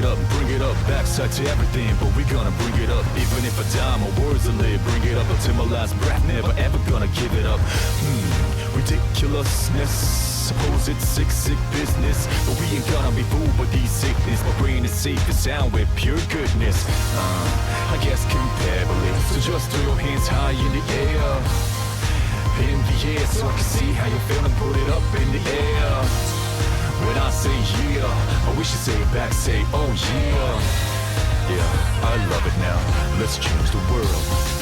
bring it up, backside to everything, but we gonna bring it up. Even if I die, my words will live, bring it up until my last breath, never ever gonna give it up. Ridiculousness. Suppose it's sick business, but we ain't gonna be fooled by these sickness. My brain is safe and sound with pure goodness. I guess comparably, so just throw your hands high in the air. In the air, so I can see how you feel and put it up in the air. When I say yeah, I wish you say it back, say oh yeah. Yeah, I love it now, let's change the world.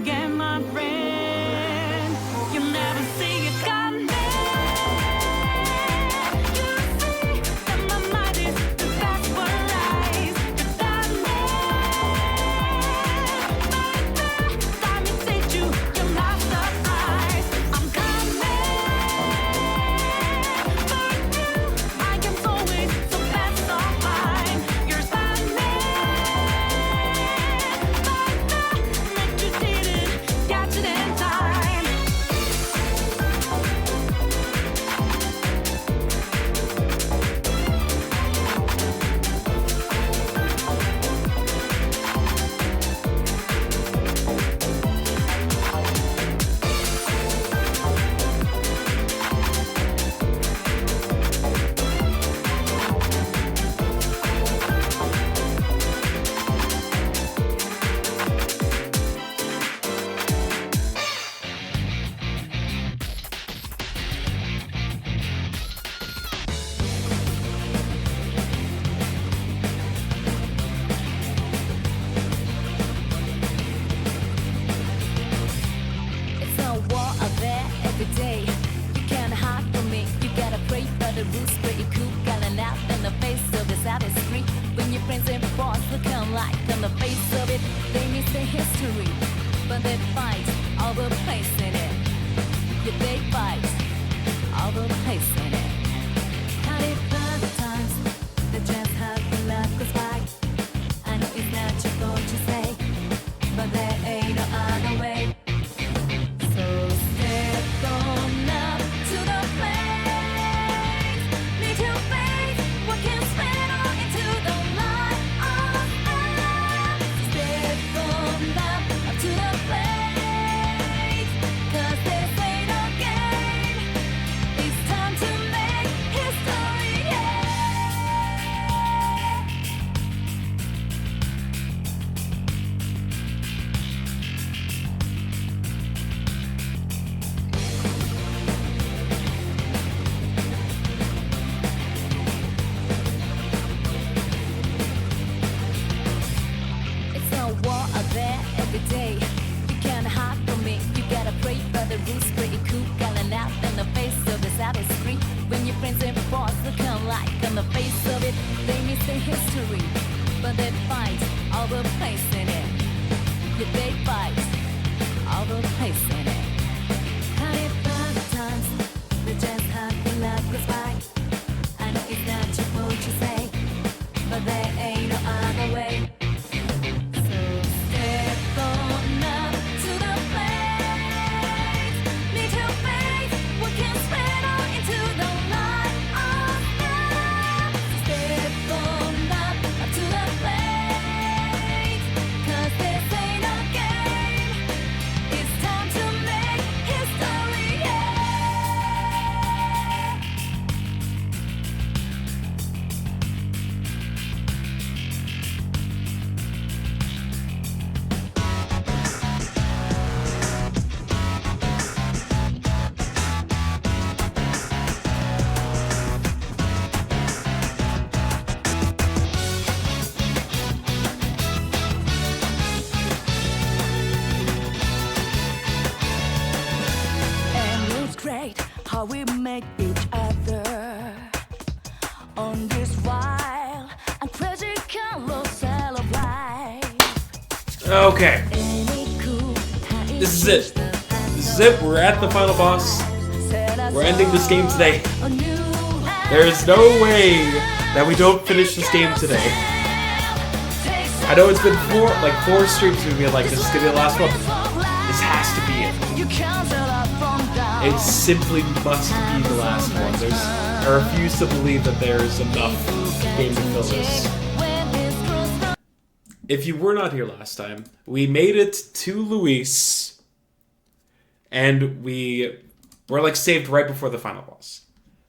again, my friend. You never see it coming. You see that my mind is too fast for eyes. You're done there. By the time it takes you, you're not surprised. face of it, they miss the history, but they fight over place in it. Yeah, they fight over place in it. Had it other times, they just have to let us by. I know it's natural to say, but there ain't no other way. So step on up to the plate. Need your faith, what can spread on into the light of us. Step on up to the plate. 'Cause this ain't no game. It's time to make history, yeah. It's a war out there every day. You can't hide from me. You gotta pray for the rules, pretty cool, calling out in the face of this outer street. When your friends and boss look alike on the face of it, they miss the history, but they fight over place in it. Yeah, they fight over place in it. Had it other times, they just have to let us by. I know it's natural to say, but there ain't no other way. So step on up to the plate. Need your faith, what can spread on into the light of us. Step on up to the plate. 'Cause this ain't no game. It's time to make history, yeah. And it's great how we make each other on this wild and crazy carousel of life. Okay, Any cool time this is it. This is it. We're at the final boss. We're ending this game today. There is no way that we don't finish this game today. I know it's been four streams we've been like, this is gonna be the last one. This has to be it. It simply must be the last one. I refuse to believe that there's enough game to fill this. If you were not here last time, we made it to Luis, and we were like saved right before the final boss.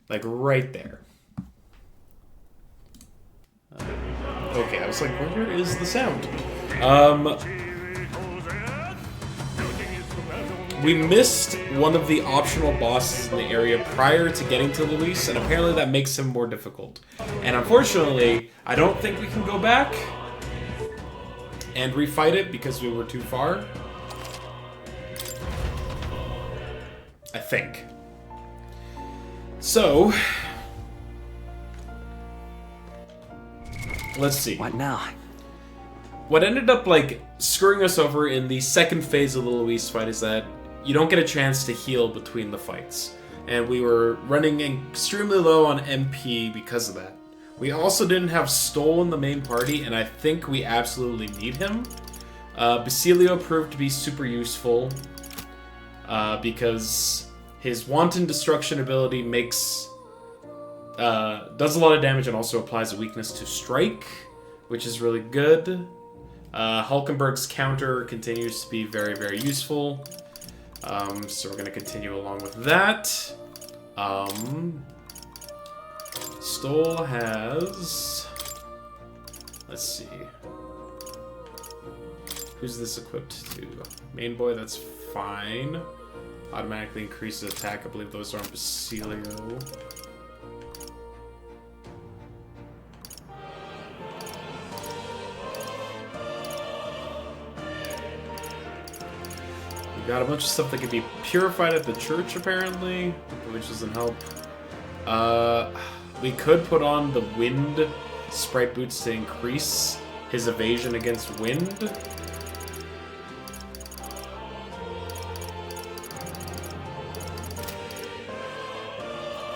Like right there. Okay, I was like, where is the sound? We missed one of the optional bosses in the area prior to getting to Luis, and apparently that makes him more difficult. And unfortunately, I don't think we can go back and refight it because we were too far. I think. So, let's see. What now? What ended up like screwing us over in the second phase of the Luis fight is that you don't get a chance to heal between the fights. And we were running extremely low on MP because of that. We also didn't have Stoll in the main party, and I think we absolutely need him. Basilio proved to be super useful because his Wanton Destruction ability does a lot of damage and also applies a weakness to Strike, which is really good. Hulkenberg's counter continues to be very, very useful. So we're going to continue along with that. Stoll has... Let's see. Who's this equipped to? Main boy, that's fine. Automatically increases attack. I believe those are on Basilio. We got a bunch of stuff that can be purified at the church, apparently, which doesn't help. We could put on the wind sprite boots to increase his evasion against wind.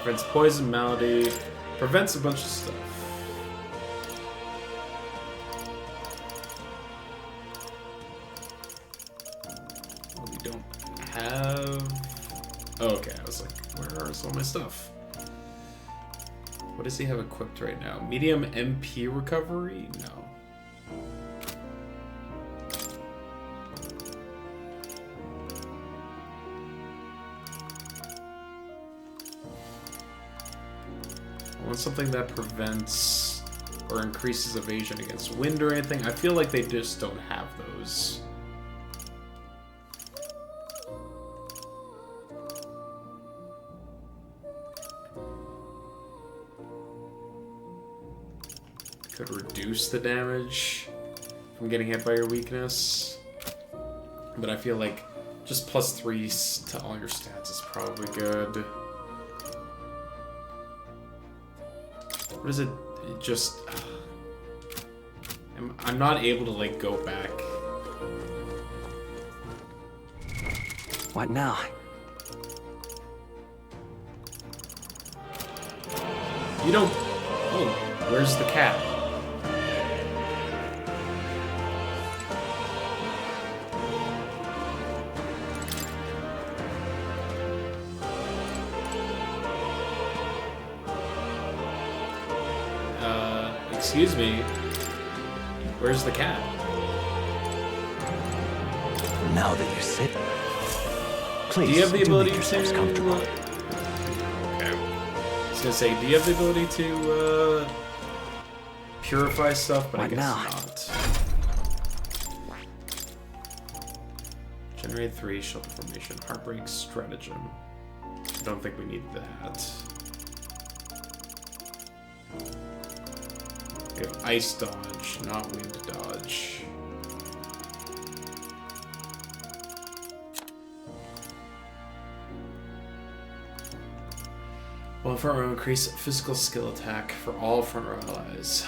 Prevents poison, malady, prevents a bunch of stuff. Well, we don't have... Oh, okay, I was like, where is all my stuff? What does he have equipped right now? Medium MP recovery? No. I want something that prevents or increases evasion against wind or anything. I feel like they just don't have those. Could reduce the damage from getting hit by your weakness. But I feel like just +3 to all your stats is probably good. What is it? It just... I'm not able to, like, go back. What now? You don't... Oh, where's the cat? Excuse me. Where's the cat? Now that you're sitting, please do you have the ability make yourselves comfortable. Okay. I was gonna say, do you have the ability to purify stuff? But I guess not. Generate 3 shelter formation, heartbreak stratagem. I don't think we need that. We have ice dodge, not wind dodge. One front row increase physical skill attack for all front row allies.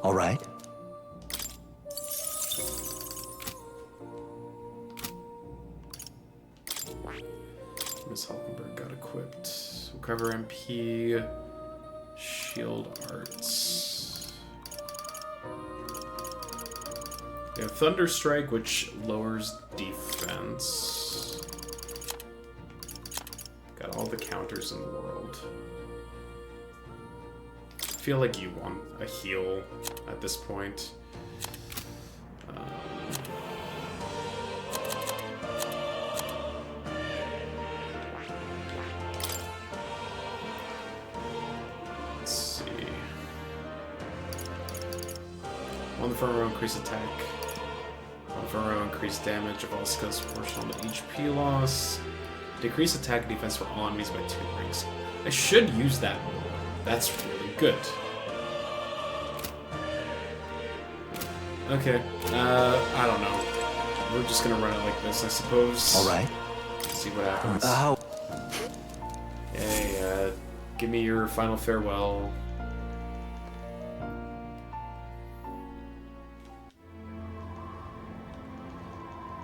All right. Miss Hulkenberg got equipped. Recover MP, shield arts. We have Thunder Strike, which lowers defense. Got all the counters in the world. I feel like you want a heal at this point. One front row increase attack. One front row increase damage of all skills proportional to HP loss. Decrease attack and defense for all enemies by 2 ranks. I should use that more. That's really good. Okay. I don't know. We're just gonna run it like this, I suppose. All right. See what happens. Hey, give me your final farewell.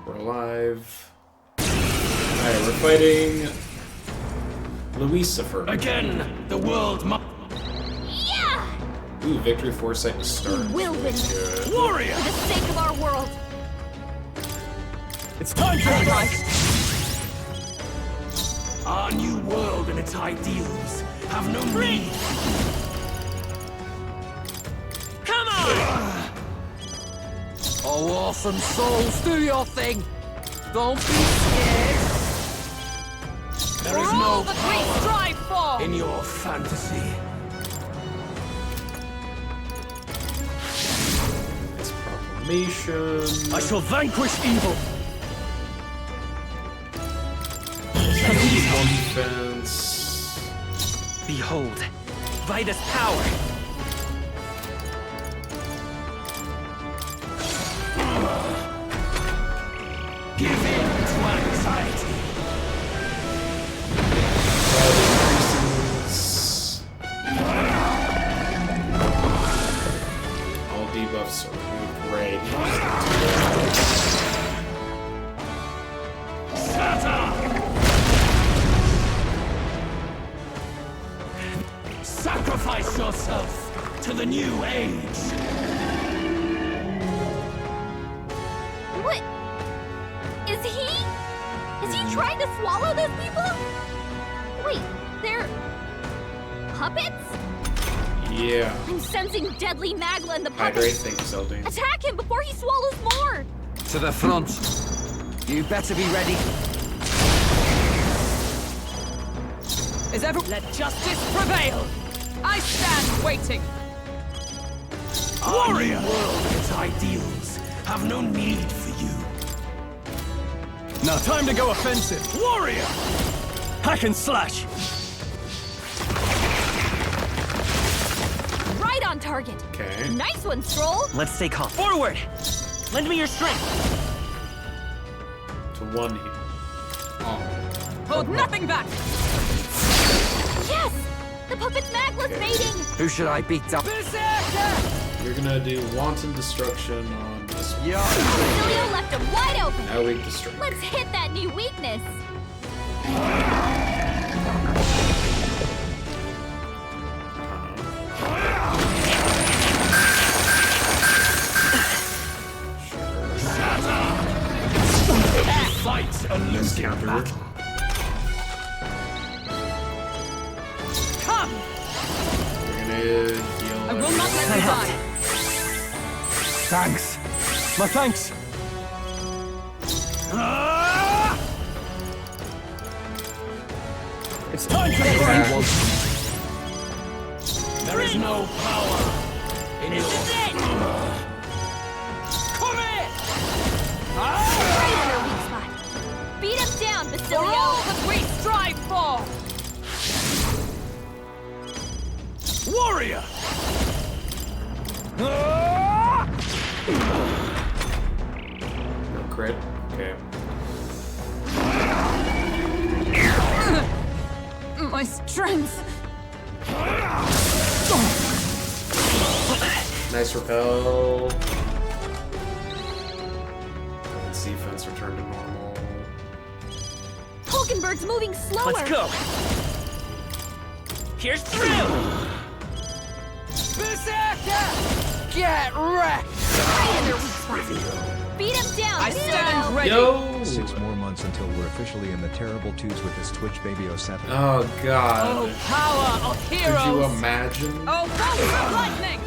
We're alive. Alright, we're fighting Lucifer. Again, the world Yeah! Ooh, victory foresight to start. We'll win. Good. warrior! For the sake of our world. It's time for it! Our new world and its ideals have no need. Come on! Oh, awesome souls, do your thing! Don't be scared! There is We're all no that we power strive for! in your fantasy. It's proclamation. I shall vanquish evil. Defense. Behold, Vida's power! Give in to anxiety. That increases buffs are great. Sacrifice yourself to the new age. What? Is he trying to swallow those people? Wait, they're puppets? Yeah. I'm sensing deadly magma in the Hydrate, puppets. thank you, Zeldine. Attack him before he swallows more. To the front. You better be ready. Is everyone... Let justice prevail! I stand waiting! Warrior! The world and its ideals have no need for you. Now time to go offensive. Warrior! Hack and slash! Right on target. Okay. Nice one, Stroll. Let's stay calm. Forward! Lend me your strength. To one here. Oh. Hold nothing back! Yes! The puppet's magma's mating! Who should I beat up? You're gonna do wanton destruction on this one. Basilio left him wide open! Now weak destruction. Let's hit that new weakness! Fight a losing Counter. battle. Come! We're gonna heal. I will not let you die! Thanks. My thanks. It's time to burn. There is no power in your... Come here! Right in her weak spot. Beat him down, For Basilio! all that we strive for! Warrior! No crit. Okay. My strength! Nice repel. Its defense returned to normal. Hulkenberg's moving slower! Let's go. Here's through. Berserker! Get wrecked! Right in her weak spot. Beat him down, I Basilio! stand ready! Yo! 6 more months until we're officially in the terrible twos with this Twitch Baby 07. Oh god. Oh, power of Could heroes! you imagine? Oh, bolts of lightning!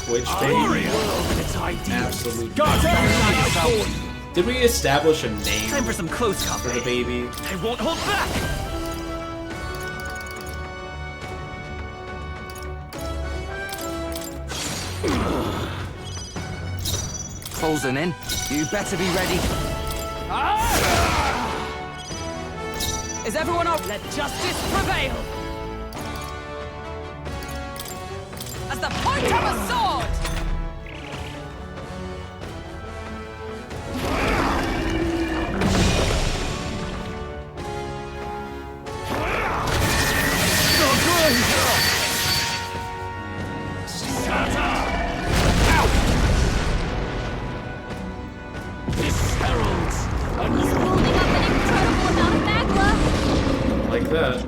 Twitch baby. Warrior! World and its ideals. Absolute. God, Did we establish a name time for some close for the company. baby? I won't hold back. Closing in. You better be ready. Is everyone up? Let justice prevail! As the point of a sword! This heralds a He's new... building up an incredible amount of magma! Like that.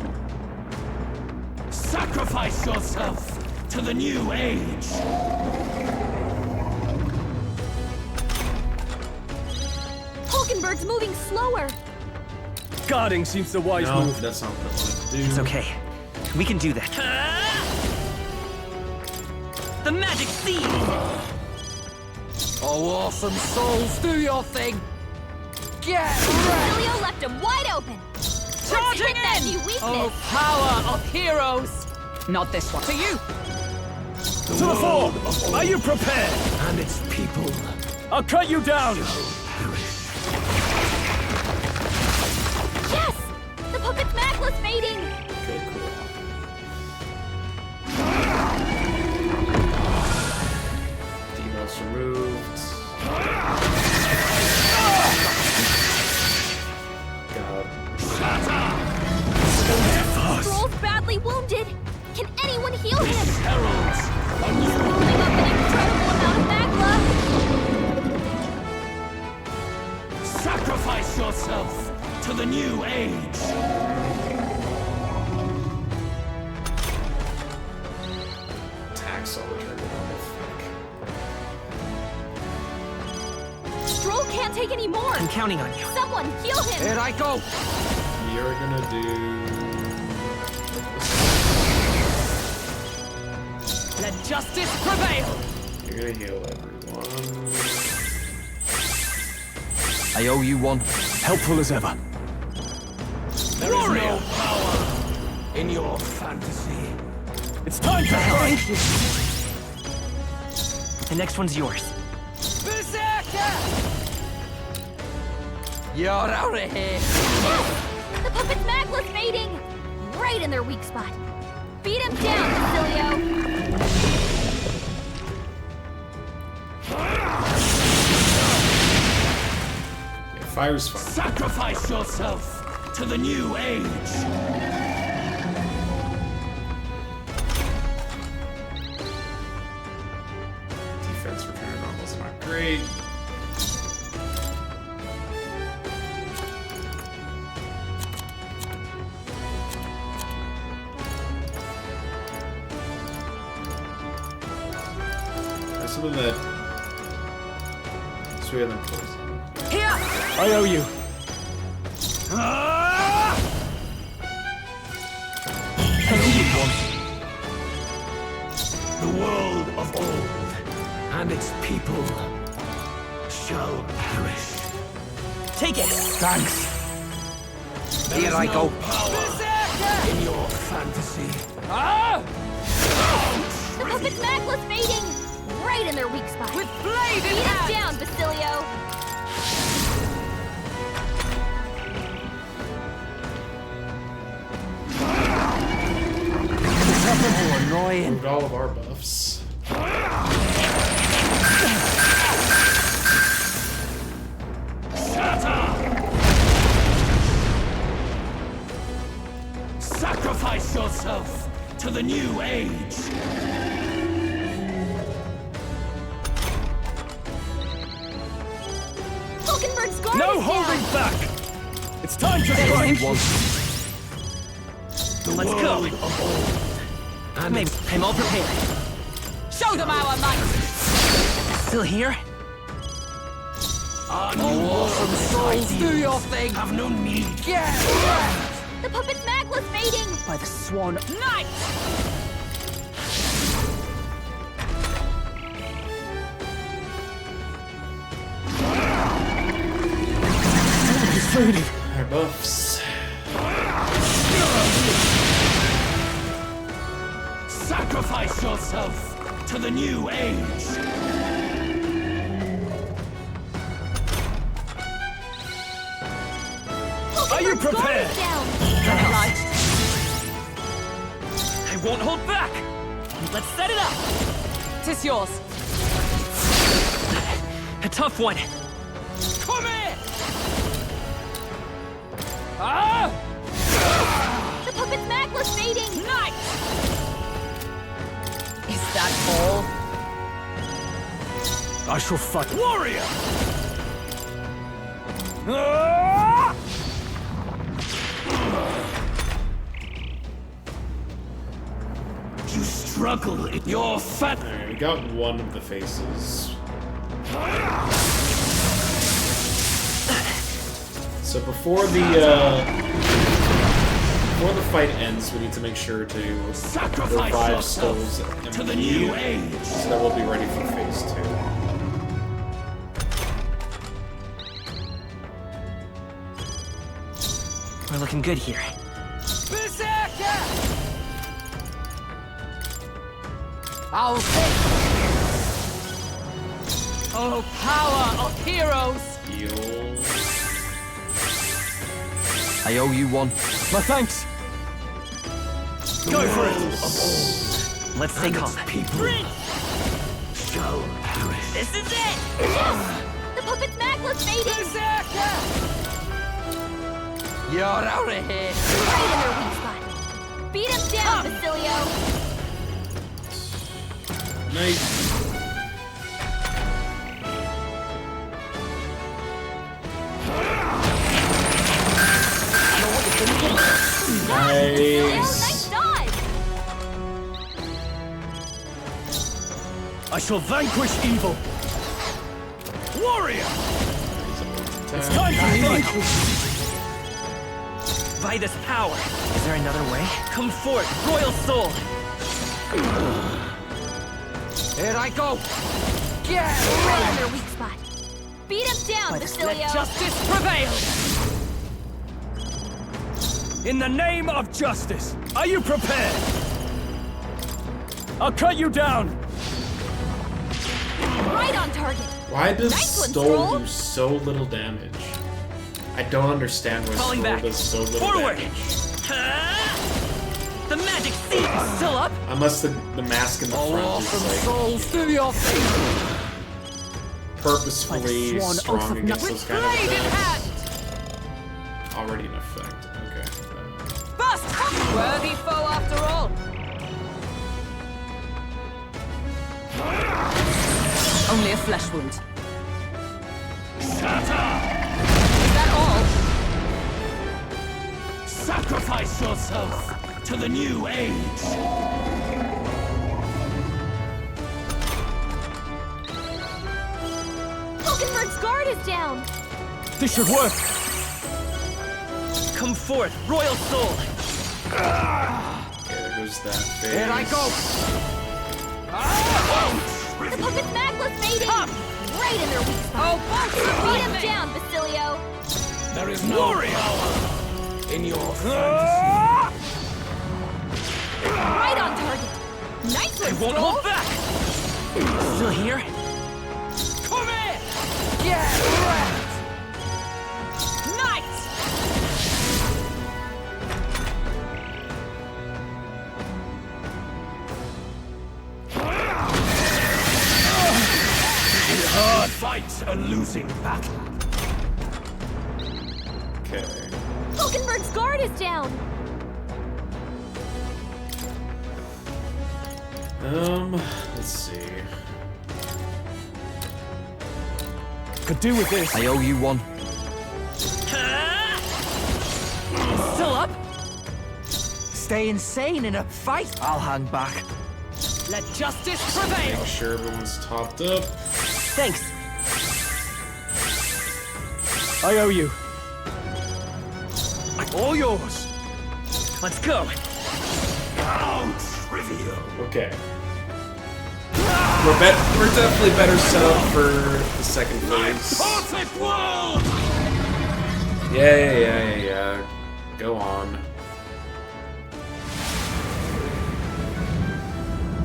Sacrifice yourself to the new age. Hulkenberg's moving slower! Guarding seems the wise No, move. that's not what I wanted to do. It's okay. We can do that. The magic seed! Oh, awesome souls, do your thing! Get wrecked! Basilio left him wide open! Let's Charging hit that in! new weakness! Oh, power of heroes! Not this one. To you! To the fore! Are you prepared? And its people. I'll cut you down! Yes! The puppet's magma's mating! Okay, cool. Debuffs removed. God. Stroll's badly wounded! Can anyone heal him? Heralds a new... Building up an incredible amount yourself to the new age. Attack solid trigger. Stroll can't take any more. I'm counting on you. Someone heal him. Here I go. You're gonna do. Let justice prevail. You're gonna heal everyone. I owe you one. Helpful as ever. There is no power in your fantasy. It's time to fight. The next one's yours. Berserker! You're out of here. The puppet's mag was fading. Right in their weak spot. Beat him down, Basilio. Yeah, fire's fine. Sacrifice yourself to the new age. Defense for paranormal's not great. There's something that sweeter than poison. Here! I owe you. The world of old and its people shall perish. Take it. Thanks. Here I go. Power in your fantasy. Ah! The puppet's mag was fading. Right in their weak spot. With blade in Beat him hand! down, Basilio. Annoying. Moved all of our buffs. Sacrifice yourself to the new age. Hulkenberg's guard No is holding down. back. It's time to strike. The Let's world go. of old and Maybe its I'm all prepared. Show them our might! Still here? awesome Souls, do your thing! have no need. Yeah! The puppet's mag was fading. By the swan. Knight! Our buffs. Sacrifice yourself to the new age. Are you Hulkenberg's guard prepared? is down. Light! I won't hold back. Let's set it up. Tis yours. A tough one. Come here! Ah! The puppet's mag was fading. Knight! Is that all? I shall fight. Warrior! Ah! You struggle in your fat. Alright, we got one of the faces. So before the fight ends, we need to make sure to Sacrifice revive yourself Skull's to the MP, new age. so that we'll be ready for phase 2. We're looking good here. Berserker! I'll take. Oh, power of heroes! Heal. I owe you one. My thanks. Go for it. Let's stay calm. People shall perish. This is it! The puppet's mag was fading. Berserker! You're out of here. Right in their weak spot. Beat him down, Basilio. Nice. I shall vanquish evil. Warrior! It's time to fight! By this power. Is there another way? Come forth, royal soul. Here I go! Get Right on their weak spot. Beat him down, Let Basilio. justice prevail! In the name of justice, are you prepared? I'll cut you down! Right on target. Why does Nice one, Stole Stroll. do so little damage? I don't understand why Falling Stole back. does so little Forward. damage. The magic seed still up. Unless the mask in the All front awesome is like souls, do your thing! purposefully Sworn oath strong of against no- those kind of Blade in attacks. Already in effect. Okay. Bust! Worthy foe after all. Only a flesh wound. Is that all? Sacrifice yourself to the new age! Hulkenberg's guard is down. This should work! Come forth, royal soul. Okay, there goes that phase. Here I go! The puppet's magless fading. Right in their weak spot. Oh, boss! Beat him down, Basilio. There is no power in your fantasy! Right on target. Nice I one, won't Stroll. hold back. Still here? Come here! Get wrecked! Nice! Hard fights a losing battle. Okay. Hulkenberg's guard is down. Let's see. Could do with this. I owe you one. Still up? Stay insane in a fight? I'll hang back. Let justice prevail! Make sure everyone's topped up. Thanks. I owe you. All yours. Let's go. How trivial. Okay. We're definitely better set up for the second phase. Perfect world! Yeah. Go on.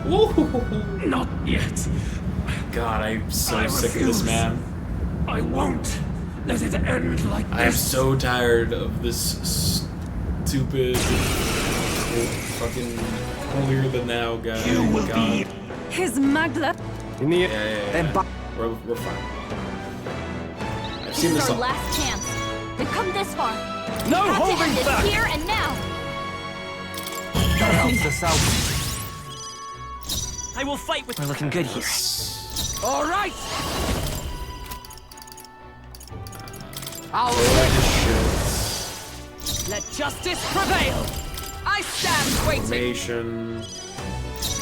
Woo! Not yet. God, I'm so I sick of this refuse. man. I won't let it end like I am this. so tired of this stupid, fucking holier than thou guy. You will God. be His magla. in the Yeah. We're fine. I've This seen is this our all. last chance. We've come this far. no Have to end holding this back. here and now. That helps us out. I will fight with. We're looking good here. All right! I'll Let justice prevail. I stand waiting. Formation.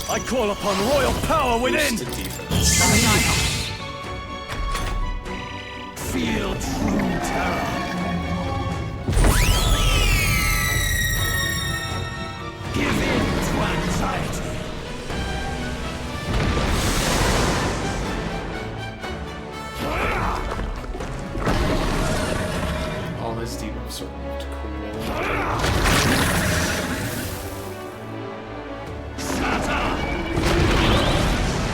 I call upon royal power within. Boost to defense. Feel true terror. Give in to anxiety. All his debuffs are removed. Cool.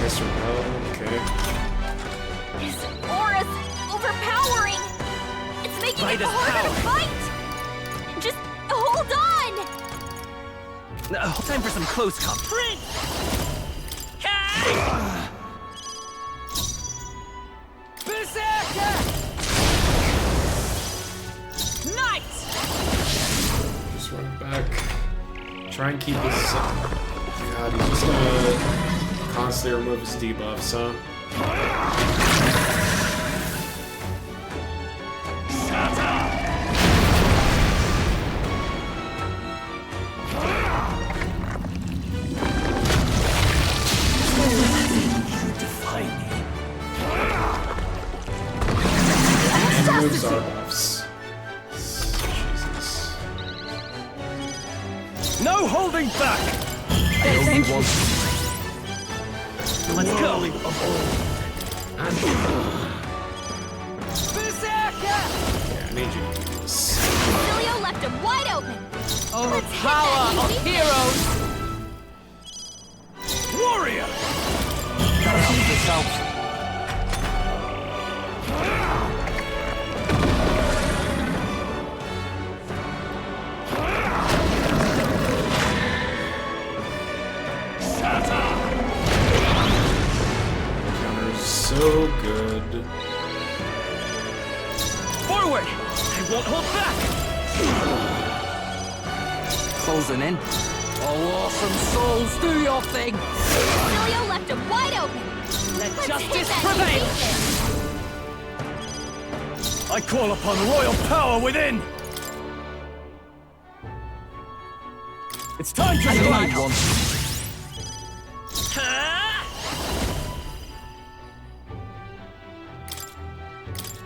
Yes or no? Okay. His aura's overpowering. It's making By it this harder to power. fight. Just hold on. Time for some close comp. Prince! Kai! Berserker! Knight! Just run it back. Try and keep his. God, he's just gonna constantly remove his debuffs, huh? star buffs. Jesus. No holding back! Let's go. Berserker! Yeah, I need you to do this. Basilio left him wide open. Oh, Let's hit power that of easy. heroes! Warrior! Gotta help this out. Counter's so good. Forward! I won't hold back! Closing in. Oh, awesome souls, do your thing! Basilio left him wide open. Let Let's hit justice that prevail! easy. I call upon royal power within! It's time to strike!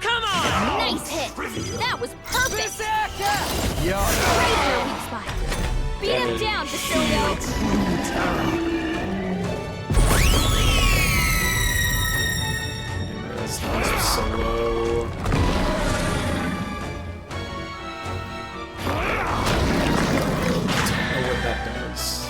Come on! Nice hit. That was perfect. Berserker! Right in their weak spot. Beat him down, Basilio. This was so low. I don't know what that does.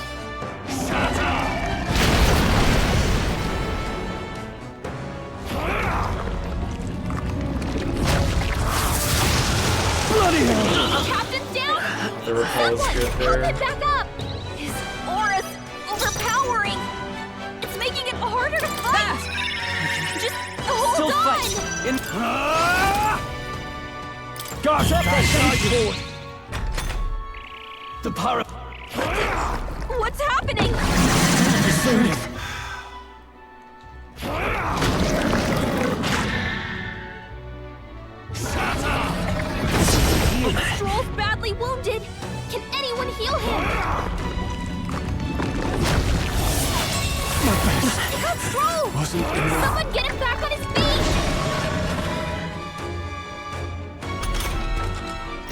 Bloody hell! Captain's down. The repel is Someone good help there. him back up. His aura's overpowering. It's making it harder to fight. Just hold Still on. fight. Guard up that side forward! The power... What's happening? Stroll's badly wounded. Can anyone heal him? He got Stroll! Someone get him back on his feet!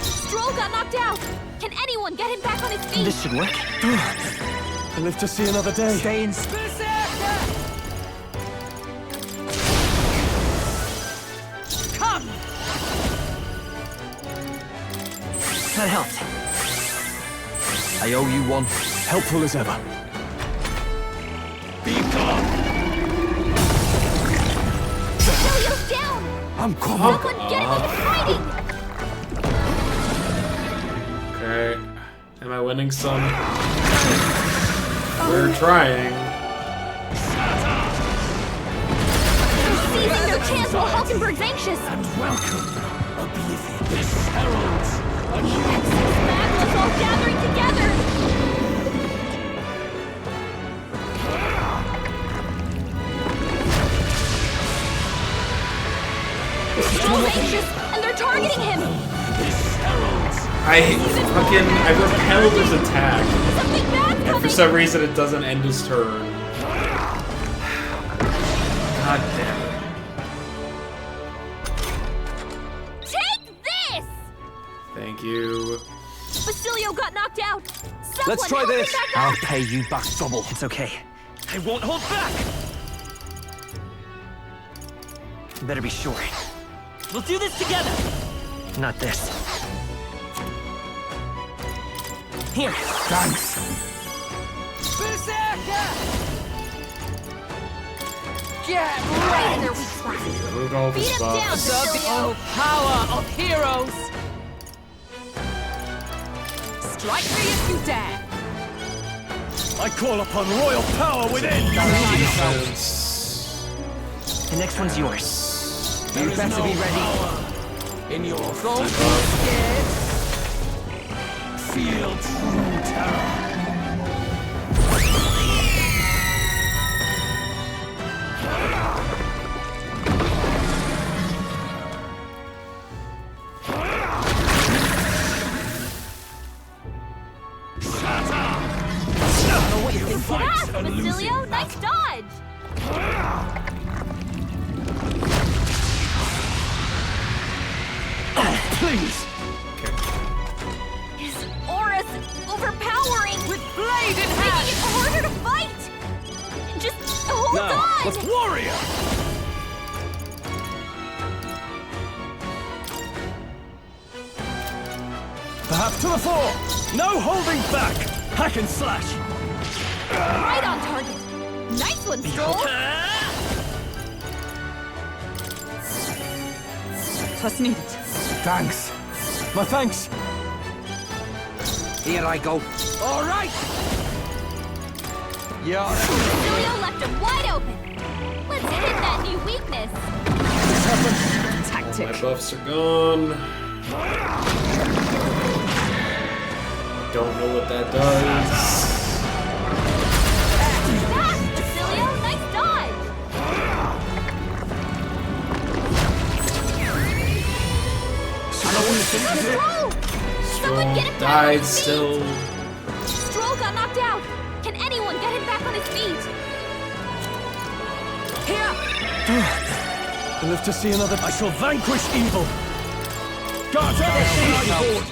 Stroll got knocked out. Can anyone get him back on his feet? This should work. I live to see another day. Stay in. Berserker! Come! That helped. I owe you one. Helpful as ever. Be gone! Basilio's down! I'm coming! Someone get him into fighting! Okay. Am I winning some? We're trying. Seizing their chance while Hulkenberg's anxious! Welcome, Oblivion. This heralds a new... Magma's all gathering together! Stroll's anxious, and they're targeting him! This heralds... I repelled his attack. Something bad's And for coming! some reason it doesn't end his turn. God damn it. Take this! Thank you. Basilio got knocked out! Someone Let's try help him this. back I'll up! pay you back double. It's okay. I won't hold back! You better be sure. We'll do this together! Not this. Here! Thanks! Berserker! Get right in their weak spot! Moved all the Beat him down, spots. The Basilio! power of heroes! Strike me if you dare! I call upon royal power within! Defense. The next one's yours. You better be ready. In your Don't be scared! feel true terror. Fast, Basilio! Nice dodge! freeze! His aura's overpowering! With blade in hand! Making it harder to fight! Just hold Now, on! let's warrior! Perhaps to the fore! No holding back! Hack and slash! Right on target! Nice one, Stroll! Plus needed. Thanks. My thanks. Here I go. All right. Yeah. Julio left him wide open! Let's hit that new weakness! Tactic. My buffs are gone. Don't know what that does. Back, Basilio! Nice dodge! Stroll! Someone get him back on Died his feet! still. Stroll got knocked out! Can anyone get him back on his feet? Here! I live to see another. I shall vanquish evil. Guards everything on board.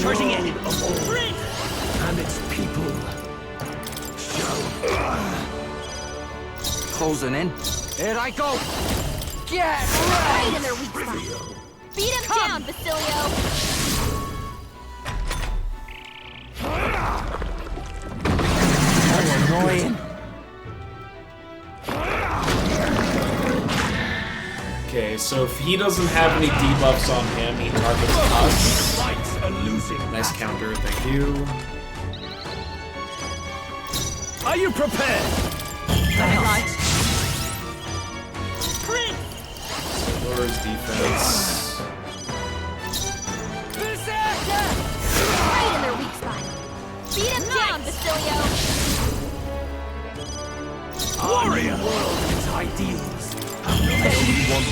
Charging in. And its people shall. Closing in. Here I go. Get Right in ready. their weak spot! Beat him down, Basilio! Annoying. Okay, so if he doesn't have any debuffs on him, he targets us. Lights are losing. Nice counter, thank you. Are you prepared? Light. So lowers defense. Right in their weak spot! Beat him down, Basilio! Warrior! World and its ideals have no only one.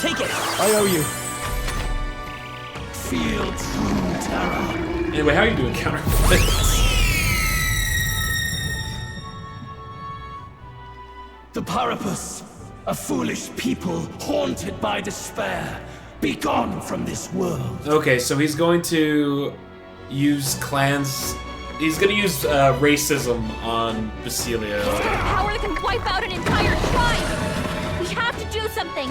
Take it. I owe you. Feel true terror. Anyway, how are you doing counterfeits? The Parapus, a foolish people haunted by despair. Be gone from this world. Okay, so he's going to use clans. He's going to use racism on Basilio. He's got power that can wipe out an entire tribe! We have to do something!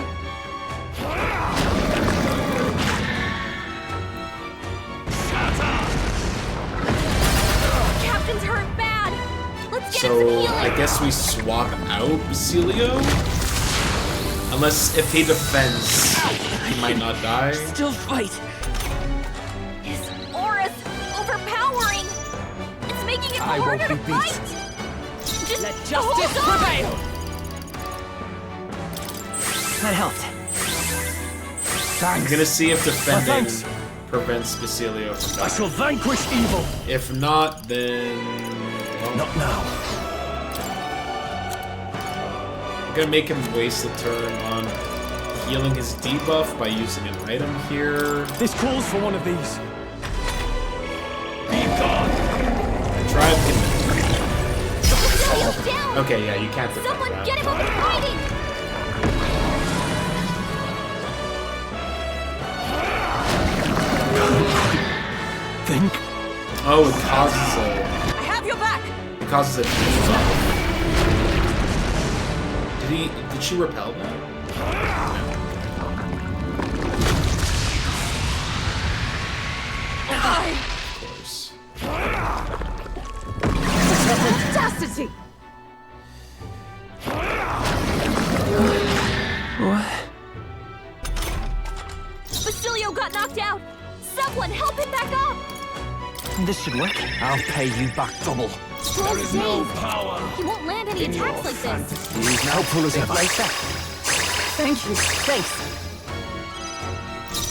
Captain's hurt bad! Let's get him some So healing! I guess we swap out Basilio? Unless if he defends, he might not die. Still fight. His aura's overpowering! It's making it I won't harder to be beat. fight! Just Let hold justice on! prevail. That helped. I'm gonna see if defending thanks. prevents Basilio from I dying. shall vanquish evil. If not, then well, Not now. I'm gonna make him waste a turn on healing his debuff by using an item here. This calls for one of these. Be gone. Try and Basilio's down! okay, yeah, you can't defend Someone that. get him up and fighting! Think. Oh, it causes I have your back. a debuff. Did she repel that? Of course. Audacity. Basilio got knocked out! Someone help him back up! This should work. I'll pay you back double. Stroll's dazed! power. He won't land any attacks like this! He's now helpful as ever. Like that. Thank you. Thanks.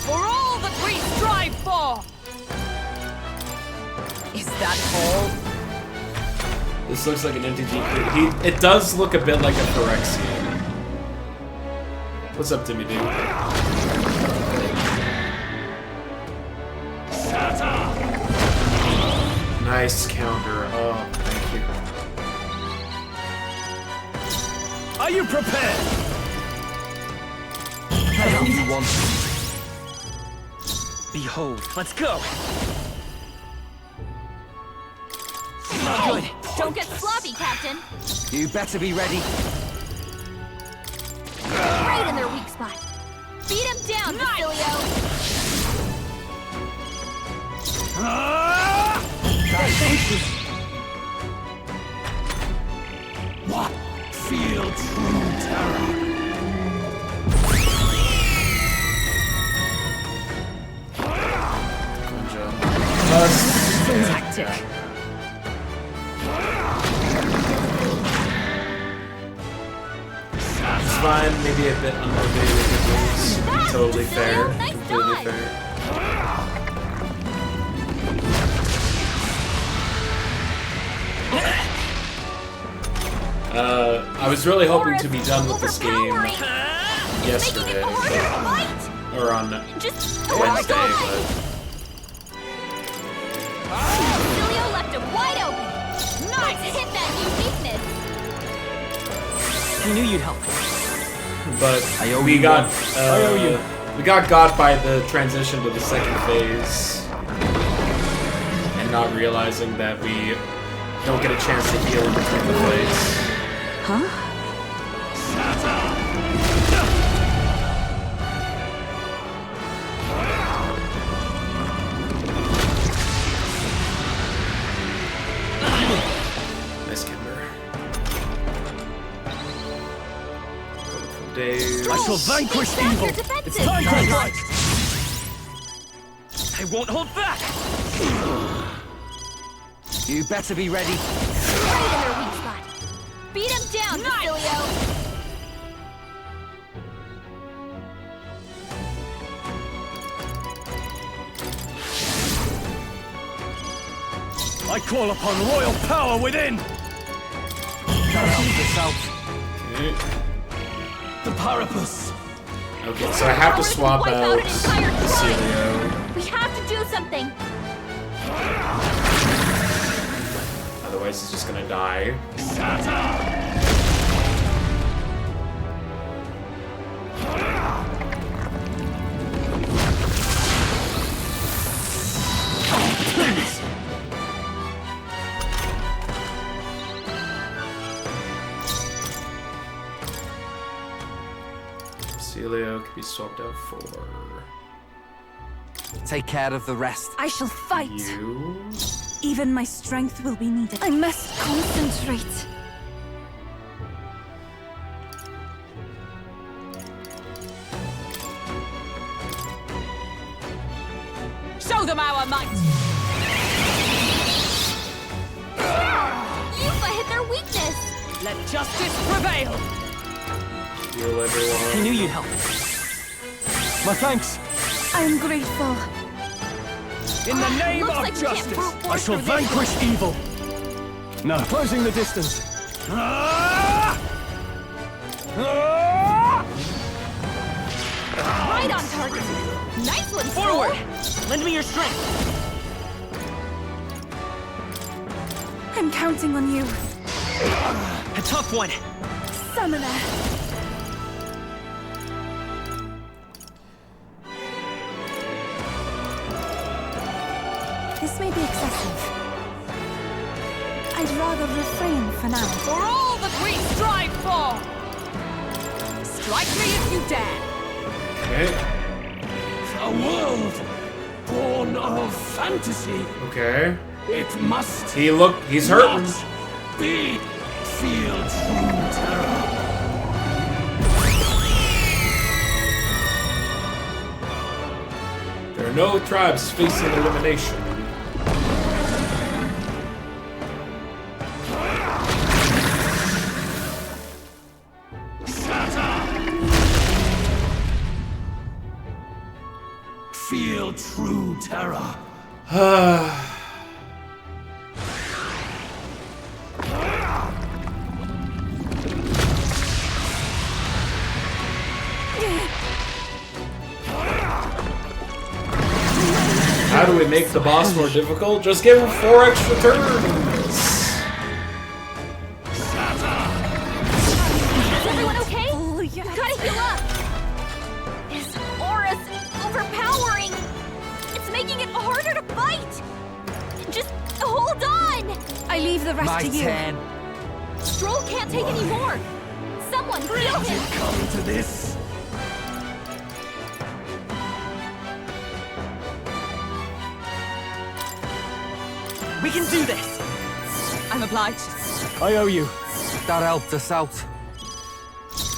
For all that we strive for. Is that all? This looks like an NTG. It does look a bit like a Phyrexian. What's up, Timmy dude? Nice counter. Oh, thank you. you prepared? How you want it. Behold, let's go. Good. Don't get sloppy, Captain. You better be ready. Right in their weak spot. Beat him down, Facilio. What? Feel true terror. Tactic. It's fine, maybe a bit unmotivated. It's totally fair. Nice Completely dodge. fair. I was really hoping to be done with this game yesterday, or on Wednesday, but Facilio left him wide open. Nice. Hit that new weakness. I knew you'd help. but we got got by the transition to the second phase, and not realizing that we don't get a chance to heal in between the plays. Huh? Nice Kimber. Dave. I shall vanquish evil. It's time to fight. I won't hold back. You better be ready. Right in their weak spot. Beat him down, Facilio. I call upon royal power within. Okay. The Parapus. Okay, so I have to swap Wipe out an entire tribe. Celio. We have to do something. Otherwise he's just gonna die. Celio can be swapped out for Take care of the rest. I shall fight. you. Even my strength will be needed. I must concentrate. Show them our might! Yufa hit their weakness. Let justice prevail! Heal everyone. I knew you'd help. My thanks. I am grateful. In the name Looks of like we can't justice, brute I force shall through this vanquish evil. Now, closing the distance. Right on target. Nice one, Forward! Skull. Lend me your strength. I'm counting on you. A tough one. Summoner. This may be excessive. I'd rather refrain for now. For all that we strive for! Strike me if you dare! Okay. A world born of fantasy. Okay. It must He's hurting. not be. Feel true terror. There are no tribes facing elimination. Feel true terror. How do we make the boss more difficult? Just give him 4 extra turns. Is everyone making it harder to fight! Just hold on! I leave the rest My to you. turn. Stroll can't take any more! Someone heal him! Come to this. We can do this! I'm obliged. I owe you. That helped us out.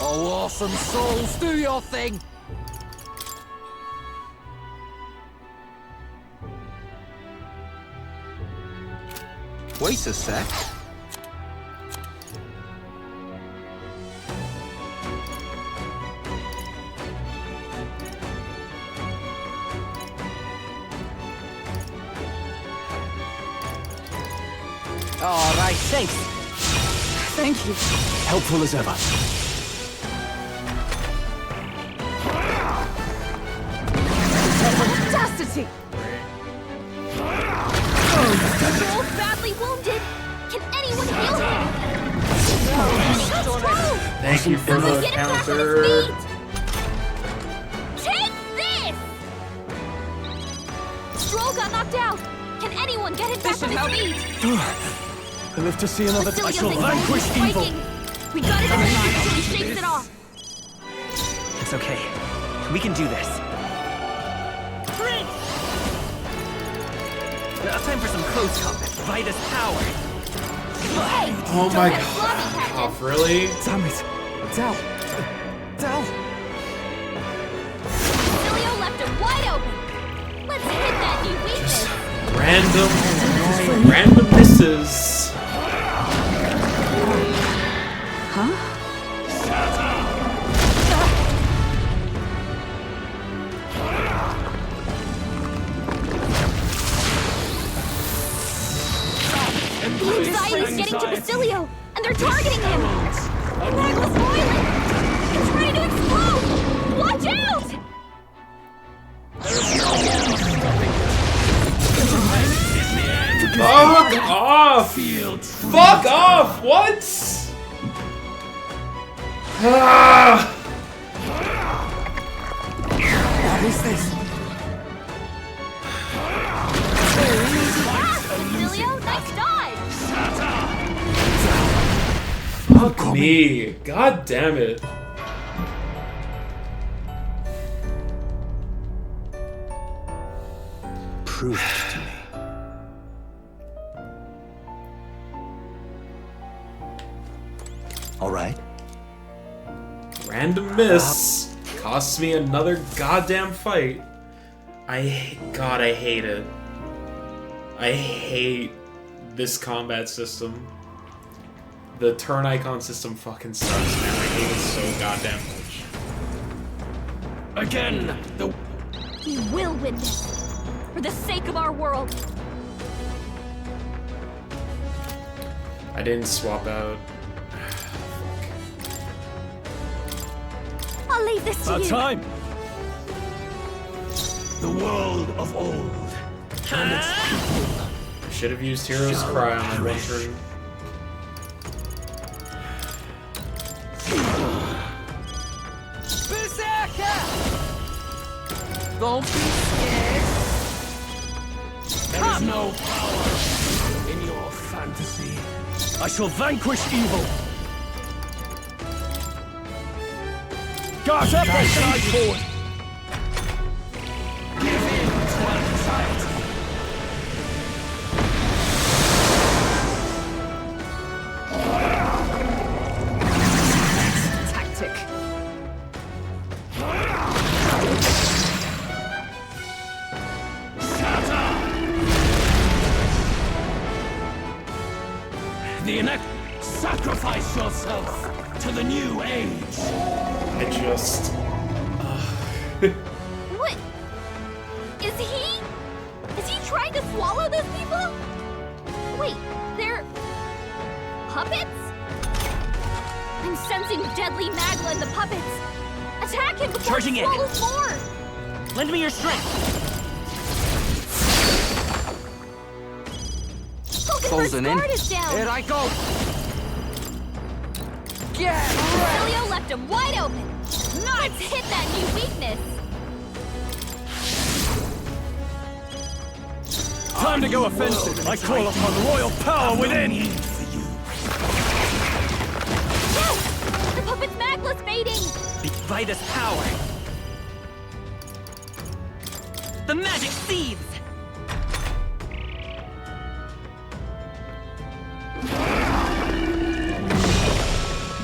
Oh, awesome souls, do your thing! Wait a sec. All right, thanks. Thank you. Helpful as ever. Audacity! Stroll's badly wounded! Can anyone heal him? Stroll! Thank you for the Get him back on counter. his feet! Take this! Stroll got knocked out! Can anyone get him back on his feet? I live to see another. I Facilio's shall vanquish anxiety is evil. spiking. We gotta get him until he shakes it off. It's okay. We can do this. Time for some close combat. Vitus power. Hey! Oh don't my get sloppy, Captain. god, really? Damn it! Del! Del! Facilio left him wide open. Let's hit that new weakness. Random misses. The anxiety's getting to Facilio, and they're targeting him. The rival's boiling. It's ready to explode. Watch out! Fuck off! Fuck off! What? Ah! What is this? Facilio, nice dive. Fuck me. God damn it. Prove it to me. All right. Random miss. Costs me another goddamn fight. God, I hate it. I hate this combat system. The turn icon system fucking sucks, man. I hate it so goddamn much. Again. We will win this. For the sake of our world. I didn't swap out. I'll leave this to About you. time. The world of old. And its people. I should have used Hero's Cry on that one turn. Berserker! Don't be scared. There is no power in your fantasy. I shall vanquish evil. Guard up and side forward. Give in to anxiety. Tactic. The inept. Sacrifice yourself to the new age. I just... What? Is he trying to swallow those people? Wait, they're... puppets? I'm sensing deadly magma in the puppets. Attack him before Charging he in. swallows more! Lend me your strength. Hulkenberg's Closing in. guard is down! Here I go! Get Facilio left him wide open! Let's hit that new weakness! time to go offensive. I call upon royal power within. The puppet's magless fading! Vitus power. The magic seeds.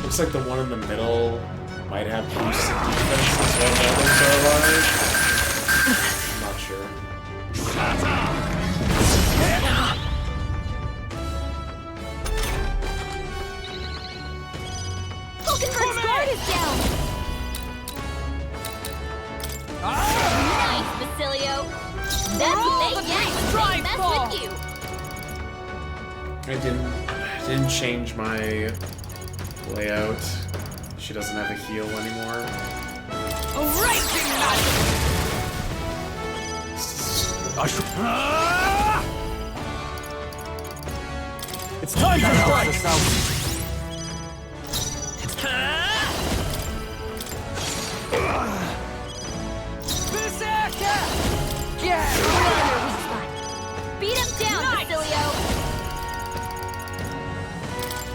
Looks like the one in the middle might have boosted defense as well as others are alive. I'm not sure. Hulkenberg's guard is down! Nice, Basilio! That's what they get when they mess with you! I didn't change my layout. She doesn't have a heal anymore. Raging magic! It's time to strike! Berserker! Yeah! Beat him down, Nice. Basilio!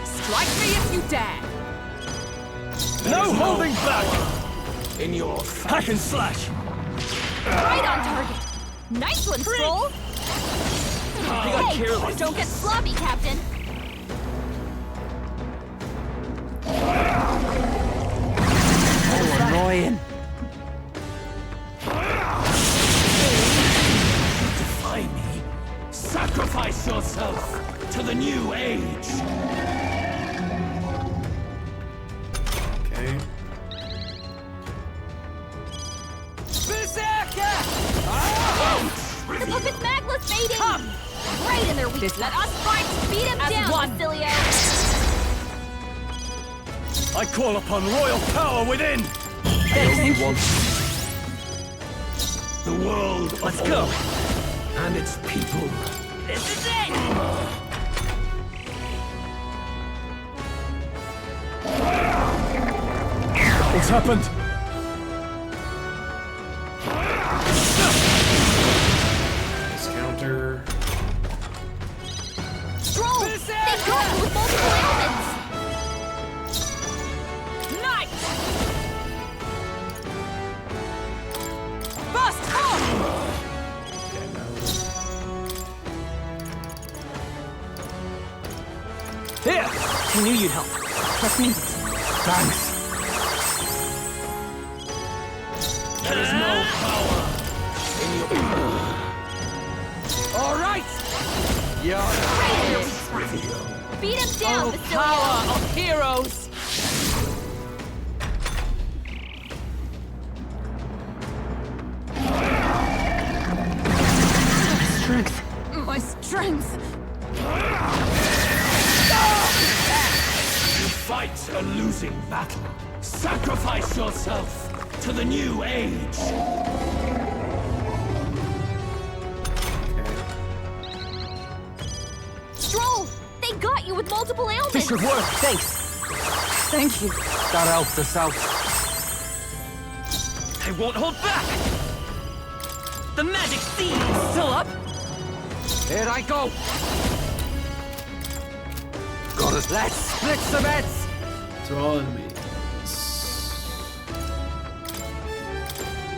Strike me if you dare! No holding back! In your hack and slash! Right on target! Nice one, Stroll! Hey, don't get sloppy, Captain! Oh, annoying. Defy me? Sacrifice yourself to the new age! Okay. Berserker! The puppet's magless fading! Right in their weak. Let us fight! Beat him As down, one. Basilio! I call upon royal power within! The world of Let's go. and its people. This is it. What's happened? This counter. Stroll! They got you with multiple ailments! Nice! Bust home! Here! I knew you'd help. Trust me. Thanks. There is no power in your... All right! Beat him down, Oh, Basilio! power of heroes! Strength. My strength! You fight a losing battle. Sacrifice yourself to the new age. Stroll! They got you with multiple ailments! This should work. Thanks. Thank you. That helped us out. I won't hold back. The magic seed. Still up? Here I go. Got us. Let's split some bets. To all enemies.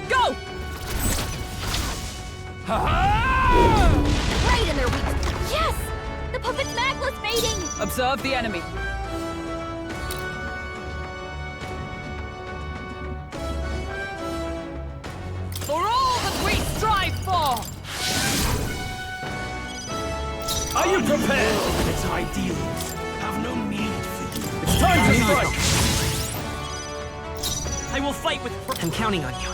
Go! Right in their weak. Yes! The puppet's magless fading! Observe the enemy. For all that we strive for! Are you prepared? Its ideals have no need for you. It's time to strike! I will fight with... I'm counting on you.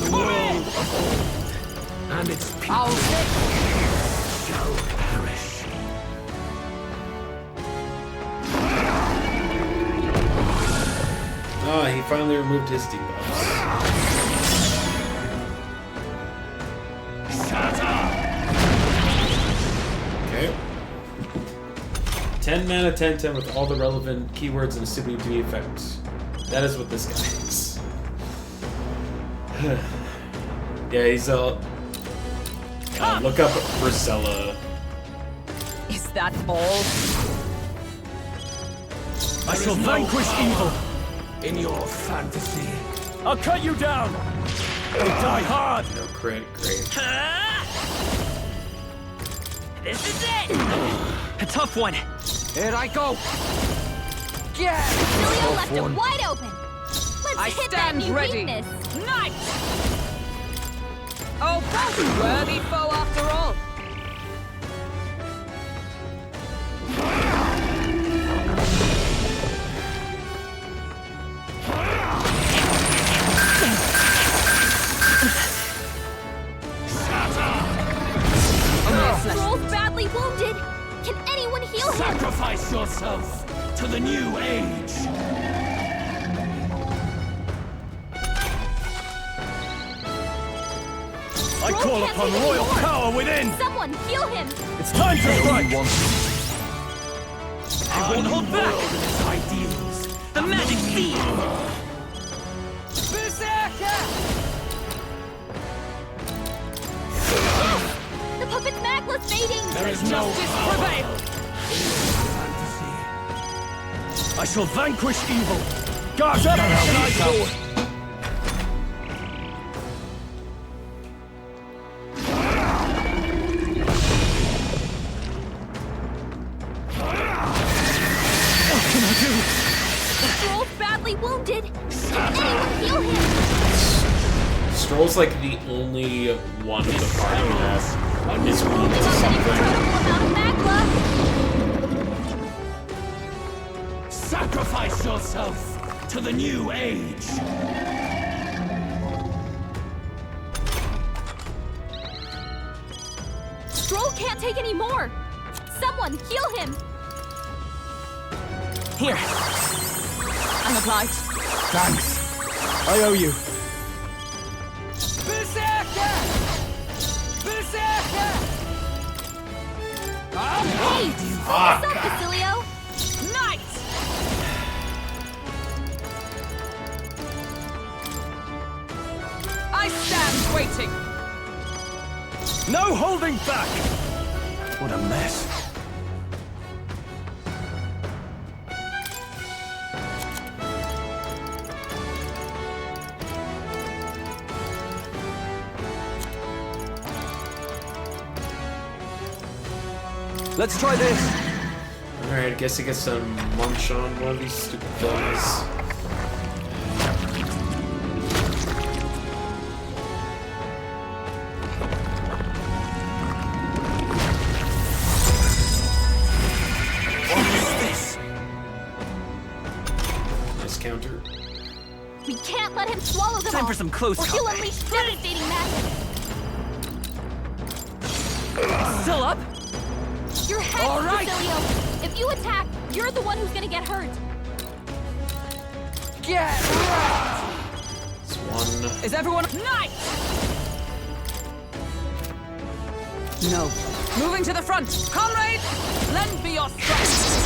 The world of old and its people shall perish. Oh, he finally removed his debuffs. Okay. 10 mana, 10/10 with all the relevant keywords and suiting to the effect. That is what this guy is. Yeah, he's Look up Brisella. Is that all? I shall vanquish evil. In your fantasy. I'll cut you down. You'll die hard. No, great. This is it! A tough one. Here I go. Yeah. Julio left it wide open. Let's I hit that stand new ready. weakness. Knight! Oh, both worthy foe after all. Stroll's badly wounded. Can anyone heal him? Sacrifice yourself to the new age. I Stroll call can't upon take royal anymore. power within. Someone heal him. It's time to strike. I won't hold back. Its ideals. The magic seed. Berserker! The puppet's magla's fading. There is no Justice power prevail! fantasy. I shall vanquish evil. Guards up and I forward. Stroll's badly wounded. Can anyone heal him? Stroll's like the only one of the party that is weak Holding to up an something. incredible amount of magla. Sacrifice yourself to the new age. Stroll can't take any more. Someone heal him. Here. I'm obliged. Thanks. I owe you. Berserker! Berserker! Hey, Fuck. what's up, Basilio? Knight! I stand waiting. No holding back. What a mess. Let's try this. Alright, I guess I get some munch on one of these stupid guys. Nice counter. We can't let him swallow them Time all, for some close or he'll combat. unleash devastating magic. Still up? You're hacked, All right. Basilio. If you attack, you're the one who's gonna get hurt. Get right! It's one. Is everyone Knight? No. Moving to the front. Comrades, lend me your strength.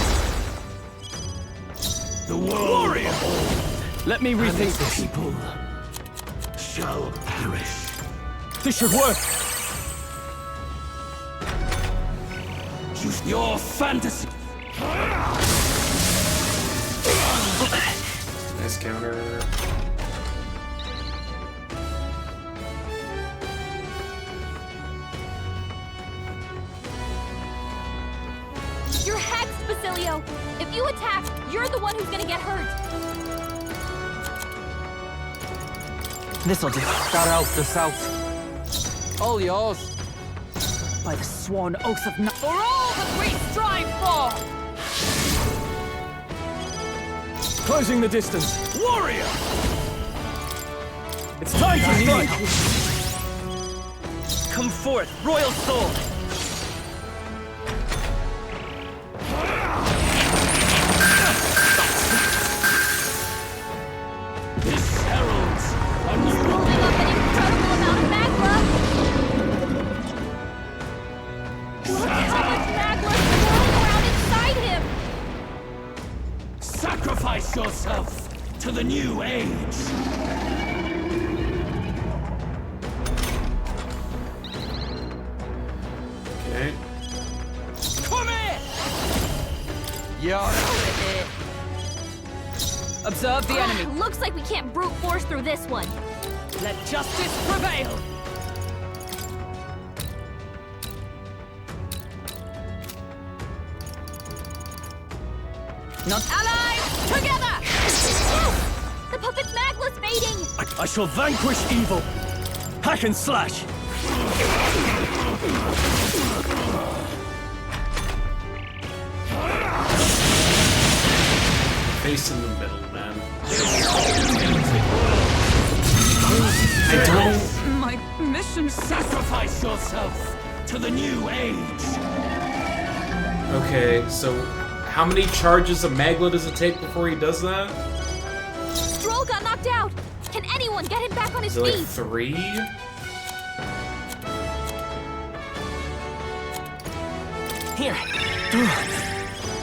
The world. Warrior. Let me rethink this. People shall perish. This should work. Use your fantasy. Nice counter. You're hexed, Basilio. If you attack, you're the one who's gonna get hurt. This'll do. Gotta help the south. All yours. By the sworn oath of For all that we strive for! Closing the distance. Warrior. It's time to strike. Come forth, royal soul. This heralds a new Holding up an incredible amount of magma. Look at how much magma is swirling around inside him. Sacrifice yourself to the new age. Observe the enemy. Looks like we can't brute force through this one. Let justice prevail. Not allies together. The puppet Magla's mating. I shall vanquish evil. Hack and slash. Face in the middle, man. I don't. My mission. Sacrifice yourself to the new age. Okay, so how many charges of Magla does it take before he does that? Stroll got knocked out. Can anyone get him back on his Is it like feet? 3? Here.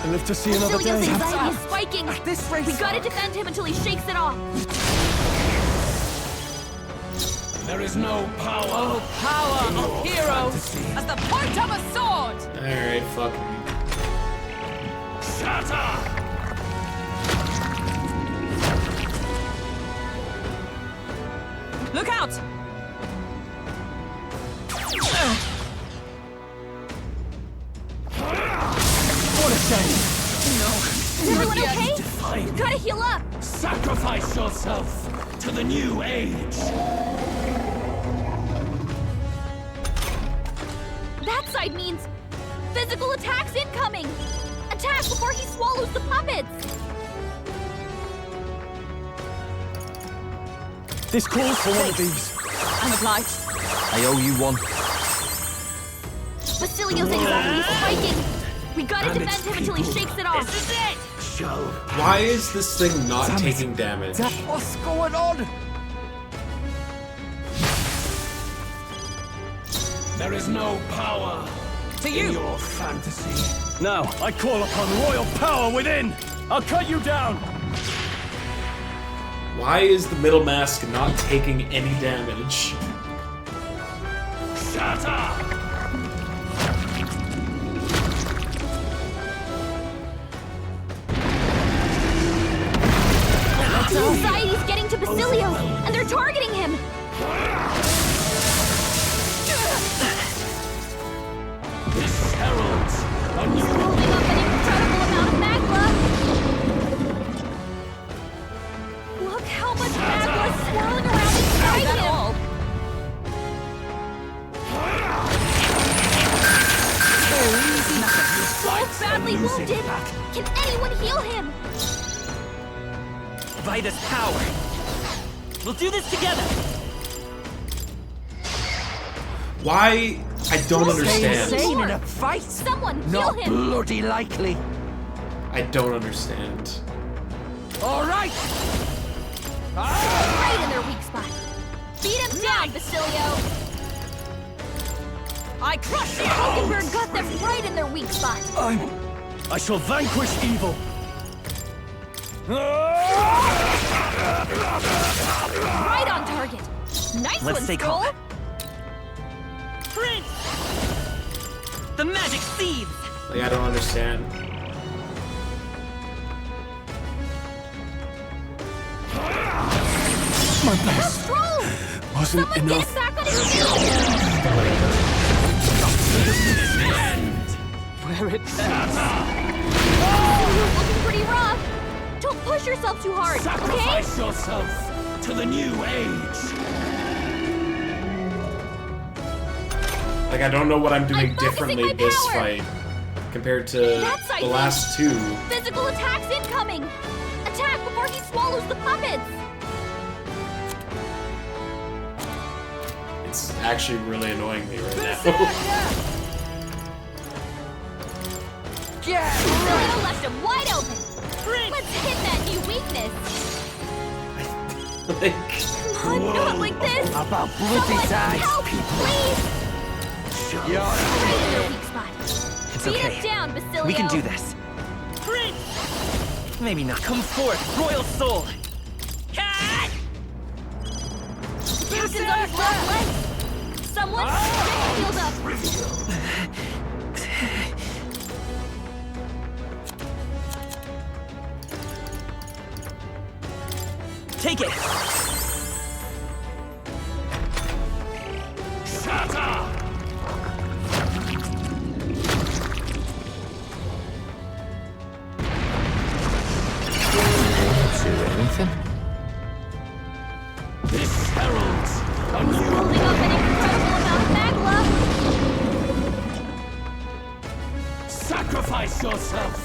I live to see another Cecilia's day. anxiety is spiking. At this rate. We gotta defend him until he shakes it off. There is no power. Oh, power of heroes as the point of a sword. Alright, fuck me. Shatter! Look out! What a shame! Is everyone okay? You gotta heal up. Sacrifice yourself to the new age. That side means physical attacks incoming. Attack before he swallows the puppets. This calls for one of these. I'm obliged. I owe you one. Basilio's anxiety is spiking. We gotta defend him until he shakes it off. This is it! Show. Why is this thing not taking damage? What's going on? There is no power To in you! your fantasy. Now, I call upon royal power within. I'll cut you down. Why is the middle mask not taking any damage? Shatter! Anxiety's getting to Basilio, and they're targeting him. This heralds a new Holding up an incredible amount of magma. Look how much magma is swirling around inside him. So badly wounded. Can anyone heal him? Vitus power. We'll do this together. Why? I don't understand. Insane in a fight? Someone heal Not him. bloody likely. I don't understand. All right. Right in their weak spot. Beat him down, Basilio. I crush you! Hulkenberg got them right in their weak spot. I shall vanquish evil. Right on target. Nice Let's one, stay Stroll. calm. Prince! The magic seeds! Like, I don't understand. My best Stroll! wasn't Someone get enough. him back on his feet. Where it You're looking pretty rough. Don't push yourself too hard, okay? Sacrifice yourself to the new age. Like, I don't know what I'm doing I'm focusing differently my this power. fight compared to That side the last two. Physical attacks incoming. Attack before he swallows the puppets. It's actually really annoying me right now. Basilio left him wide open. Let's hit that new weakness. Like, Come on, not like this. About bloody Someone sides, help, people. please. Right in their weak spot. It's Beat okay. him down, Basilio. We can do this. Maybe not. Come forth, royal soul. Captain's on his left leg. Someone get healed up. Take it! Shatter! Anything? This heralds a new Holding up an incredible amount of magma. sacrifice yourself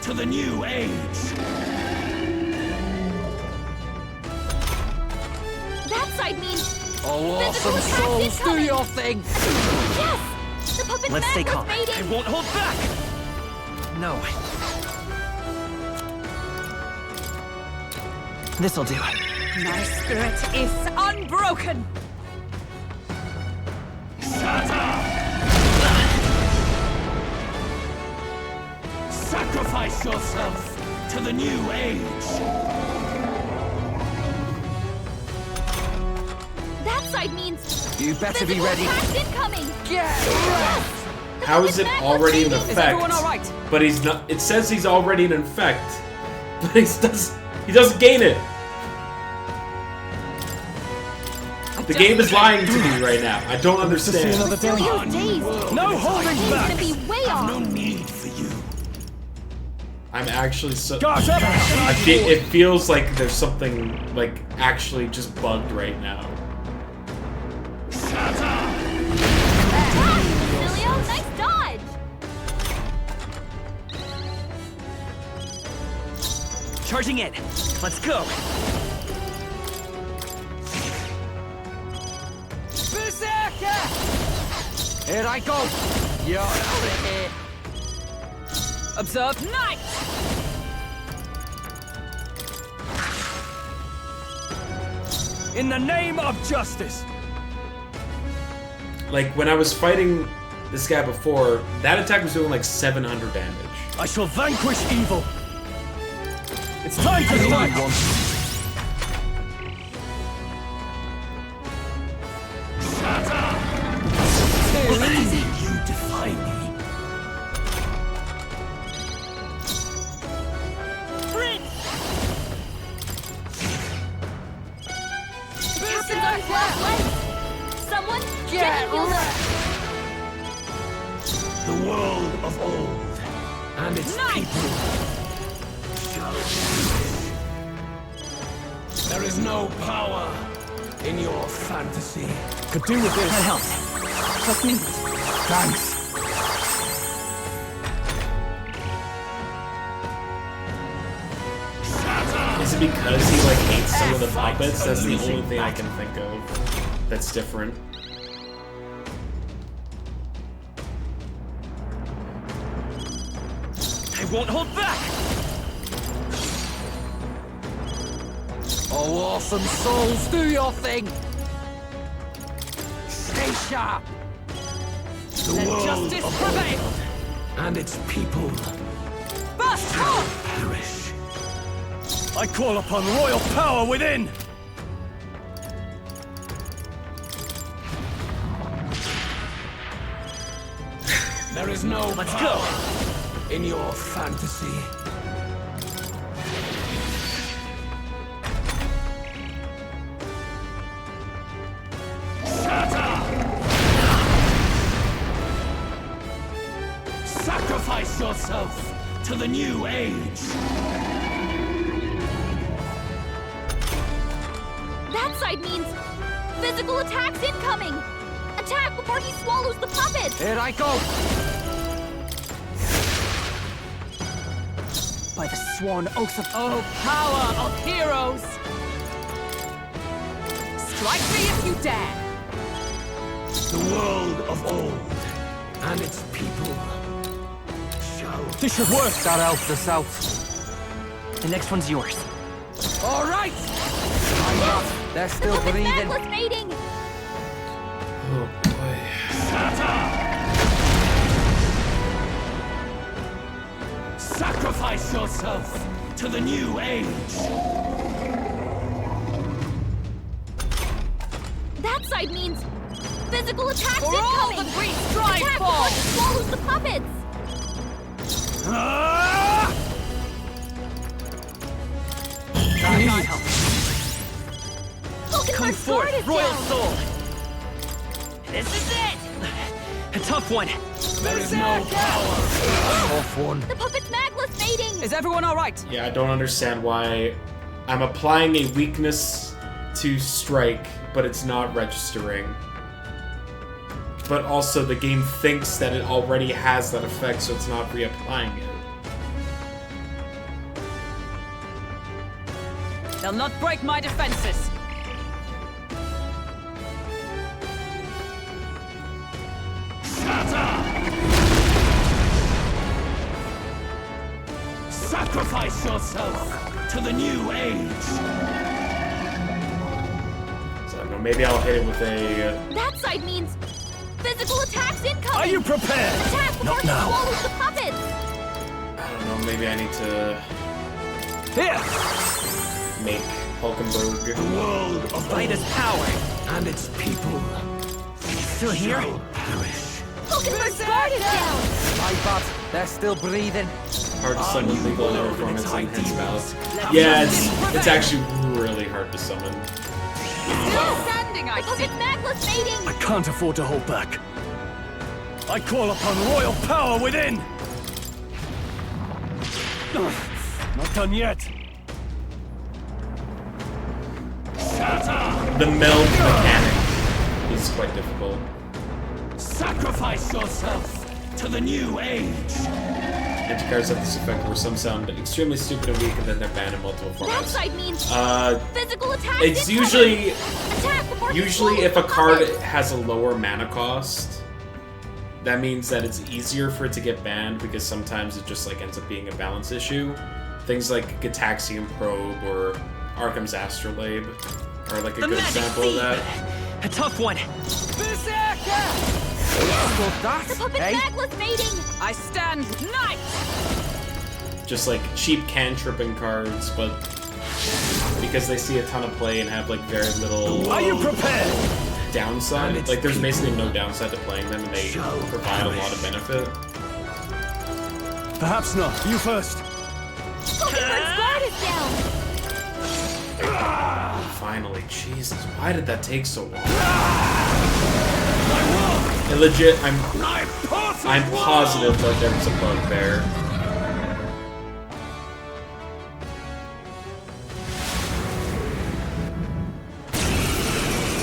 to the new age. That side means Oh, physical awesome attacks souls, do incoming. your thing! Yes! The puppet's Let's stay magma's calm. mating. I won't hold back. No. This'll do. My spirit is unbroken! Sacrifice yourself to the new age. That side means You better be physical ready. attacks incoming. Get The How is puppet's it magma's already in mating. Is everyone effect? alright? But he's not. It says he's already in effect, but he doesn't gain it. The game is lying to me right now. I don't understand. Celio's days. No holding He's back. gonna be way off. No need for you. I'm actually so. Guard up. It feels like there's something like actually just bugged right now. Celio, nice dodge. Charging in. Let's go. Berserker! Here I go! You're out of here! Observe night! In the name of justice. Like when I was fighting this guy before, that attack was doing like 700 damage. I shall vanquish evil. It's time to strike. You defy me. Captain's on his last legs. Someone get healed up. The world of old and its people shall perish. There is no power in your fantasy. Could do with this. That helps. Trust me. Thanks. Is it because he like hates some of the puppets? That's the only thing I can think of that's different. I won't hold back. Oh, awesome souls, do your thing! Stay sharp! The Let world justice of prevail! old and its people Burst forth! perish. I call upon royal power within. There is no power in your fantasy. Sacrifice yourself to the new age. That side means physical attacks incoming. Attack before he swallows the puppets. Here I go! By the sworn oath of power of heroes! Strike me if you dare! The world of old and its people shall. This should work! That elf the south. The next one's yours. All right! I'm up. They're The still puppet's breathing. magma's mating. Oh boy. Sacrifice yourself to the new age. That side means physical attacks For all incoming. the great strive Attack for! before he swallows the puppets. Ah! I need help. Come forth, Royal Soul! This is it! A tough one. There is no power. Tough one. The puppet's magla's fading! Is everyone alright? Yeah, I don't understand why I'm applying a weakness to strike, but it's not registering. But also the game thinks that it already has that effect, so it's not reapplying it. They'll not break my defenses. Sacrifice yourself to the new age. So I don't know, maybe I'll hit it with a... That side means physical attacks incoming! Are you prepared? Attack before he swallows the puppets! I don't know, maybe I need to Here! make Hulkenberg. The world of Light is power. and its people Still here? shall perish. Hulkenberg's guard is down! My bad. They're still breathing. Hard to summon legal performance and hence malice. Yeah, it's actually really hard to summon. Still standing, I The see. puppet's magla's fading! I can't afford to hold back. I call upon royal power within. Not done yet. The meld mechanic is quite difficult. Sacrifice yourself to the new age. Anti-cards have this effect where some sound extremely stupid and weak and then they're banned in multiple That formats. side means physical attacks It's incoming! usually Attack before he if swallows a the card puppets! has a lower mana cost, that means that it's easier for it to get banned because sometimes it just like ends up being a balance issue. Things like Gitaxian Probe or Arkham's Astrolabe are like a The good magic example of seed. that. A tough one. Stop that, The puppet's eh? magla's fading! I stand knight! Just like cheap cantripping cards, but because they see a ton of play and have like very little Are you prepared? downside, like there's basically no downside to playing them and they provide a lot of benefit. Perhaps not. You first. Hulkenberg's guard is down! Finally, Jesus, why did that take so long? And legit, I'm positive that there was a bug there.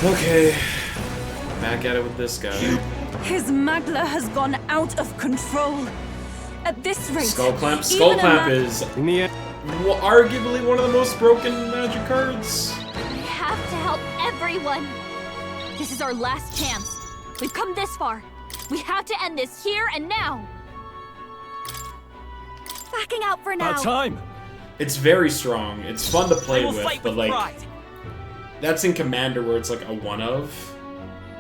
Okay, back at it with this guy. His magla has gone out of control. At this rate, Skull Clamp. even Skull a Clamp man- is arguably one of the most broken Magic cards. We have to help everyone! This is our last chance. We've come this far. We have to end this here and now! Backing out for now! About time. It's very strong. It's fun to play I will with, fight but with like pride. that's in Commander where it's like a one of,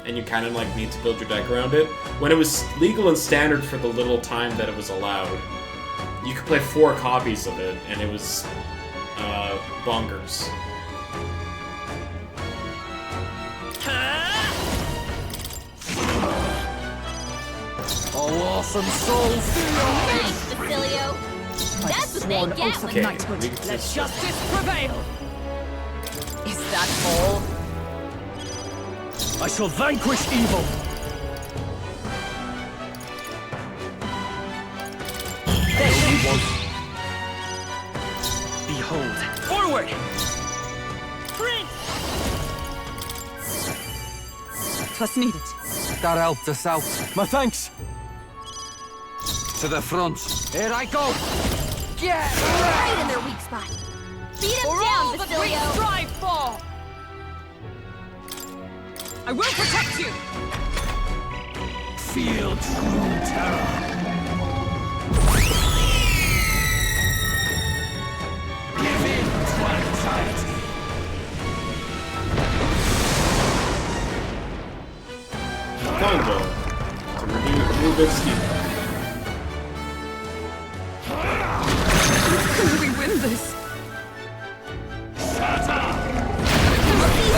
and you kind of like need to build your deck around it. When it was legal and standard for the little time that it was allowed, you could play 4 copies of it, and it was bonkers. Oh, awesome souls! Thanks, Basilio! That's what they get when Okay, you Let justice prevail! Is that all? I shall vanquish evil. Behold. Forward! Twas needed. That helped us out. My thanks. To the front. Here I go. Get right in their weak spot. Beat him For all down, that we Basilio! strive for! I will protect you! Feel true terror. Give in to anxiety. Congo to remove its heat. Can we win this? Seizing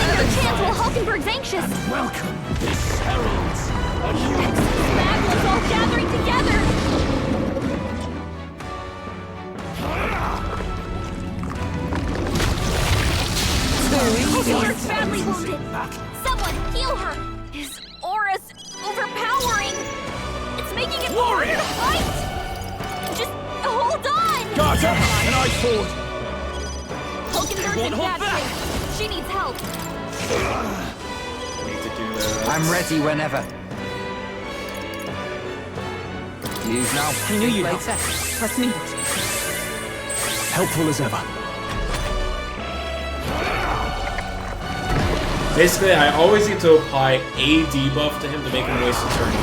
your chance while Hulkenberg's anxious! Welcome. This heralds a new Magla's all gathering together! Hulkenberg's badly wounded! get warrior to fight! Just hold on! Garter, and I forward. Hulkenberg's in bad shape. She needs help. Need to do that. I'm ready whenever. Use now. I knew you'd help. Trust me. Helpful as ever. Basically, I always need to apply a debuff to him to make him waste a turn.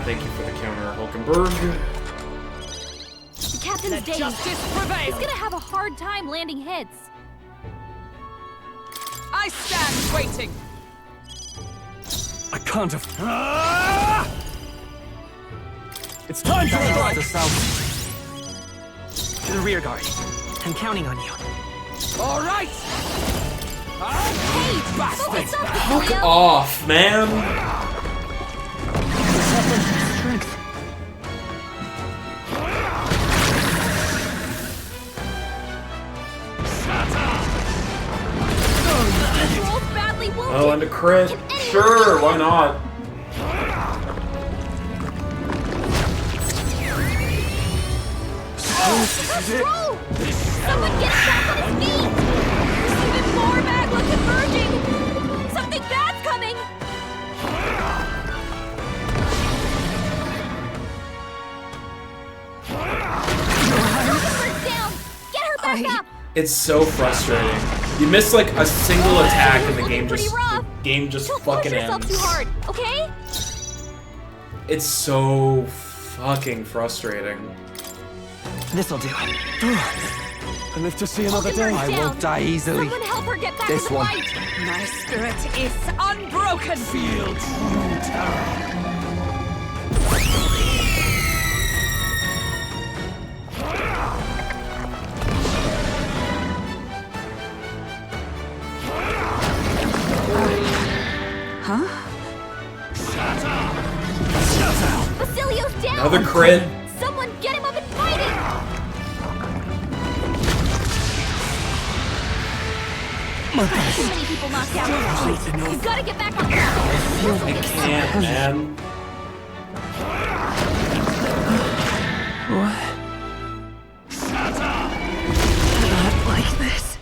Thank you for the counter, Hulkenberg. The captain's dazed. Justice prevails. He's gonna have a hard time landing hits. I stand waiting. I can't have. It's time to strike. The south. To the rear guard. I'm counting on you. All right. Hey, focus up, Fuck Leo. off, man. Strength. Both badly wounded. Oh, and a crit. Can anyone Sure, why not? Roll! Someone get him back on his feet! There's even more magma converging! Something bad's coming! Hulkenberg's down! Get her back up! It's so frustrating. You miss like a single attack and the Looking game pretty just rough. fucking Don't push yourself ends. too hard, okay? It's so fucking frustrating. This'll do. I live to see another day. Hulkenberg's I won't down. die easily. Someone help her get back This to the one. light! My spirit is unbroken. Feel true terror. Basilio's down! Another crit. Someone get him up and fighting! Too many people knocked out. You've got to get back on track. I can't, man. Not like this.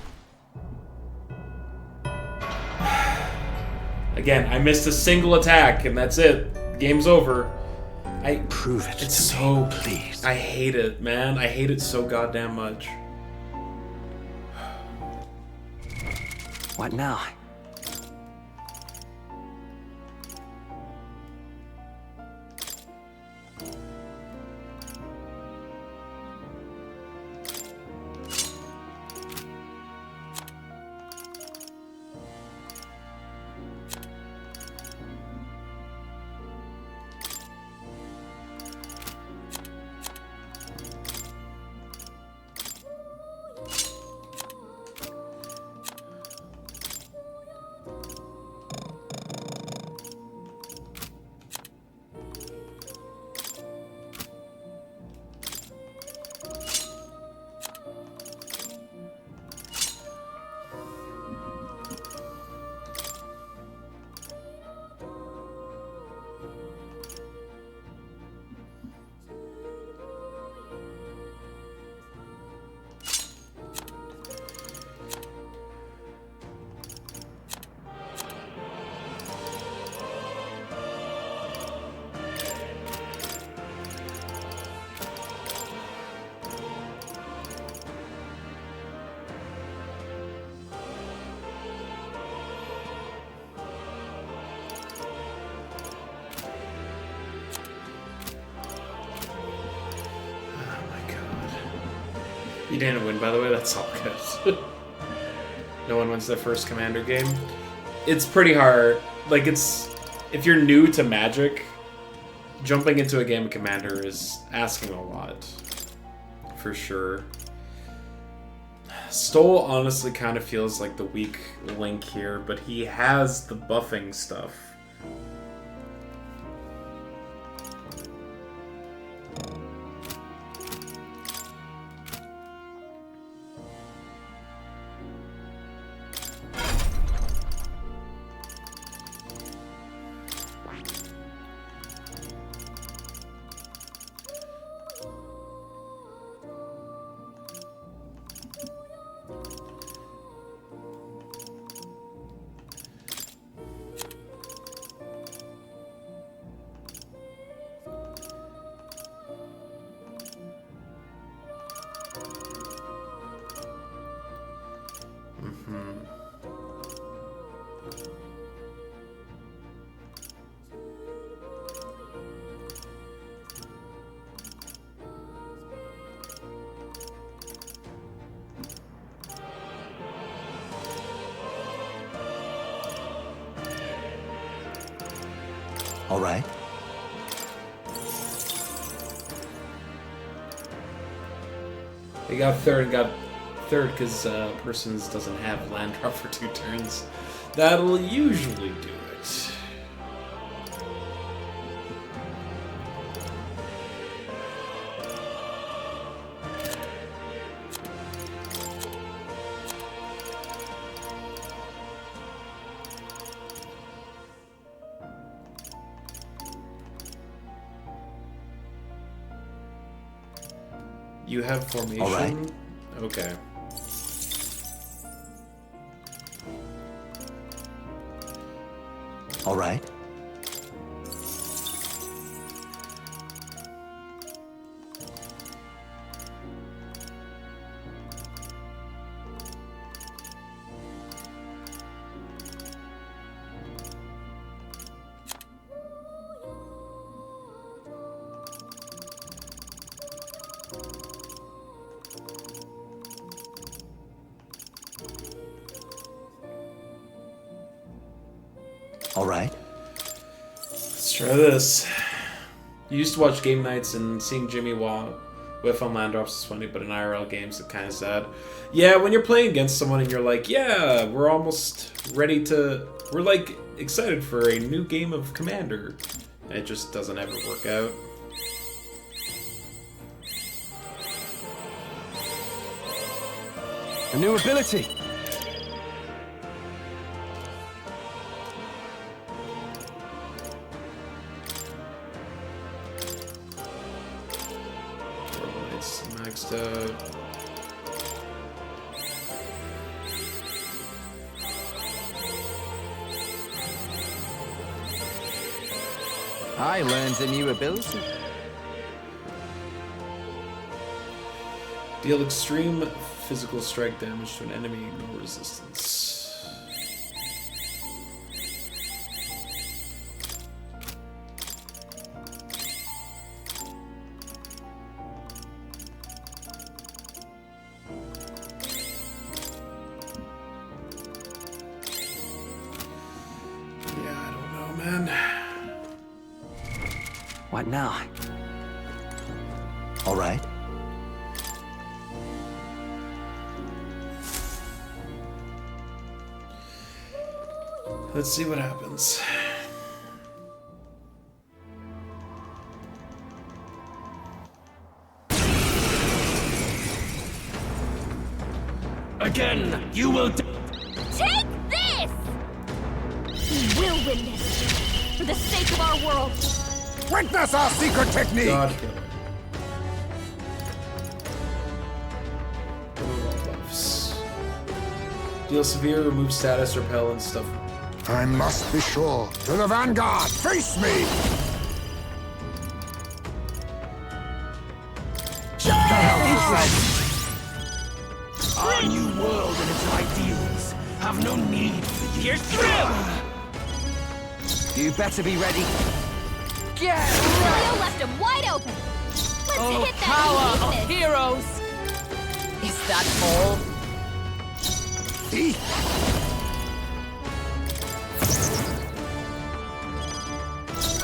Again, I missed a single attack and that's it. Game's over. Prove it. It's so please. I hate it, man. I hate it so goddamn much. What now? You didn't win, by the way. That's all good. No one wins their first Commander game. It's pretty hard. Like, it's... If you're new to Magic, jumping into a game of Commander is asking a lot. For sure. Stoll honestly kind of feels like the weak link here, but he has the buffing stuff. All right. He got third because Persons doesn't have land drop for 2 turns. That'll usually do it. You have formation? All right. Okay. All right. All right. Let's try this. You used to watch game nights and seeing Jimmy whiff on land drops is funny, but in IRL games it's kind of sad. Yeah, when you're playing against someone and you're like, yeah, we're almost ready to... We're like excited for a new game of Commander. And it just doesn't ever work out. A new ability. It's maxed out. I learned a new ability. Deal extreme physical strike damage to an enemy, no resistance. Yeah, I don't know, man. What now? All right. Let's see what happens. Again, you will. Take this! We will win this. For the sake of our world. Witness our secret technique. God kill it. Remove all buffs. Deal severe, remove status, repel, and stuff. I must be sure. To the vanguard, face me! Our new world and its ideals have no need for you. Here's through! You better be ready. Get Leo left him wide open. Let's hit that Power of weakness. heroes! Is that all? See?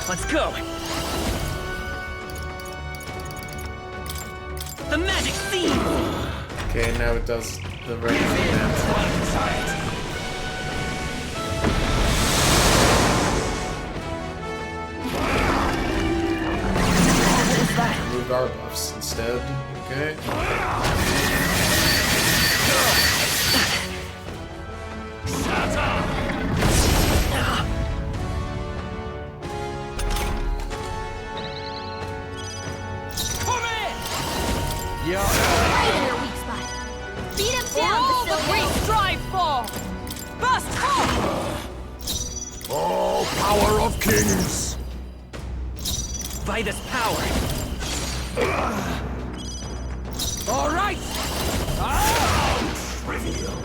Let's go! The magic seed! Okay, now it does the regular damage. Remove our buffs instead. Okay. Right in their weak spot. Beat him down, All that we Basilio. strive for! Burst home! Oh, power of kings! By this power, All right! Trivial.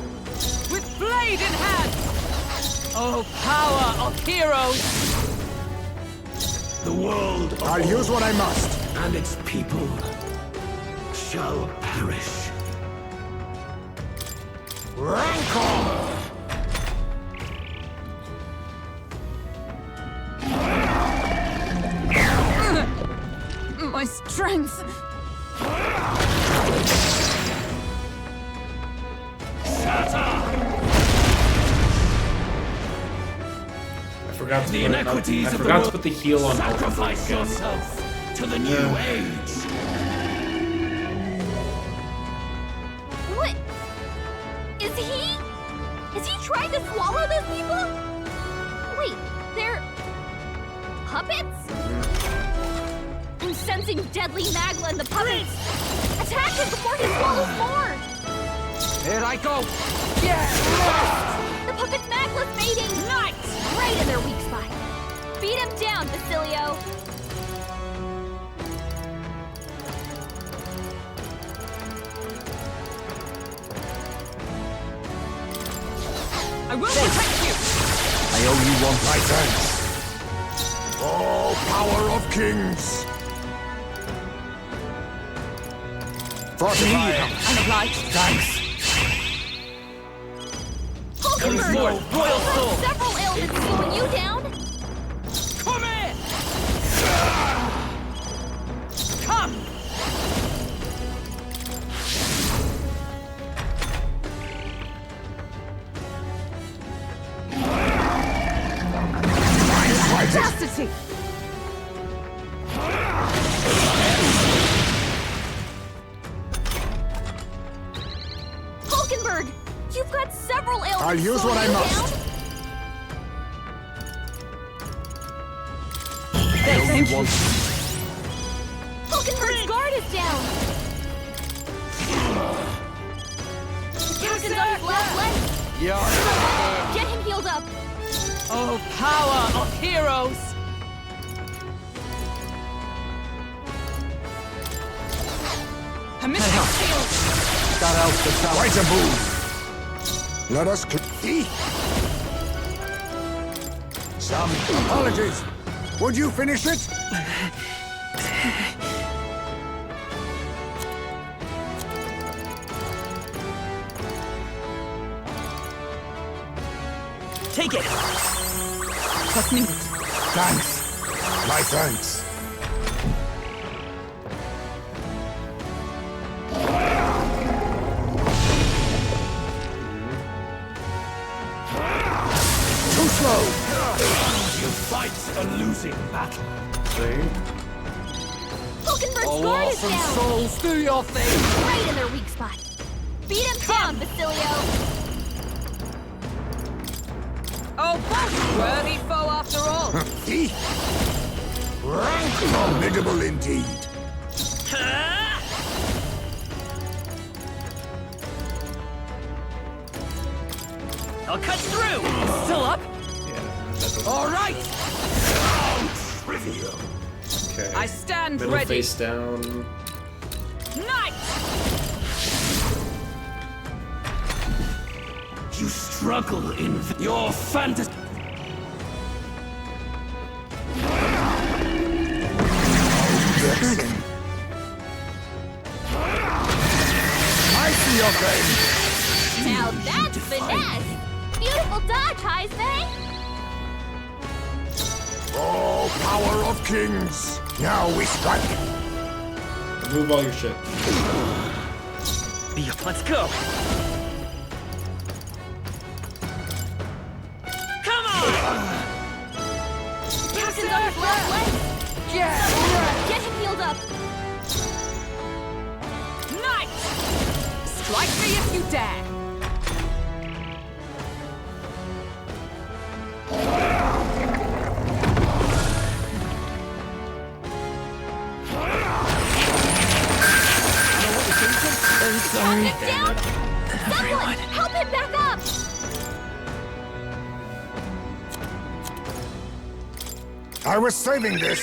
With blade in hand! Oh, power of heroes! The world of I'll use what I must. And its people shall perish. Rancor! My strength. I forgot to The put it up. inequities I of the forgot to world. put the heal on Sacrifice again. yourself to the new age. What? Is he trying to swallow those people? Wait, they're puppets? I'm sensing deadly magma in the puppets. Attack him before he swallows more. Here I go. The puppet's magma's fading. Nice. Right in their weak spot. Beat him down, Basilio. I will protect you. I owe you one. My thanks. Oh, power of kings. Fortify. I'm obliged. Thanks. Hulkenberg! forth, royal soul. Several ailments slowing you down. Come in. Come. Chastity. Hulkenberg! You've got several ailments I'll use slowing what I you must. down. Thank you. Hulkenberg's guard is down. The captain's on his last leg. Get him healed up. Oh, power of heroes. A mystic shield. That out the top. Quite a move. Let us eat. Some apologies. Would you finish it? Take it. Trust me. Thanks. My thanks. Too slow. You fight a losing battle. Hulkenberg's Oh, guard is awesome down. souls, do your thing. Right in their weak spot. Beat him down, Basilio. Oh, boss. Worthy foe after all. He? Rank formidable indeed. I'll cut through. Still up? All right. Trivial. Okay. I stand Middle ready. face down. Knight. You struggle in your fantasy. I see your face. Now that's finesse. Beautiful dodge, Heisman. Oh, power of kings. Now we strike. Remove all your shit. Be up, let's go. Come on! Captain's on his last leg. Get him healed up. Knight. Strike me if you dare. Knock him down. Someone, help him back up. I was saving this.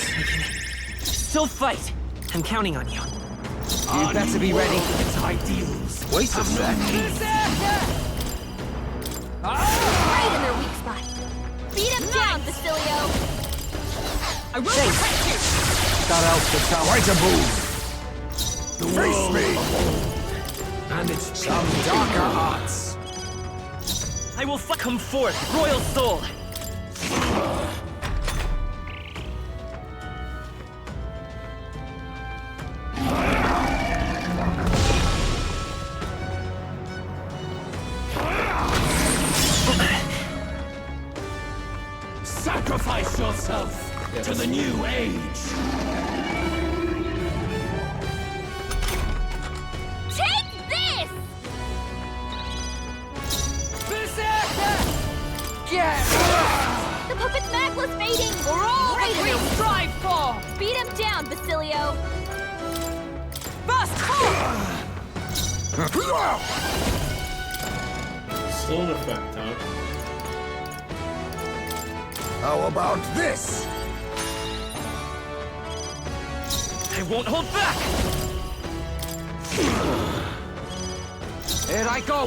Still fight. I'm counting on you. You better be ready. Its ideals. Wait a sec. Right in their weak spot. Beat him down, Basilio. I will protect you. That out the top. Quite a move. Face me. And it's some darker hearts. I will come forth, royal soul. Sacrifice yourself to the new age. Take this! Berserker! Get The puppet's necklace fading! for all that we strive for! Beat him down, Basilio! Burst forth! Still in effect, huh? How about this? I won't hold back! Here I go!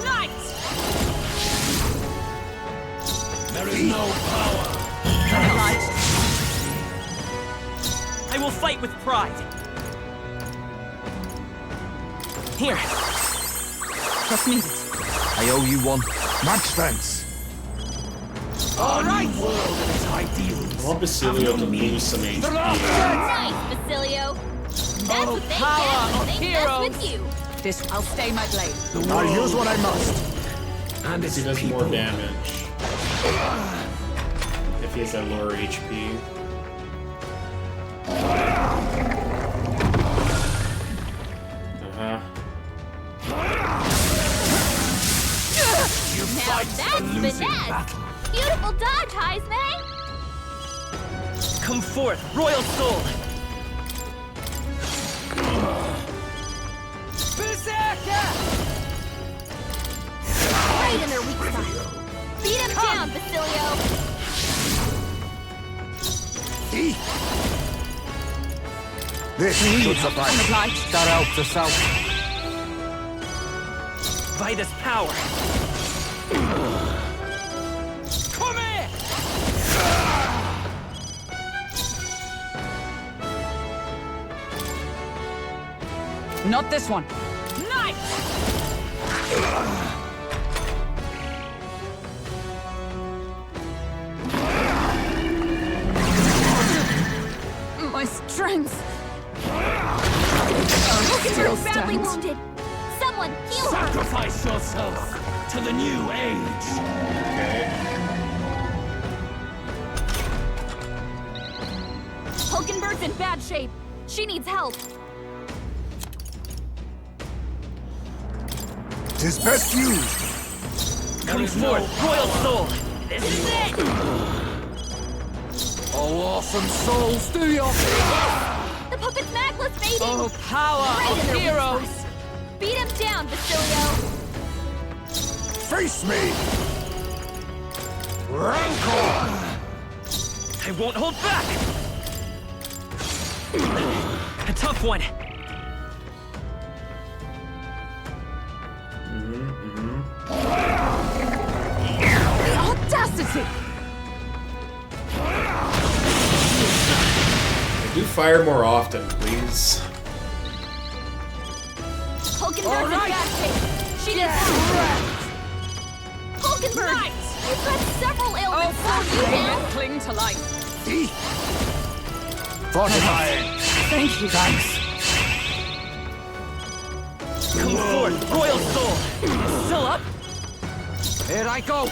Knight! There is no power. Light! I will fight with pride. Here. Just needed. I owe you one. Much thanks. All right. World and its ideals. I want Basilio to lose some HP. Nice, Basilio! That's what they power get of when they mess heroes. with you! This, I'll stay my blade. I'll use what I must. And its He does people. more damage if he has that lower HP. Uh-huh. Now that's finesse! Beautiful dodge, Heisman! Come forth, royal soul! Berserker! Right in their weak spot. Beat him down, Basilio! This should suffice. Light! That helps us out. Vitus power! Come here! Not this one. Knight! My strength. Hulkenberg's badly stands. wounded! Someone heal her! Sacrifice yourself to the new age. Okay. Hulkenberg's in bad shape. She needs help. Tis best used. Come forth, royal soul! This is it! Oh, awesome souls, do your thing! The puppet's necklace fading! Oh, power Right in of their weak heroes! spot. Beat him down, Basilio! Face me. Rancor. I won't hold back! A tough one! The audacity! Do fire more often, please. Hulkenberg's in bad shape. She needs help. Hulkenberg! You've got several ailments. Slow you down. Cling to life. Fortifying. Thank you. Thanks. Come forth, royal soul! Still up? Here I go!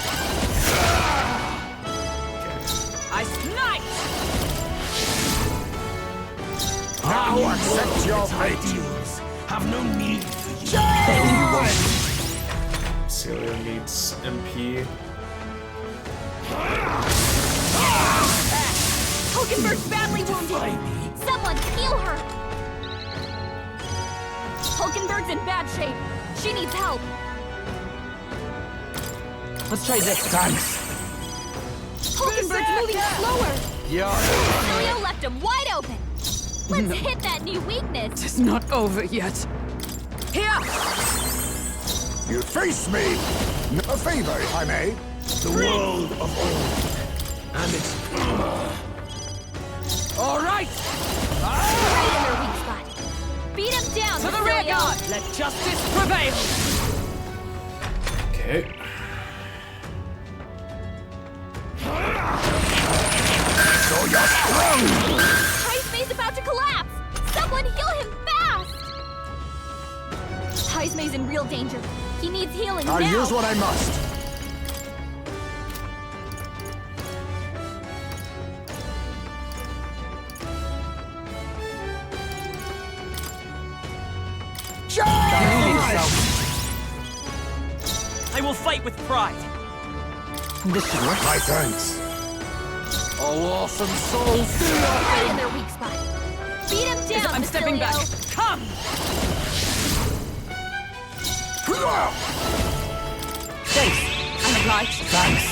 I snipe! Now accept your ideals. Have no need for you. Basilio needs MP. Hulkenberg's badly wounded. Someone heal her. Hulkenberg's in bad shape. She needs help. Let's try this. Thanks. Hulkenberg's moving slower. Yeah. Basilio left him wide open. Let's hit that new weakness. It's not over yet. Here! You face me. A favor, if I may. The world of old and its power. All right! Right in their weak spot. Beat him down, To the Basilio. rear guard! Let justice prevail! Okay. So you're strong. Heismay's about to collapse. Someone heal him fast. Heismay's in real danger. He needs healing I'll now. use what I must. will fight with pride. This should work. My thanks. Oh, awesome souls, do your Right in thing! their weak spot. Beat him down, I'm stepping back. Basilio. Come! Thanks. I'm obliged. Thanks.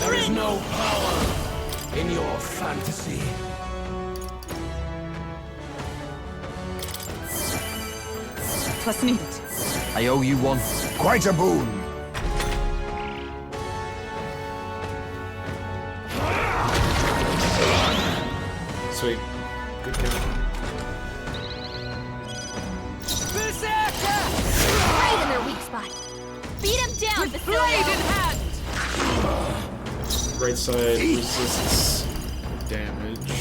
There is no power in your fantasy. Twas needed. I owe you one. Quite a boon. Sweet. Good kill. Right in their weak spot. Beat him down, Basilio. Blade in hand! Right side resists damage.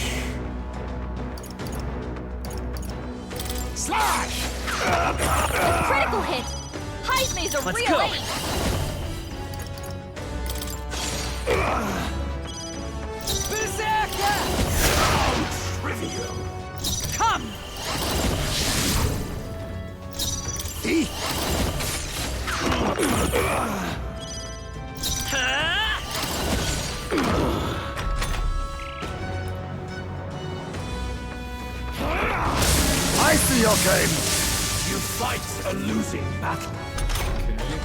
Slash! A critical hit. Heismay's a Let's real go. ace. Trivial. Come! Eat. I see your game. You fight a losing battle. Okay.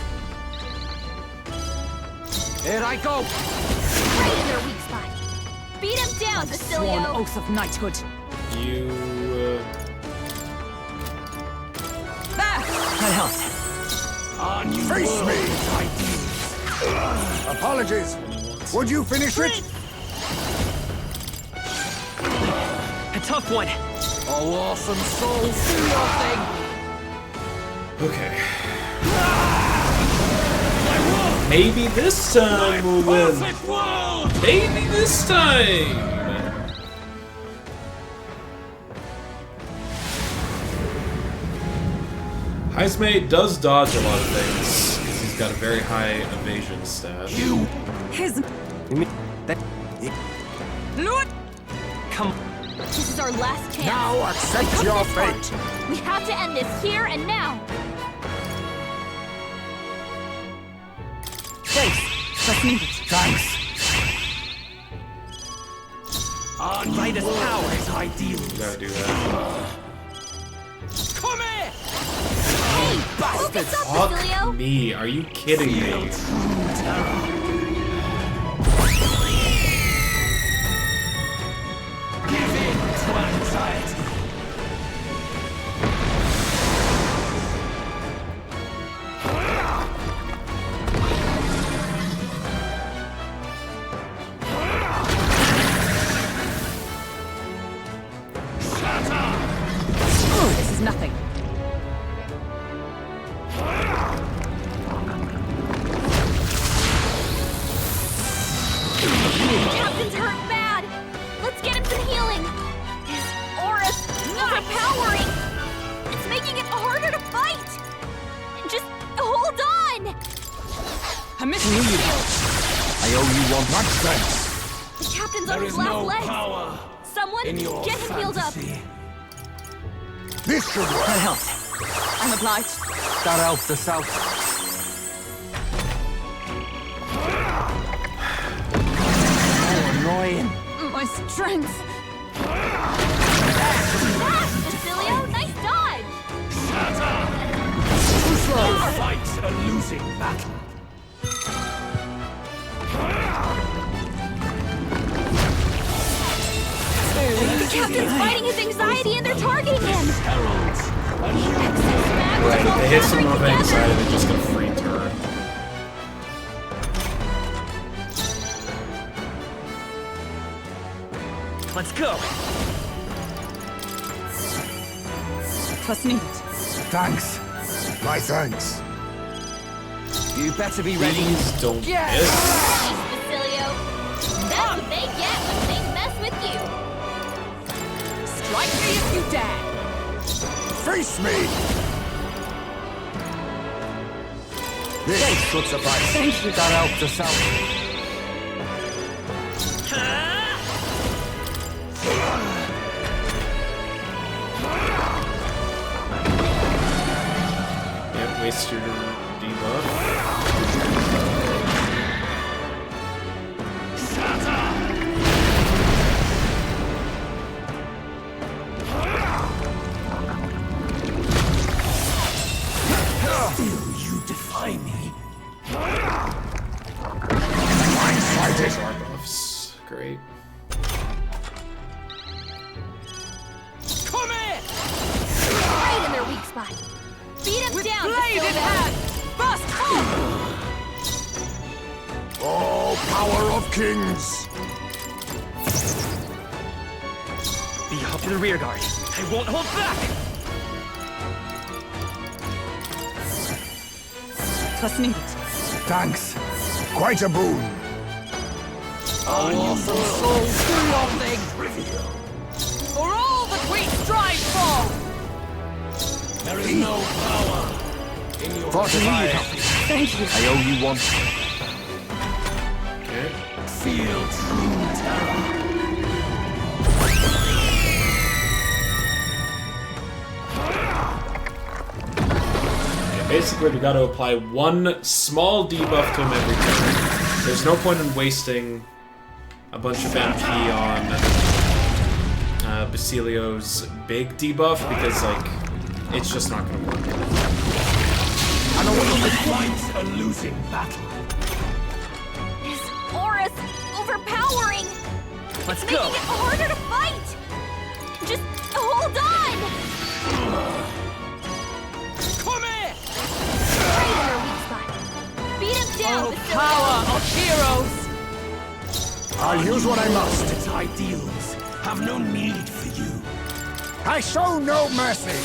Here I go! Right in their weak spot. Beat him down, Sworn Basilio. oath of knighthood. You. There! That helped. On you face me. Apologies. Would you finish it? A tough one. Oh, awesome souls, do your thing! Okay. Maybe this time we'll win. Maybe this time. Heismay does dodge a lot of things because he's got a very high evasion stat. His... Lord! Come. This is our last chance. Now accept Come your this far. fate. We have to end this here and now. Thanks. Twas needed. Thanks. Light as power. Ideal. You gotta do that. Come here! Hey, focus up, Fuck Basilio. me. Are you kidding me? Give in to anxiety. This is nothing. Captain's hurt bad. Let's get him some healing. His aura's overpowering. It's making it harder to fight. Just hold on. A mission. I owe you one. Much thanks. The captain's on There his is last no legs. power Someone in your get him healed up. fantasy. This should work. That helped. I'm obliged. That helped us out. Oh, annoying. My strength. Fast, Basilio. Nice dodge. Fight a losing battle. The captain's fighting his anxiety and they're targeting him. Heralds. Excess mag Right, if they hit someone with together. anxiety, they're just gonna free turn. Let's go. Twas needed. Thanks. My thanks. You better be ready. Please don't miss. Nice, Basilio. That's what they get when they mess with you. Strike me if you dare. Face me. This should suffice. Thank you. That helped us out. Yep, waste your debuff. Still, you defy me. Our buffs. Great. Come here! Right in their weak spot. Beat him With down, blade in Basilios. hand! Burst home! Oh, power of kings! Be up to the rear guard. I won't hold back! Trust me. Thanks. Quite a boon. Awesome souls, do your thing! For all that we strive for! There is no power in your society. Thank you. I owe you one. Okay. Feel true terror. Basically, we got to apply one small debuff to him every turn. There's no point in wasting a bunch of MP on Basilios' big debuff because, like, it's just not going to work. And a woman fights a losing battle. His aura's overpowering. Let's Making go! it harder to fight. Just hold on. Come here! Right in their weak spot. Beat him down, Oh, Basilios. power of heroes! I'll use what I must. Its ideals have no need for you. I show no mercy.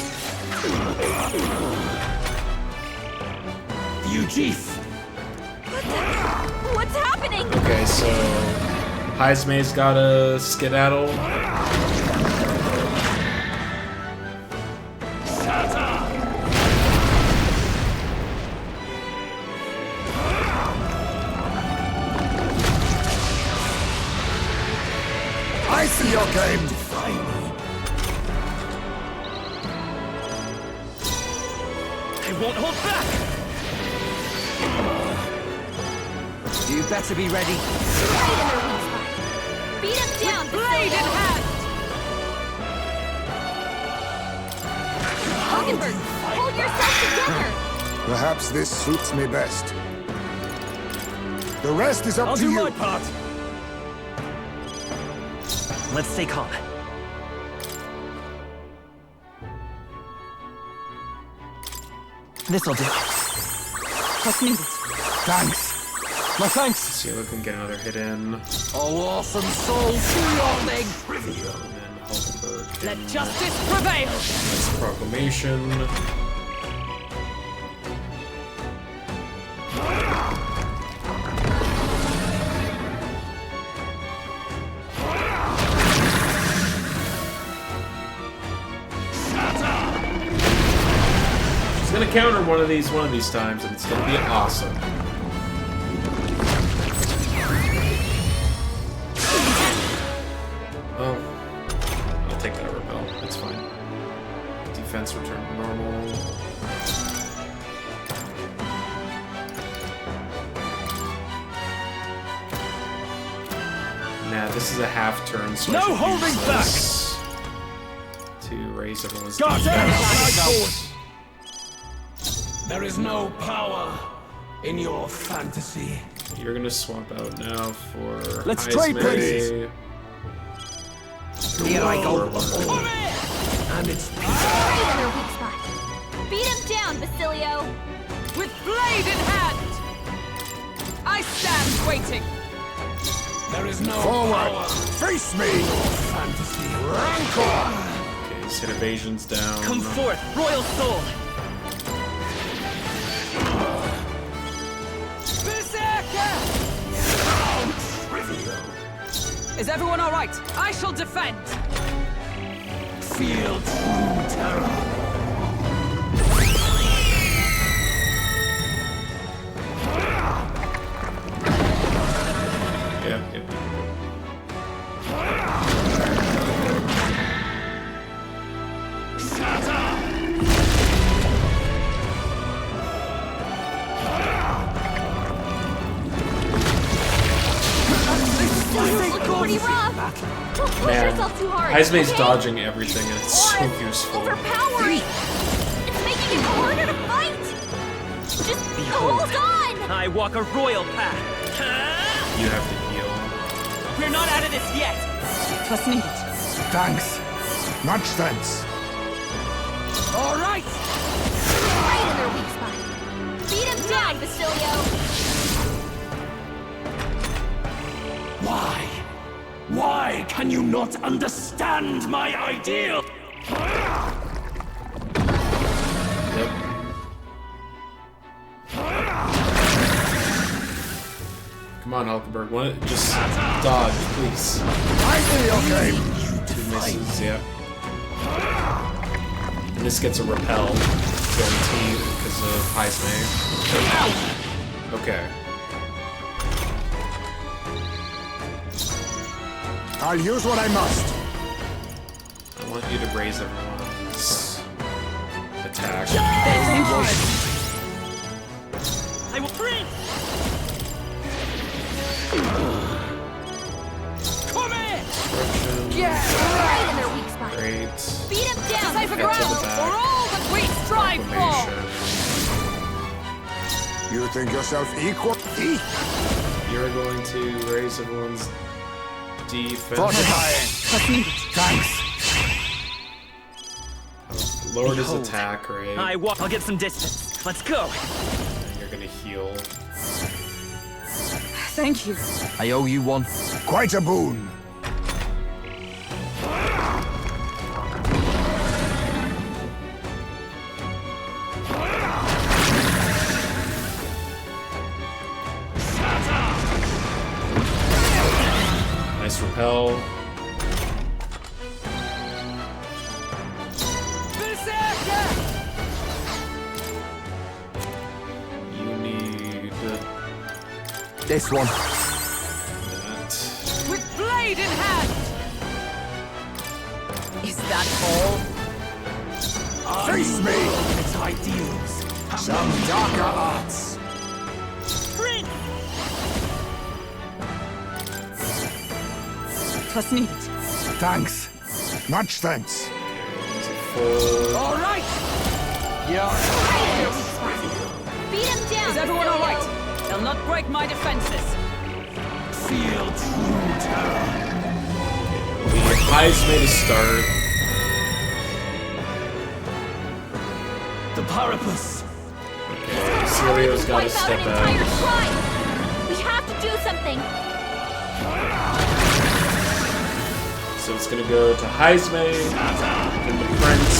You chief. What's happening? Okay, so Heismay's got a skedaddle. I see your game. I won't hold back! You better be ready. Right in their weak spot. Beat him down, Blade in Basilios. hand! Hulkenberg, hold yourself together. Perhaps this suits me best. The rest is up I'll to do you. my part! Let's stay calm. This'll do. Trust me. Thanks. My thanks. See if we can get another hit in. And Oh, awesome souls, do your thing! then Hulkenberg Let can justice prevail! That's Proclamation. He's gonna counter one of these times, and it's gonna be awesome. Oh, I'll take that repel. It's fine. Defense return to normal. Nah, this is a half turn, so No I should holding use back! this to raise everyone's Got it! defense. There is no power in your fantasy. You're gonna swap out now for Let's trade Heisman. places. Here I go. And it's Right in their weak spot. Beat him down, Basilio. With blade in hand! I stand waiting! there is no Forward. power Face me. in your fantasy. Rancor. Okay, his hit evasion's down. Come forth, Royal Soul! Berserker! Is everyone alright? I shall defend! Feel true terror. Yep. looking pretty rough. Don't push yourself too hard. Heismei's okay? dodging everything, and it's so useful. Overpowering. It's making it harder to fight. Just hold on. I walk a royal path. You have to heal. We're not out of this yet. Trust needed. Thanks. Much thanks. All right. Right in their weak spot. Beat him down, Basilio. Why? Why can you not understand my ideal? Yep. Come on, Hulkenberg. Just dodge, please. I see your game. 2 misses, yep. And this gets a repel, guaranteed, because of Heismei. Okay. I'll use what I must. I want you to raise everyone's attack. I will bring. Come in. Right in their weak spot. Great. Beat him down. Safer Get to the ground back. for all that we strive for. Proclamation. You think yourself equal? You're going to raise everyone's defense. Fortifying. Trust needed. Thanks. Lowered his Behold. attack, right? I walk. I'll get some distance. Let's go. And you're gonna heal. Thank you. I owe you one. Quite a boon. Nice repel. You need This one. that. With blade in hand. Is that all? Face me. Its ideals. Some darker arts. Bring. Trust needed. Thanks. Much thanks. It's a full. All right. Beat him down. Is everyone all Basilio. right? They'll not break my defenses. Feel true terror. We get Heismei to start. The Parapus. Okay, Celio's got to Wipe out step an entire out. tribe. We have to do something. So it's gonna go to Heismei, then the Prince,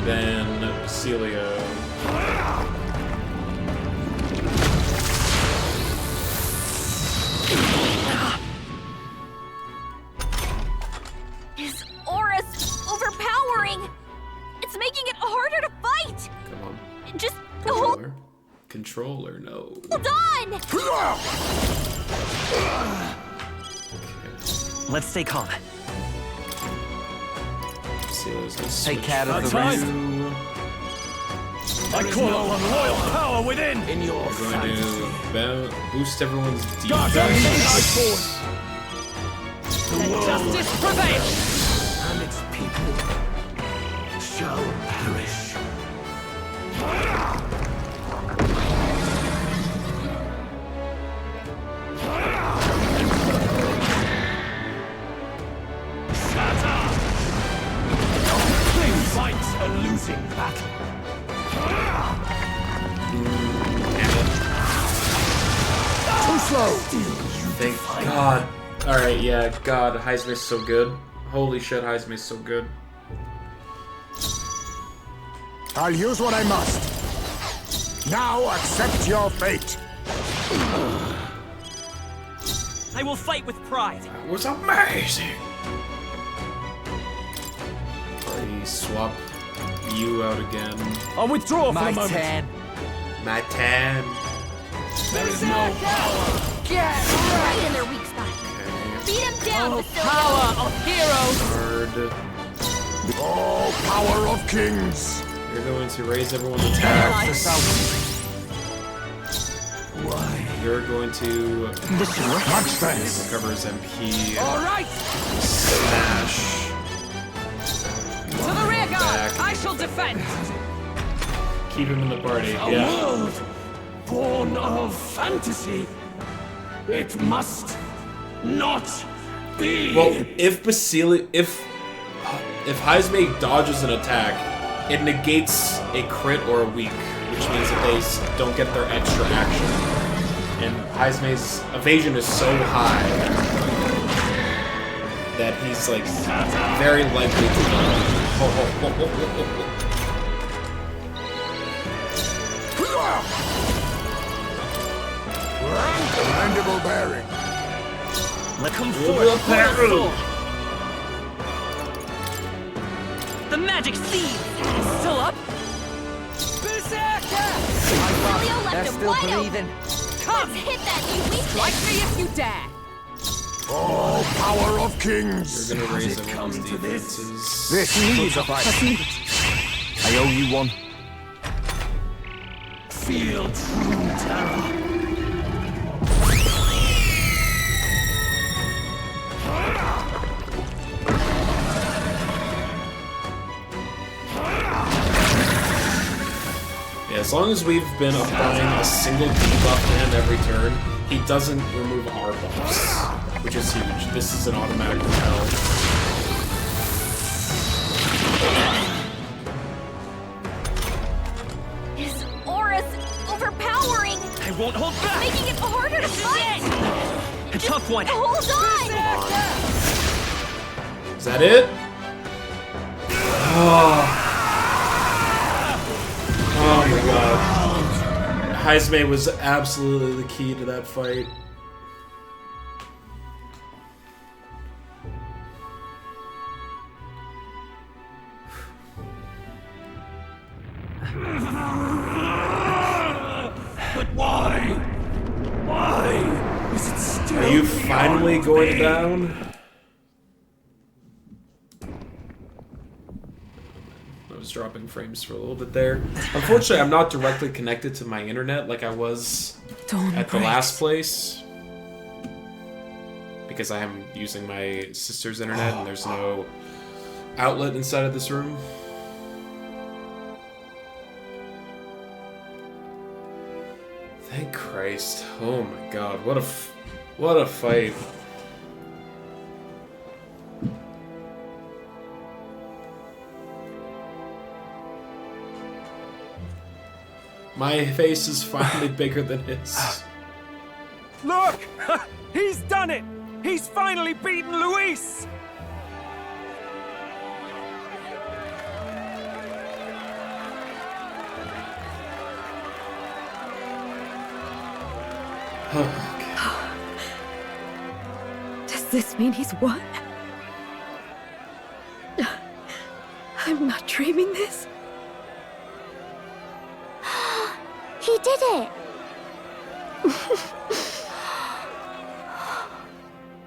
then Celio. His aura's overpowering. It's making it harder to fight. Come on. Just hold Controller, no. on. Let's stay calm. Celio's gonna Take switch care of the to rest. you. I call upon royal power within. In your We're going fantasy. to boost everyone's God, I defense. The Let world justice prevail. and its people shall perish. Fight a losing battle. Too slow. Thank God. Alright, yeah, God, Heismei's so good. Holy shit, Heismei's so good. I'll use what I must. Now accept your fate. I will fight with pride. That was amazing. Alrighty, swap you out again. I'll withdraw for My a moment. turn. My tan. There is no power. Right in their weak spot. Okay. Beat him down, Oh, Basilio. power of heroes. Hard. Oh, power of kings. You're going to raise everyone's attack. Myself. Why? You you're going to Much thanks. recover his MP. All right, Smash. to the rear guard. Back. I shall defend. Keep him in the party. A Yeah. world born of fantasy. It must not be. Well, if Heisme dodges an attack, it negates a crit or a weak, which means that they don't get their extra action. And Heisme's evasion is so high that he's like very likely to Commendable bearing. Let come forth, royal soul. The magic seed is still up. Berserker! Julio left him wide open. Come, Let's hit that new weakness. strike me if you dare. Oh, power of kings. You're gonna raise it everyone's come to this? defenses. This needs a fight. I owe you one. Feel true terror. Yeah, as long as we've been applying a single debuff to him every turn, he doesn't remove our buffs, which is huge. This is an automatic repel. His aura's overpowering. I won't hold back. Making it harder to fight. A tough one. Hold on. Is that it? Oh. Oh my god. Heisme was absolutely the key to that fight. But why? Why is it still? Are you finally going down? I was dropping frames for a little bit there. Unfortunately, I'm not directly connected to my internet like I was at the last place. Because I am using my sister's internet and there's no outlet inside of this room. Thank Christ. Oh my god, what a fight. My face is finally bigger than his. Look! He's done it! He's finally beaten Luis! Does this mean he's won? I'm not dreaming this. He did it.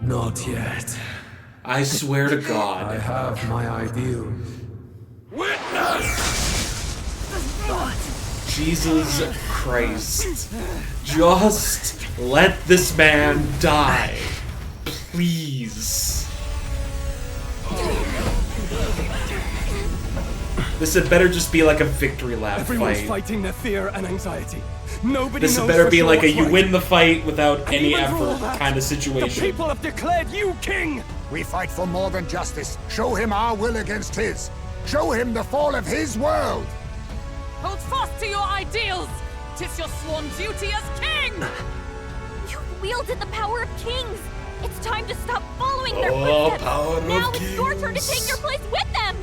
Not yet. I swear to God. I have my ideals. Witness! Jesus Christ. Just let this man die. Please. This had better just be like a victory lap Everyone's fight. fighting their fear and anxiety. Nobody This knows had better for be sure like a what's you right. win the fight without And any even for all effort that, kind of The situation. people have declared you king! We fight for more than justice. Show him our will against his. Show him the fall of his world. Hold fast to your ideals. 'Tis your sworn duty as king. You've wielded the power of kings. It's time to stop following their Oh, footsteps. power of Now it's your turn to kings. take your place with them.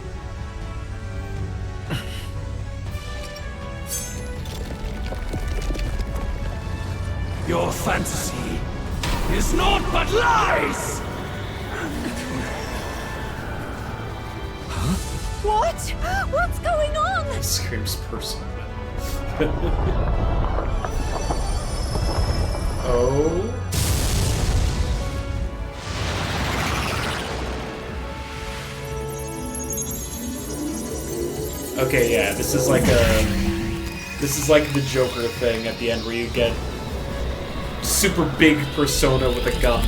Your fantasy is naught but lies! What? What's going on? Screams personal. Oh. Okay, yeah, this is like the Joker thing at the end where you get super big persona with a gun.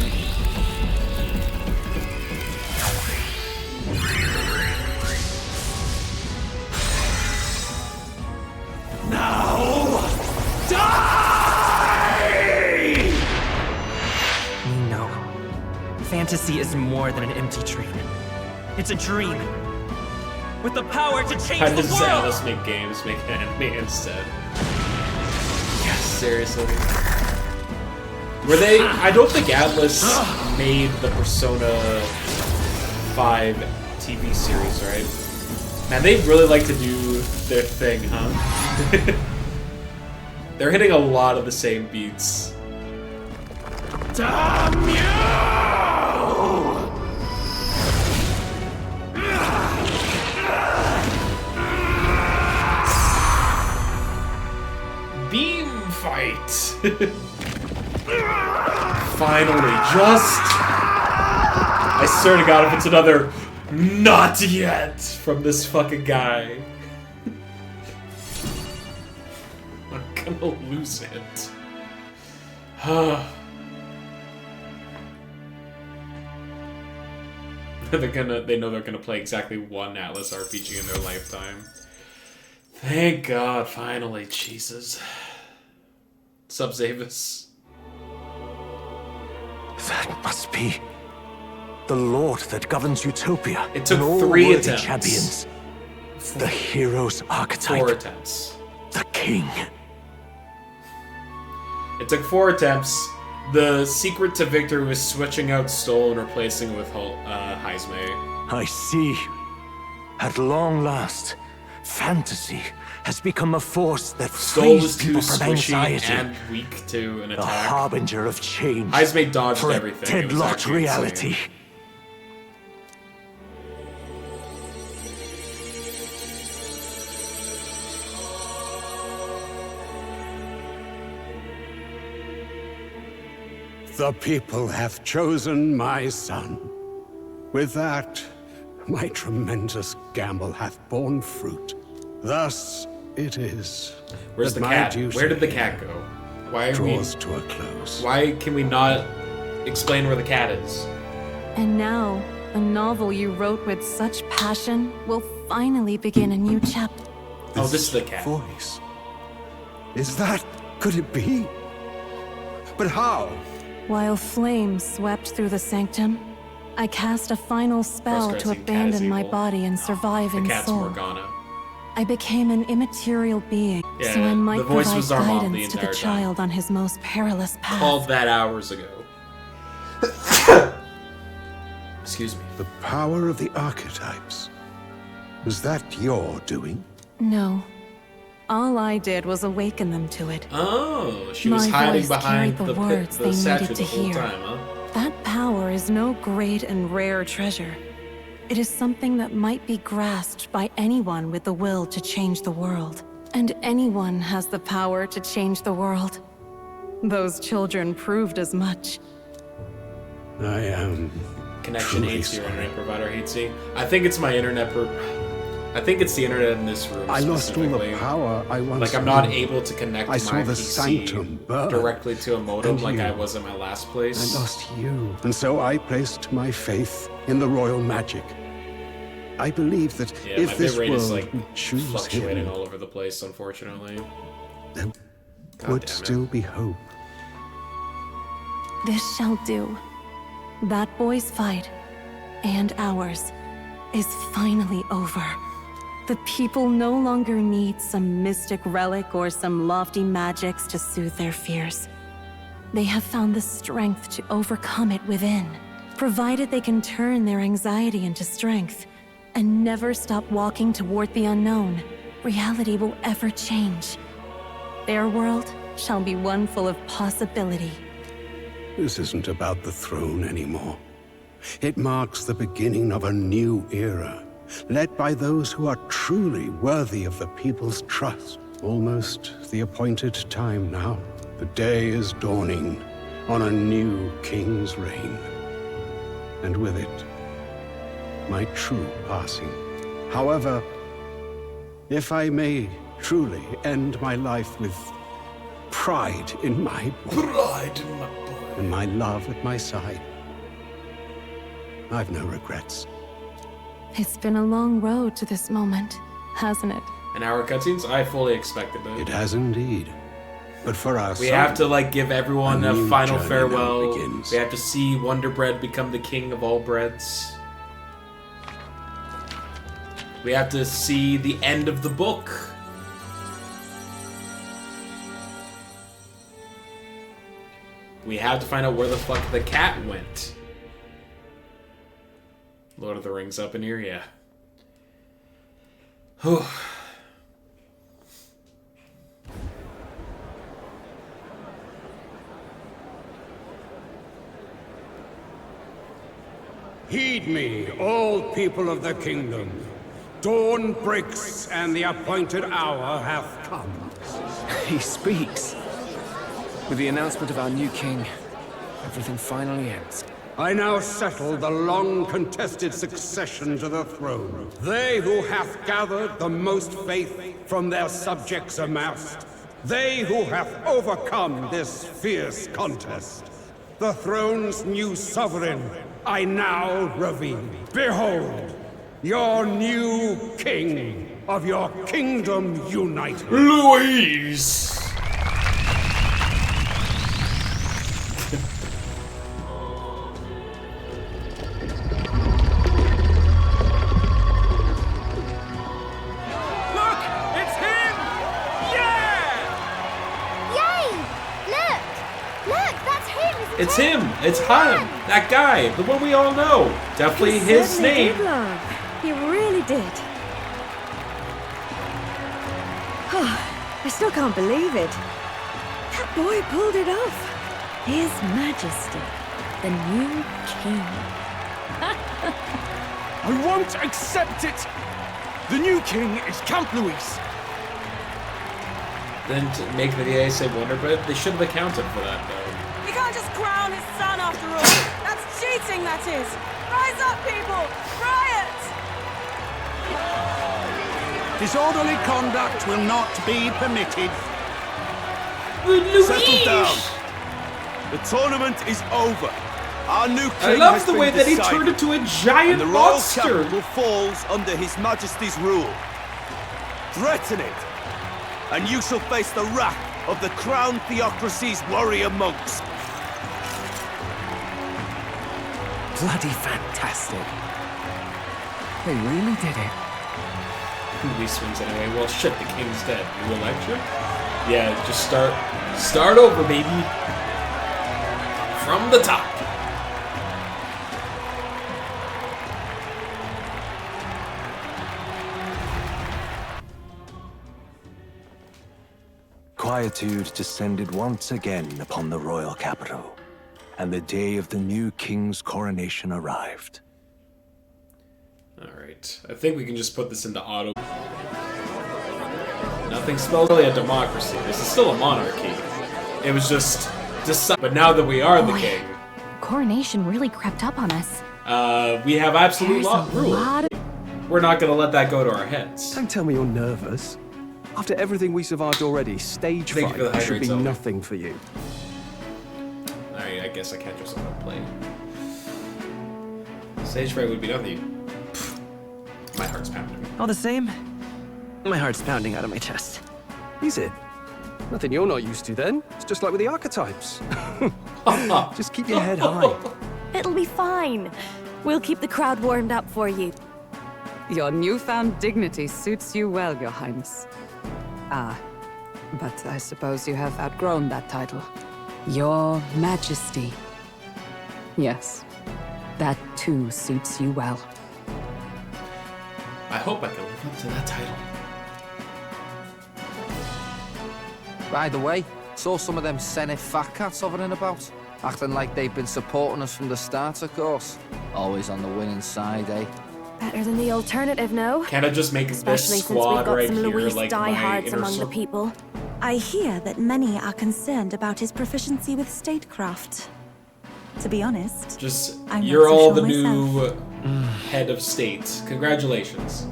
Now, die! We know. Fantasy is more than an empty dream. It's a dream. With the power to change How the does world! Atlas make games, make anime instead? Yes, seriously. Were they... I don't think Atlas made the Persona 5 TV series, right? Man, they really like to do their thing, huh? They're hitting a lot of the same beats. Damn you! Beam fight! Finally, just... I swear to God, if it's another not yet from this fucking guy, I'm gonna lose it. They know they're gonna play exactly one Atlas RPG in their lifetime. Thank God, finally, Jesus. Sub Zavis. That must be the Lord that governs Utopia. It took and all 3 worthy attempts. champions. The hero's archetype. 4 attempts. The king. It took 4 attempts. The secret to victory was switching out Stoll and replacing it with Heisme. I see. At long last, fantasy has become a force that Stoll frees was too people from squishy anxiety. and weak to an The attack. harbinger of change. Heisme dodged for a everything. It was deadlocked actually reality. insane. The people have chosen my son. With that, my tremendous gamble hath borne fruit. Thus it is. Where's that the my cat? duty Where did the cat go? Why are we... draws to a close. Why can we not explain where the cat is? And now, the novel you wrote with such passion will finally begin a new chapter. Oh, this is the cat. Voice. Is that... could it be? But how? While flames swept through the sanctum, I cast a final spell to Cross-dressing cat is abandon my evil. body and survive The in cat's soul. Morgana. I became an immaterial being, Yeah, so I might the voice provide was our mom the guidance to the entire time. child on his most perilous path. Called that hours ago. Excuse me. The power of the archetypes. Was that your doing? No. All I did was awaken them to it. Oh, she was My hiding voice behind carried the the words they statue needed the to whole hear. time, huh? That power is no great and rare treasure. It is something that might be grasped by anyone with the will to change the world. And anyone has the power to change the world. Those children proved as much. I am... Connection truly hates you, sorry. internet provider hates you. I think it's my internet I think it's the internet in this room I lost all the specifically. power I once Like, I'm not knew. able to connect I my saw the PC sanctum burn. directly to a modem And like you. I was in my last place. I lost you. And so I placed my faith in the royal magic. I believe that Yeah, my if this bitrate is world like would choose fluctuating him, all over the place, unfortunately. there God would damn it. still be hope. This shall do. That boy's fight, and ours, is finally over. The people no longer need some mystic relic or some lofty magics to soothe their fears. They have found the strength to overcome it within. Provided they can turn their anxiety into strength and never stop walking toward the unknown, reality will ever change. Their world shall be one full of possibility. This isn't about the throne anymore. It marks the beginning of a new era, led by those who are truly worthy of the people's trust. Almost the appointed time now. The day is dawning on a new king's reign. And with it, my true passing. However, if I may truly end my life with pride in my boy. Pride in my boy. And my love at my side. I've no regrets. It's been a long road to this moment, hasn't it? An hour cutscenes? I fully expected that. It has indeed. But for us, we have to like give everyone a final farewell. Begins. We have to see Wonder Bread become the king of all breads. We have to see the end of the book. We have to find out where the fuck the cat went. Lord of the Rings up in here, yeah. Whew. Heed me, all people of the kingdom. Dawn breaks, and the appointed hour hath come. He speaks. With the announcement of our new king, everything finally ends. I now settle the long-contested succession to the throne. They who hath gathered the most faith from their subjects amassed. They who hath overcome this fierce contest. The throne's new sovereign I now reveal. Behold, your new king of your kingdom united. Louise! It's him! It's him! That guy! The one we all know! Definitely his name! Did laugh. He really did. I still can't believe it. That boy pulled it off. His Majesty, the new king. I won't accept it! The new king is Count Luis. Then to make the VA say Wonder Bread, they should have accounted for that, though. He can't just crown his son after all. That's cheating, that is. Rise up, people! Riot! Disorderly conduct will not be permitted. Settle down. The tournament is over. Our new king I love has the way been that he decided, turned into a giant and the royal monster. capital falls under his majesty's rule. Threaten it, and you shall face the wrath of the crown theocracy's warrior monks. Bloody fantastic. They really did it. He swings anyway. Well, shit, the king's dead. You lecture? Yeah, just start over, baby. From the top. Quietude descended once again upon the royal capital, and the day of the new king's coronation arrived. Alright, I think we can just put this into auto. Nothing spells really a democracy. This is still a monarchy. It was just decided. But now that we are the king, Coronation really crept up on us. we have absolute rule. We're not gonna let that go to our heads. Don't tell me you're nervous. After everything we survived already, stage Thank you for the fright should hydrate be zone. nothing for you. Alright, I guess I can't just let him play. Stage fright would be nothing. My heart's pounding. All the same, my heart's pounding out of my chest. Is it? Nothing you're not used to then. It's just like with the archetypes. Just keep your head high. It'll be fine. We'll keep the crowd warmed up for you. Your newfound dignity suits you well, Your Highness. But I suppose you have outgrown that title. Your Majesty. Yes, that too suits you well. I hope I can live up to that title. By the way, saw some of them Senate fat cats hovering about, acting like they've been supporting us from the start, of course. Always on the winning side, eh? Better than the alternative, no? Can't I just make Especially this since we've squad got right some here Luis like my diehards inner among the circle? people. I hear that many are concerned about his proficiency with statecraft. To be honest, Just I'm you're not so all sure the myself. new head of state. Congratulations.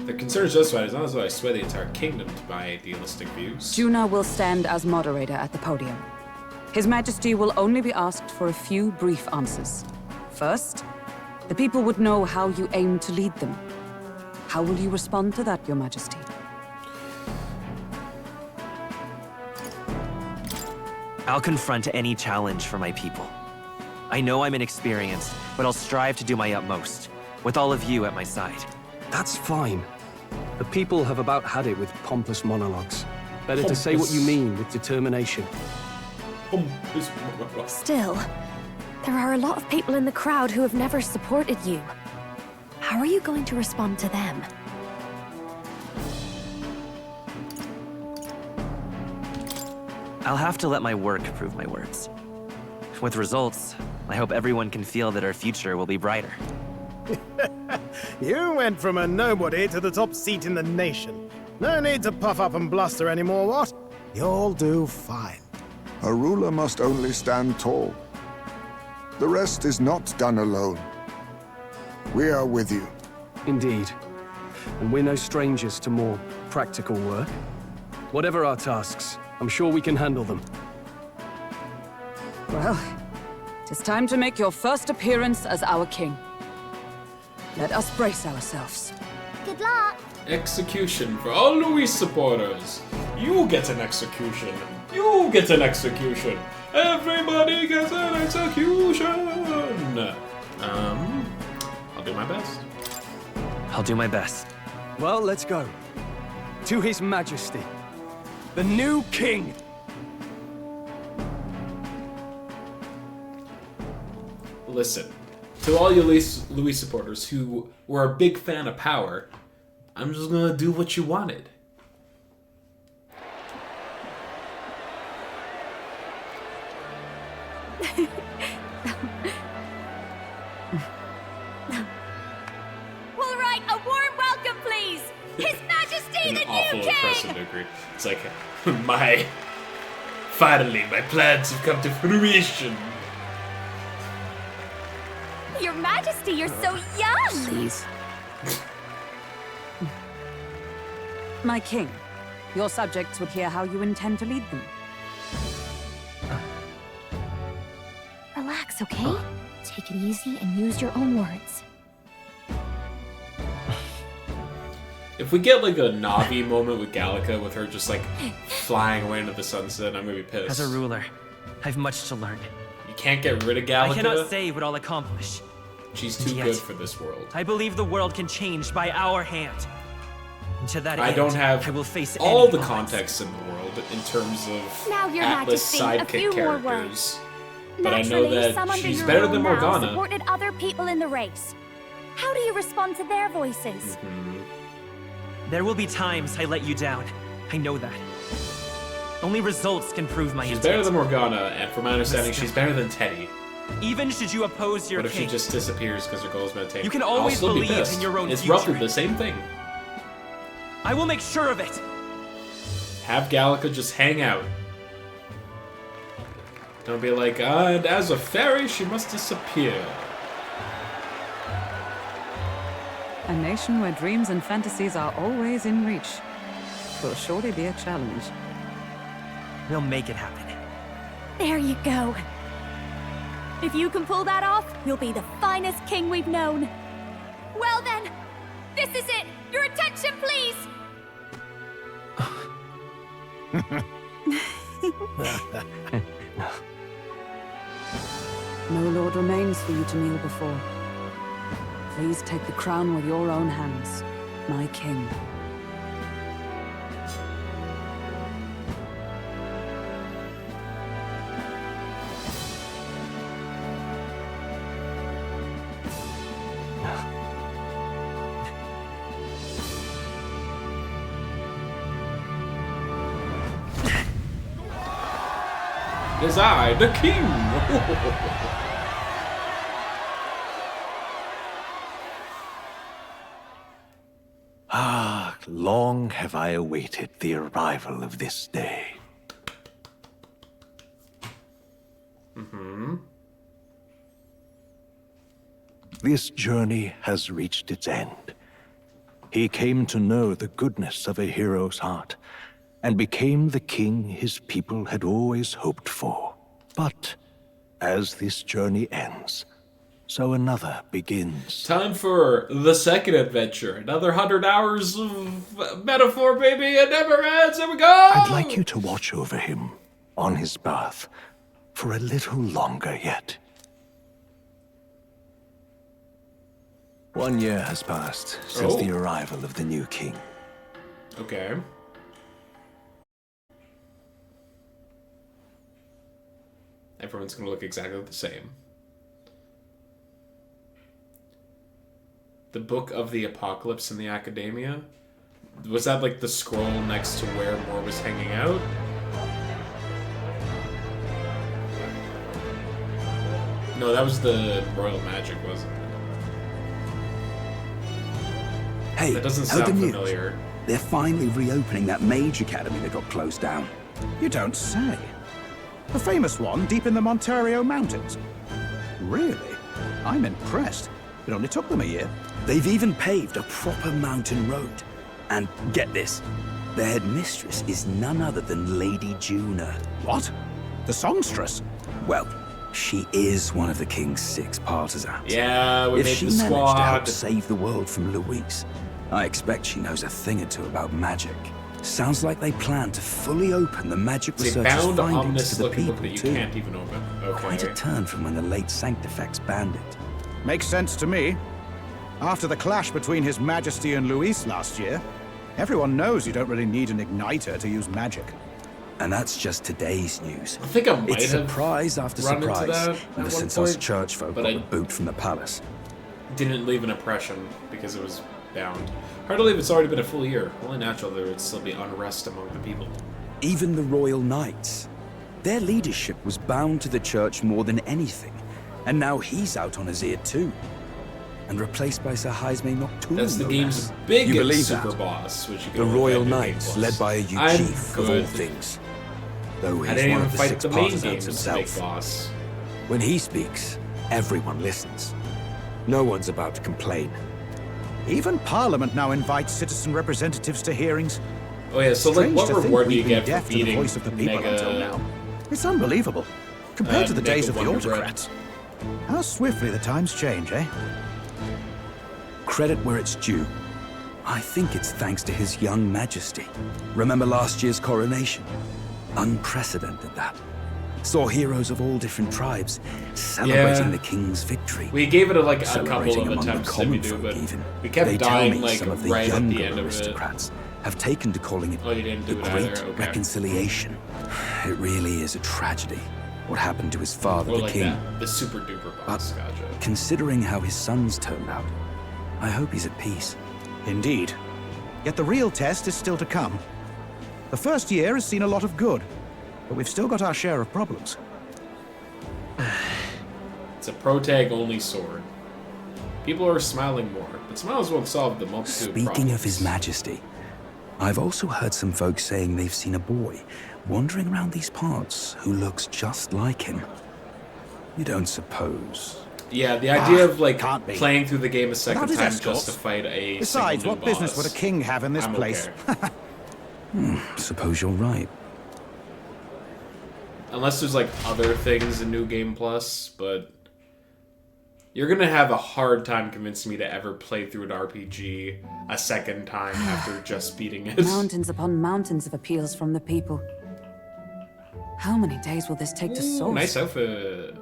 The concern is justified as long as I sway the entire kingdom to my idealistic views. Juna will stand as moderator at the podium. His Majesty will only be asked for a few brief answers. First, the people would know how you aim to lead them. How will you respond to that, Your Majesty? I'll confront any challenge for my people. I know I'm inexperienced, but I'll strive to do my utmost, with all of you at my side. That's fine. The people have about had it with pompous monologues. Better to say what you mean with determination. Still, there are a lot of people in the crowd who have never supported you. How are you going to respond to them? I'll have to let my work prove my words. With results, I hope everyone can feel that our future will be brighter. You went from a nobody to the top seat in the nation. No need to puff up and bluster anymore, what? You'll do fine. A ruler must only stand tall. The rest is not done alone. We are with you. Indeed. And we're no strangers to more practical work. Whatever our tasks, I'm sure we can handle them. Well, it is time to make your first appearance as our king. Let us brace ourselves. Good luck! Execution for all Luis supporters. You get an execution. You get an execution. Everybody gets an execution. I'll do my best. I'll do my best. Well, let's go. To His Majesty, the new king! Listen, to all you Luis supporters who were a big fan of power, I'm just gonna do what you wanted. We'll write a warm welcome, please! His Majesty, the Awful new impressive king! degree. It's like, finally, my plans have come to fruition. Your Majesty, you're so young! Please. My king, your subjects would hear how you intend to lead them. Relax, okay? Take it easy and use your own words. If we get like a Navi moment with Gallica, with her just like flying away into the sunset, I'm gonna be pissed. As a ruler, I've much to learn. You can't get rid of Gallica? I cannot say what I'll accomplish. She's too good for this world. I believe the world can change by our hand. And to that I end, don't have I will face all any the odds. context in the world in terms of Now, Your Atlas Majesty, a few sidekick more characters. But I know Naturally, some that under she's your better rule than now Morgana. supported other people in the race. How do you respond to their voices? There will be times I let you down. I know that. Only results can prove my She's intent. better than Morgana, and from my understanding, she's better than Teddy. Even should you oppose your What if king, she just disappears because her goal is meditation? you can I'll always still be believe pissed. in your own It's future. roughly the same thing. I will make sure of it. Have Gallica just hang out. Don't be like, and as a fairy, she must disappear. A nation where dreams and fantasies are always in reach will surely be a challenge. We'll make it happen. There you go. If you can pull that off, you'll be the finest king we've known. Well then, this is it. Your attention, please. No lord remains for you to kneel before. Please take the crown with your own hands, my king. It is I, the king! Ah, long have I awaited the arrival of this day. This journey has reached its end. he came to know the goodness of a hero's heart and became the king his people had always hoped for. But as this journey ends, so another begins. Time for the second adventure. Another 100 hours of metaphor, baby. It never ends. Here we go. I'd like you to watch over him on his path for a little longer yet. 1 year has passed since the arrival of the new king. Okay. Everyone's gonna look exactly the same. The Book of the Apocalypse in the Academia? Was that like the scroll next to where Moore was hanging out? No, that was the Royal Magic, wasn't it? Hey, That doesn't heard sound the news? familiar. They're finally reopening that mage academy that got closed down. You don't say. The famous one deep in the Montario Mountains. Really? I'm impressed. It only took them a year. They've even paved a proper mountain road. And get this, the headmistress is none other than Lady Juna. What? The songstress? Well, she is one of the king's 6 partisans. Yeah, we if made she the managed to help squad. save the world from Luis, I expect she knows a thing or two about magic. Sounds like they plan to fully open the magic It's a researchers' bound, findings ominous to the looking people book that you too. can't even open. Quite a Okay. turn from when the late Sanctifex banned it. Makes sense to me. After the clash between His Majesty and Luis last year, everyone knows you don't really need an igniter to use magic. And that's just today's news. I think I might It's have surprise after run into surprise, that ever at one since us point, church folk but got I the boot from the palace. didn't leave an impression because it was bound. Hard to believe it's already been a full year. Only natural there would still be unrest among the people. Even the royal knights. Their leadership was bound to the church more than anything. And now he's out on his ear too. And replaced by Sir Jaime Nocturne. That's the no game's less. biggest You believe super that? boss, which you can The only royal find in Game knights, Plus. led by a new I'm chief of all good. things. Though I he's didn't one even of the fight 6 the main partisans game's big himself. boss. When he speaks, everyone listens. No one's about to complain. Even Parliament now invites citizen representatives to hearings. Oh yeah, so like Strange what to think reward do you we've been get for deaf to the feeding voice of the people Mega, until now. It's unbelievable. Compared to the Mega days of the Wonder Bread? autocrats. How swiftly the times change, eh? Credit where it's due. I think it's thanks to His young majesty. Remember last year's coronation? Unprecedented, that. Saw heroes of all different tribes celebrating Yeah. the king's victory. We gave it a couple Celebrating of among the attempts to common do, folk but even. we kept They tell dying me like some of the right at younger the end of it. aristocrats have taken to calling it Oh, you didn't do the it Great either? Okay. Reconciliation. It really is a tragedy, what happened to his father, Or the like king. that, the super duper boss. Gotcha. Considering how his sons turned out, I hope he's at peace. Indeed. Yet the real test is still to come. The first year has seen a lot of good, but we've still got our share of problems. It's a protag only sword. People are smiling more, but smiles won't solve the multitude of Speaking problems. of his majesty, I've also heard some folks saying they've seen a boy wandering around these parts who looks just like him. You don't suppose? Yeah, the idea of like can't be. playing through the game a second Without his time escorts. just to fight a Besides, single what new business boss, would a king have in this I'm place? okay. Suppose you're right. Unless there's like other things in New Game Plus, but you're gonna have a hard time convincing me to ever play through an RPG a second time after just beating it. Mountains upon mountains of appeals from the people. How many days will this take to Ooh, sort? nice outfit.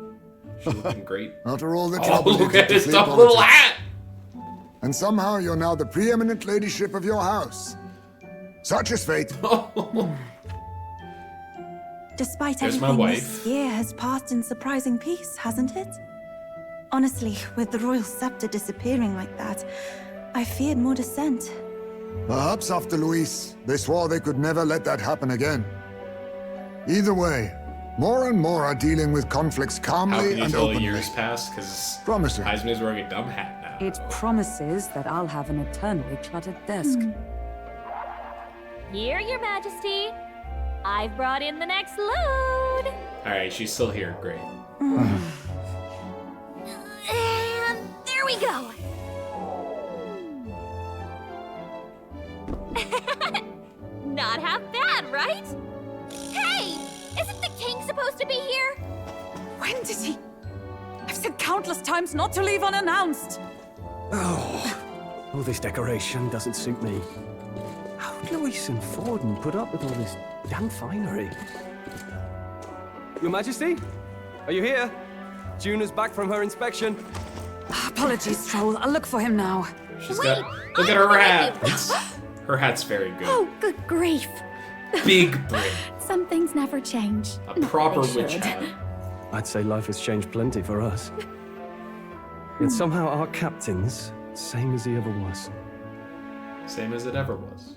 She's looking great. After all the Oh, trouble you look did at to his flee dumb little politics. hat! And somehow you're now the preeminent ladyship of your house. Such is fate. Despite There's my everything, wife. this year has passed in surprising peace, hasn't it? Honestly, with the royal scepter disappearing like that, I feared more dissent. Perhaps after Luis, they swore they could never let that happen again. Either way, more and more are dealing with conflicts How calmly can you and tell openly. years passed? Because Promising. Heisman's wearing a dumb hat now. It promises that I'll have an eternally cluttered desk. Here, Your Majesty. I've brought in the next load. Alright, she's still here. Great. And there we go. right? Hey! Isn't the king supposed to be here? When did he? I've said countless times not to leave unannounced. Oh, all this decoration doesn't suit me. How would Luis and Forden put up with all this damn finery? Your Majesty? Are you here? Juna's back from her inspection. Apologies, Troll. I'll look for him now. She's got. Look at her hat. Her hat's very good. Oh, good grief. Big brain. Some things never change. A proper witch hat. I'd say life has changed plenty for us. Yet somehow our captain's same as he ever was. Same as it ever was.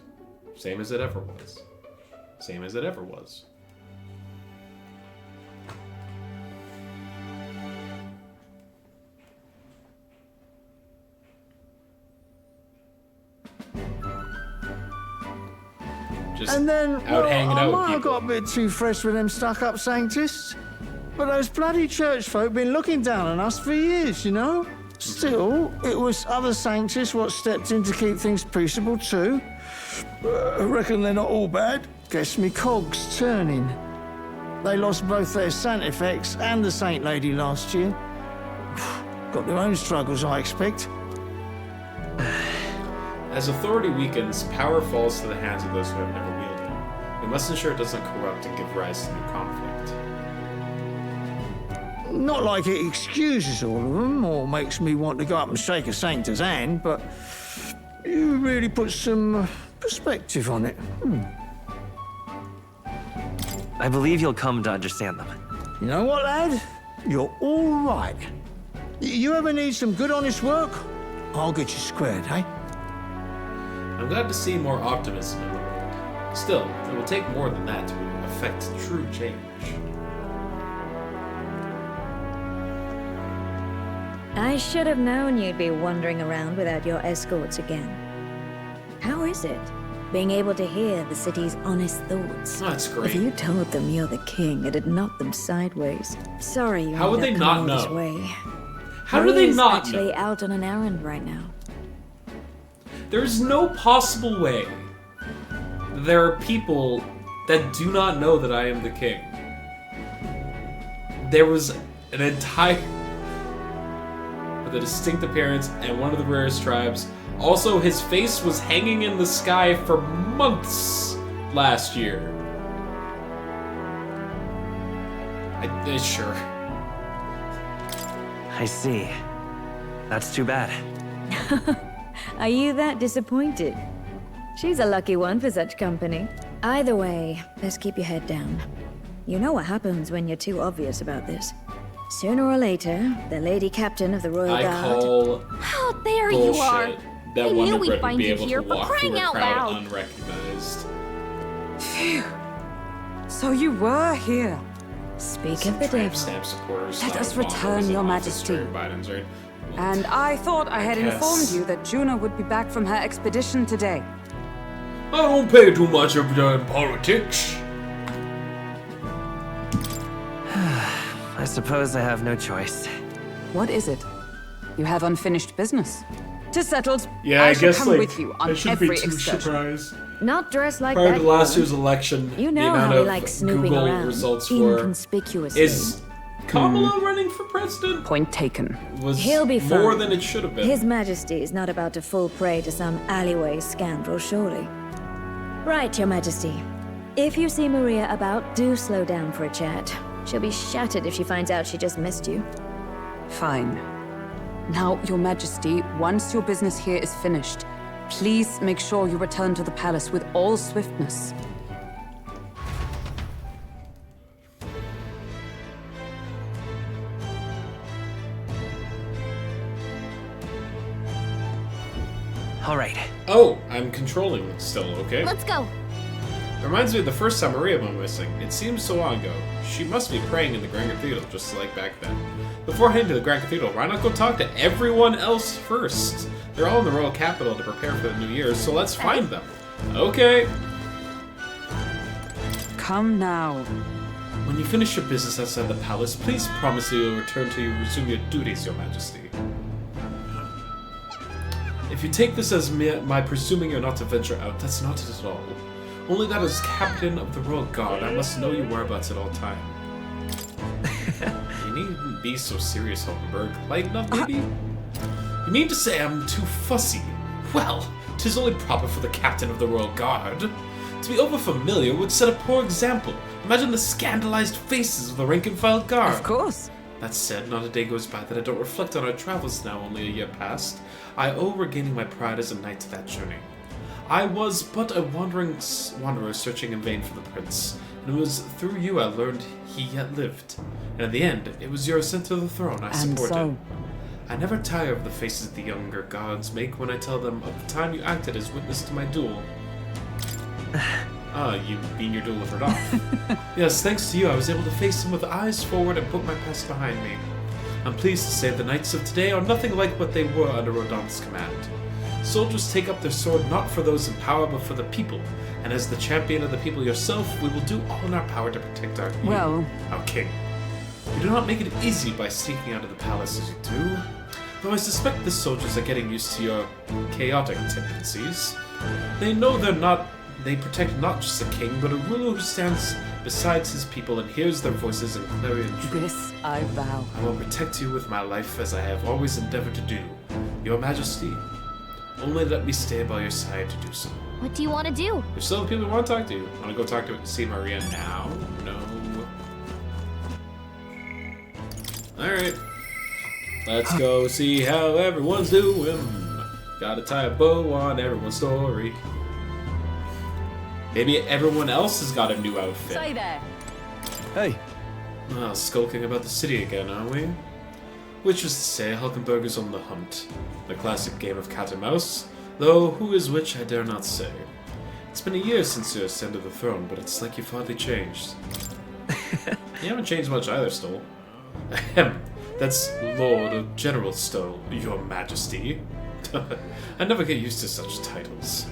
Same as it ever was. Same as it ever was. Just and then, out hanging I out might with have people. got a bit too fresh with them stuck-up Sanctists, but those bloody church folk been looking down on us for years, you know? Still, it was other Sanctists what stepped in to keep things peaceable too. I reckon they're not all bad. Guess me cogs turning. They lost both their Santifex and the Saint Lady last year. Got their own struggles, I expect. As authority weakens, power falls to the hands of those who have never wielded it. We must ensure it doesn't corrupt and give rise to new conflict. Not like it excuses all of them or makes me want to go up and shake a Sanctor's hand, but you really put some perspective on it. I believe you'll come to understand them. You know what, lad? You're all right. You ever need some good, honest work? I'll get you squared, eh? I'm glad to see more optimism in the world. Still, it will take more than that to affect true change. I should have known you'd be wandering around without your escorts again. How is it, being able to hear the city's honest thoughts? Oh, that's great. If you told them you're the king, it'd knock them sideways. Sorry you How would ended they up not coming all this know? way. How do they Maria's not actually know? out on an errand right now. There's no possible way that there are people that do not know that I am the king. There was an entire... with a distinct appearance and one of the rarest tribes. Also, his face was hanging in the sky for months last year. Sure. I see. That's too bad. Are you that disappointed? She's a lucky one for such company. Either way, let's keep your head down. You know what happens when you're too obvious about this. Sooner or later, the Lady Captain of the Royal I Guard... call Oh, there bullshit you are. that I knew Wonder we'd Bread would find be you able here to for walk through crying a out crowd loud. unrecognized. Phew. So you were here. Speak of the devil. Stamp supporters, Let us style return, bombers, Your and Majesty. officer Biden's right. And I thought I had Yes. informed you that Juna would be back from her expedition today. I don't pay too much of in politics. I suppose I have no choice. What is it? You have unfinished business. 'Tis settled. Yeah, I I guess shall come like with you on I shouldn't every be too excursion. surprised. Not dressed like Prior that. to last woman. year's election, You the know amount how we of like snooping Google around, results for inconspicuously. is Kamala running for president Point taken. was He'll be more fine. than it should have been. His Majesty is not about to fall prey to some alleyway scoundrel, surely. Right, Your Majesty. If you see Maria about, do slow down for a chat. She'll be shattered if she finds out she just missed you. Fine. Now, Your Majesty, once your business here is finished, please make sure you return to the palace with all swiftness. All right. Oh, I'm controlling still, okay? Let's go. Reminds me of the first time Maria went missing. It seems so long ago. She must be praying in the Grand Cathedral, just like back then. Before heading to the Grand Cathedral, why not go talk to everyone else first? They're all in the royal capital to prepare for the new year, so let's find them. Okay. Come now. When you finish your business outside the palace, please promise that you'll return to resume your duties, Your Majesty. If you take this as my presuming you're not to venture out, that's not it at all. Only that as captain of the Royal Guard, I must know your whereabouts at all time. You needn't be so serious, Hulkenberg. Lighten up, maybe? You mean to say I'm too fussy? Well, 'tis only proper for the captain of the Royal Guard. To be over-familiar would set a poor example. Imagine the scandalized faces of the rank-and-file guard. Of course. That said, not a day goes by that I don't reflect on our travels now only a year past. I owe regaining my pride as a knight to that journey. I was but a wanderer searching in vain for the prince, and it was through you I learned he yet lived. And in the end, it was your ascent to the throne I supported. And so? I never tire of the faces the younger gods make when I tell them of the time you acted as witness to my duel. You mean your duel with Rodolphe? Yes, thanks to you, I was able to face him with eyes forward and put my past behind me. I'm pleased to say the knights of today are nothing like what they were under Rodolphe's command. Soldiers take up their sword not for those in power, but for the people. And as the champion of the people yourself, we will do all in our power to protect our king. You do not make it easy by sneaking out of the palace as you do, though I suspect the soldiers are getting used to your chaotic tendencies. They know they protect not just a king, but a ruler who stands beside his people and hears their voices in clarion truth. This I vow. I will protect you with my life as I have always endeavored to do. Your Majesty, only let me stay by your side to do so. What do you want to do? There's still people who want to talk to you. Want to go talk to see Maria now? No. Alright. Let's go see how everyone's doing. Gotta tie a bow on everyone's story. Maybe everyone else has got a new outfit. Stay there. Hey. Well, skulking about the city again, are we? Which is to say, Hulkenberg is on the hunt. The classic game of cat and mouse, though who is which I dare not say. It's been a year since you ascended the throne, but it's like you've hardly changed. You haven't changed much either, Stoll. Ahem. That's Lord General Stoll, Your Majesty. I never get used to such titles.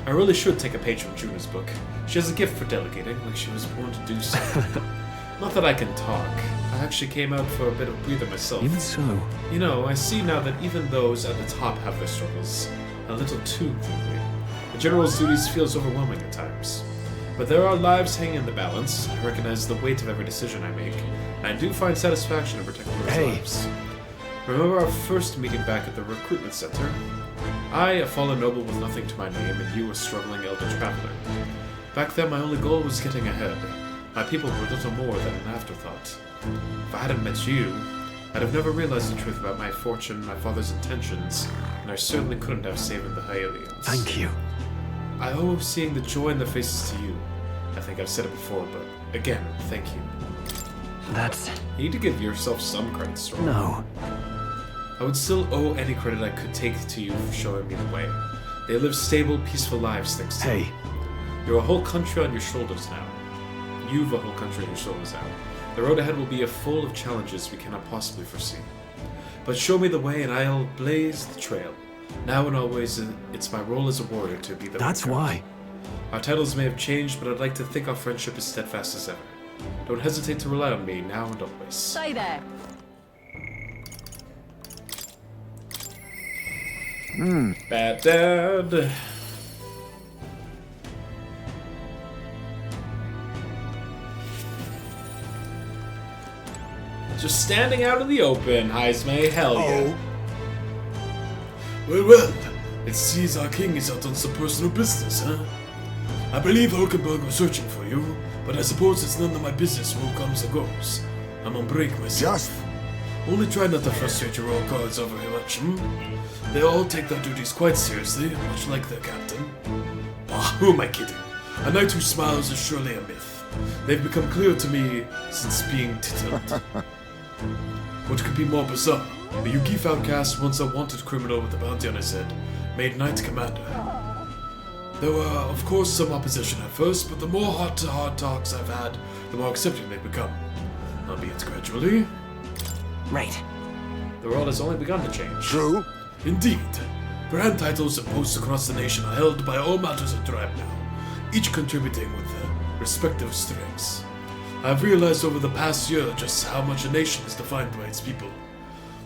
I really should take a page from Juna's book. She has a gift for delegating, like she was born to do so. Not that I can talk. I actually came out for a bit of breather myself. Even so. You know, I see now that even those at the top have their struggles. A little too clearly. The general's duties feels overwhelming at times. But there are lives hanging in the balance. I recognize the weight of every decision I make, and I do find satisfaction in protecting those lives. Remember our first meeting back at the recruitment center? I, a fallen noble with nothing to my name, and you, a struggling elder traveler. Back then, my only goal was getting ahead. My people were little more than an afterthought. If I hadn't met you, I'd have never realized the truth about my fortune, my father's intentions, and I certainly couldn't have saved the Hylians. Thank you. I owe seeing the joy in their faces to you. I think I've said it before, but again, thank you. That's... You need to give yourself some credit, Storm. No. I would still owe any credit I could take to you for showing me the way. They live stable, peaceful lives thanks to you. You're a whole country on your shoulders now. You've a whole country on your shoulders now. The road ahead will be full of challenges we cannot possibly foresee. But show me the way and I'll blaze the trail. Now and always, it's my role as a warrior to be the That's why. Our titles may have changed, but I'd like to think our friendship is steadfast as ever. Don't hesitate to rely on me now and always. Stay there. Bad dad. Just standing out in the open, Heismay, hell yeah. Well, it seems our king is out on some personal business, huh? I believe Hulkenberg was searching for you, but I suppose it's none of my business who comes and goes. I'm on break myself. Only try not to frustrate your royal guards over here much, They all take their duties quite seriously, much like their captain. Ah, who am I kidding? A knight who smiles is surely a myth. They've become clear to me since being tittled. What could be more bizarre? A Yugif outcast, once a wanted criminal with a bounty on his head, made knight commander. There were, of course, some opposition at first, but the more heart-to-heart talks I've had, the more accepting they've become. Albeit gradually. Right. The world has only begun to change. True. Indeed. Grand titles and posts across the nation are held by all matters of tribe now, each contributing with their respective strengths. I've realized over the past year just how much a nation is defined by its people.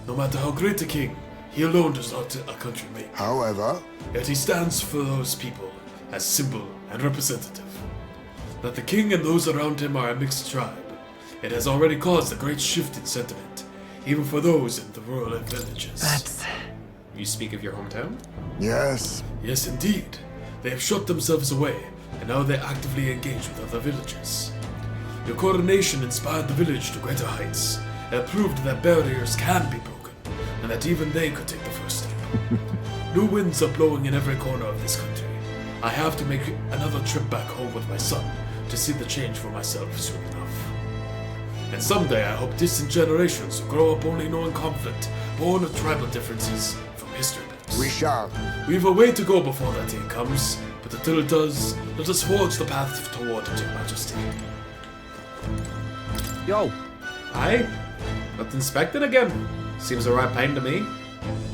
No matter how great a king, he alone does not a country make. However, yet he stands for those people as symbol and representative. that the king and those around him are a mixed tribe. It has already caused a great shift in sentiment, even for those in the rural villages. That's... You speak of your hometown? Yes. Yes, indeed. They have shut themselves away, and now they actively engage with other villages. Your coronation inspired the village to greater heights, and proved that barriers can be broken, and that even they could take the first step. New winds are blowing in every corner of this country. I have to make another trip back home with my son to see the change for myself soon enough. And someday I hope distant generations will grow up only knowing conflict, born of tribal differences from history books. We shall. We've a way to go before that day comes, but until it does, let us forge the path toward it, Your Majesty. Yo. Aye. Got inspected again. Seems a right pain to me.